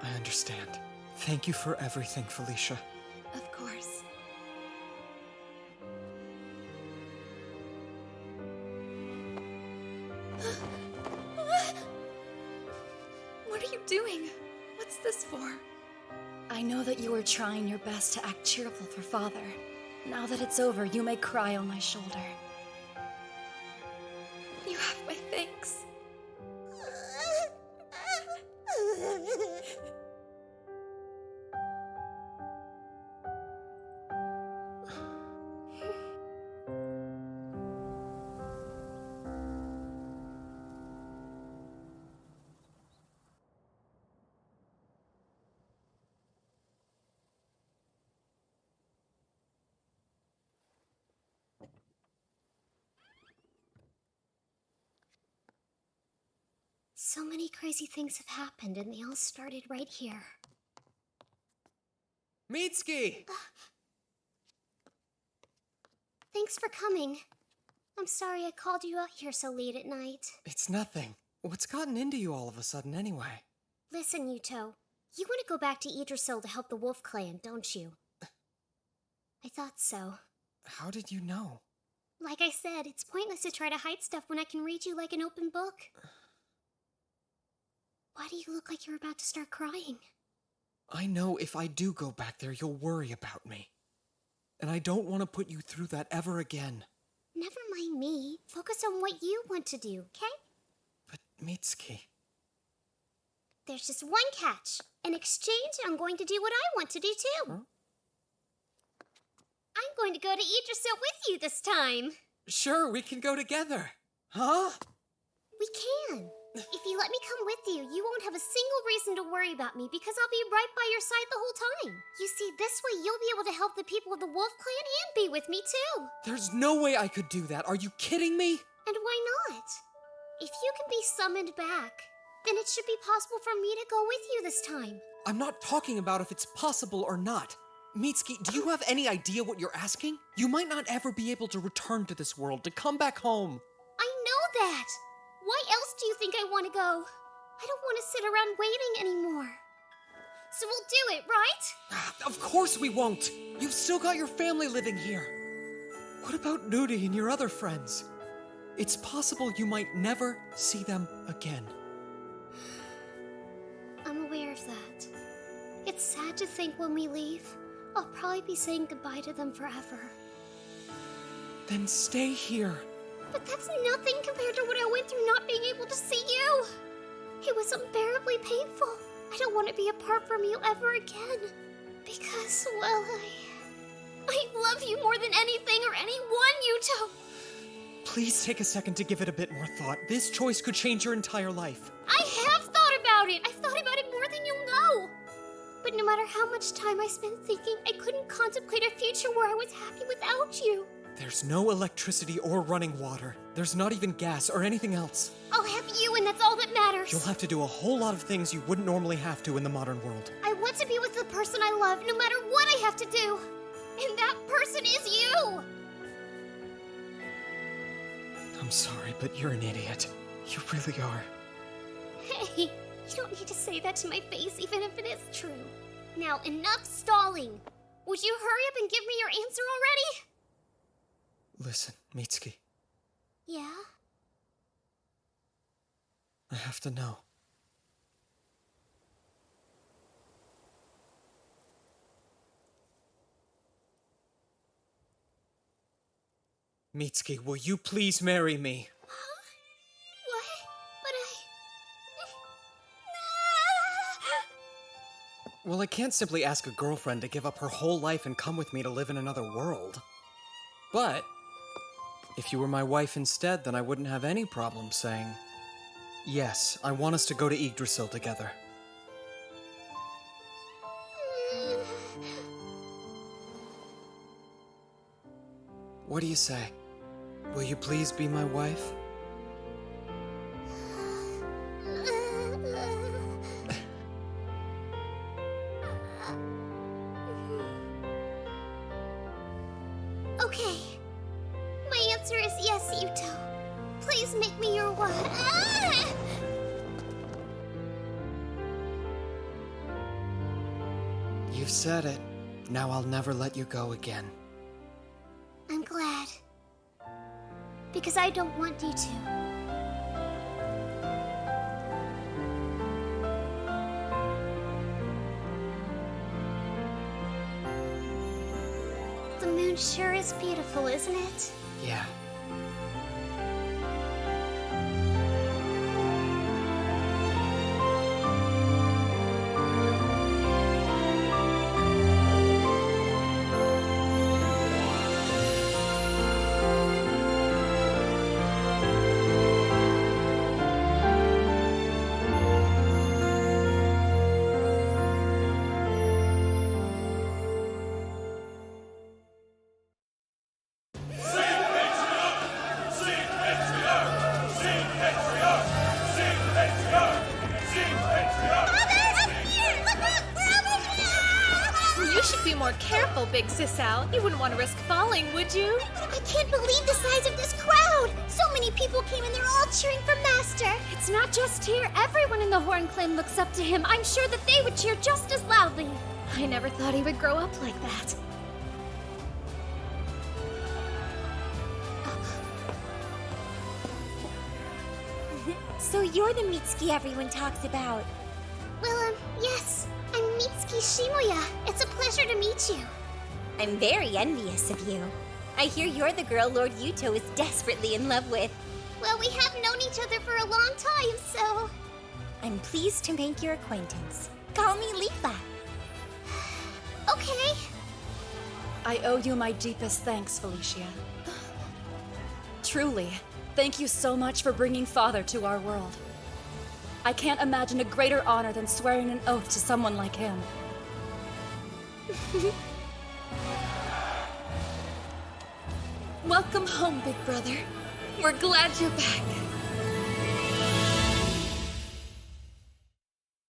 I understand. Thank you for everything, Felicia. Of course. What are you doing? What's this for? I know that you are trying your best to act cheerful for Father. Now that it's over, you may cry on my shoulder. You have my thanks. So many crazy things have happened, and they all started right here. Mitsuki! Thanks for coming. I'm sorry I called you out here so late at night. It's nothing. What's gotten into you all of a sudden, anyway? Listen, Yuto. You want to go back to Yggdrasil to help the Wolf Clan, don't you? I thought so. How did you know? Like I said, it's pointless to try to hide stuff when I can read you like an open book. Why do you look like you're about to start crying? I know if I do go back there, you'll worry about me. And I don't want to put you through that ever again. Never mind me. Focus on what you want to do, okay? But Mitsuki... There's just one catch. In exchange, I'm going to do what I want to do too. Huh? I'm going to go to Yggdrasil with you this time. Sure, we can go together. Huh? We can. If you let me come with you, you won't have a single reason to worry about me because I'll be right by your side the whole time. You see, this way you'll be able to help the people of the Wolf Clan and be with me too. There's no way I could do that. Are you kidding me? And why not? If you can be summoned back, then it should be possible for me to go with you this time. I'm not talking about if it's possible or not. Mitsuki, do you have any idea what you're asking? You might not ever be able to return to this world, to come back home. I know that! Why else do you think I want to go? I don't want to sit around waiting anymore. So we'll do it, right? Of course we won't! You've still got your family living here. What about Nudi and your other friends? It's possible you might never see them again. I'm aware of that. It's sad to think when we leave, I'll probably be saying goodbye to them forever. Then stay here. But that's nothing compared to what I went through not being able to see you. It was unbearably painful. I don't want to be apart from you ever again. Because, well, I love you more than anything or anyone, Yuto. Please take a second to give it a bit more thought. This choice could change your entire life. I have thought about it. I've thought about it more than you'll know. But no matter how much time I spent thinking, I couldn't contemplate a future where I was happy without you. There's no electricity or running water. There's not even gas or anything else. I'll have you, and that's all that matters. You'll have to do a whole lot of things you wouldn't normally have to in the modern world. I want to be with the person I love, no matter what I have to do. And that person is you! I'm sorry, but you're an idiot. You really are. Hey, you don't need to say that to my face, even if it is true. Now, enough stalling. Would you hurry up and give me your answer already? Listen, Mitsuki, Yeah? I have to know. Mitsuki, will you please marry me? What? But Well, I can't simply ask a girlfriend to give up her whole life and come with me to live in another world. But if you were my wife instead, then I wouldn't have any problem saying, yes, I want us to go to Yggdrasil together. What do you say? Will you please be my wife? Okay. My answer is yes, Yuto. Please make me your wife. You've said it. Now I'll never let you go again. I'm glad. Because I don't want you to. The moon sure is beautiful, isn't it? Yeah. You should be more careful, Big Sisal. You wouldn't want to risk falling, would you? I can't believe the size of this crowd! So many people came and they're all cheering for Master! It's not just here. Everyone in the Horn Clan looks up to him. I'm sure that they would cheer just as loudly. I never thought he would grow up like that. So you're the Mitsuki everyone talks about. Well, yes. I'm Mitsuki Shimuya. It's a pleasure to meet you. I'm very envious of you. I hear you're the girl Lord Yuto is desperately in love with. Well, we have known each other for a long time, so... I'm pleased to make your acquaintance. Call me Leafa. Okay. I owe you my deepest thanks, Felicia. Truly, thank you so much for bringing Father to our world. I can't imagine a greater honor than swearing an oath to someone like him. Welcome home, big brother. We're glad you're back.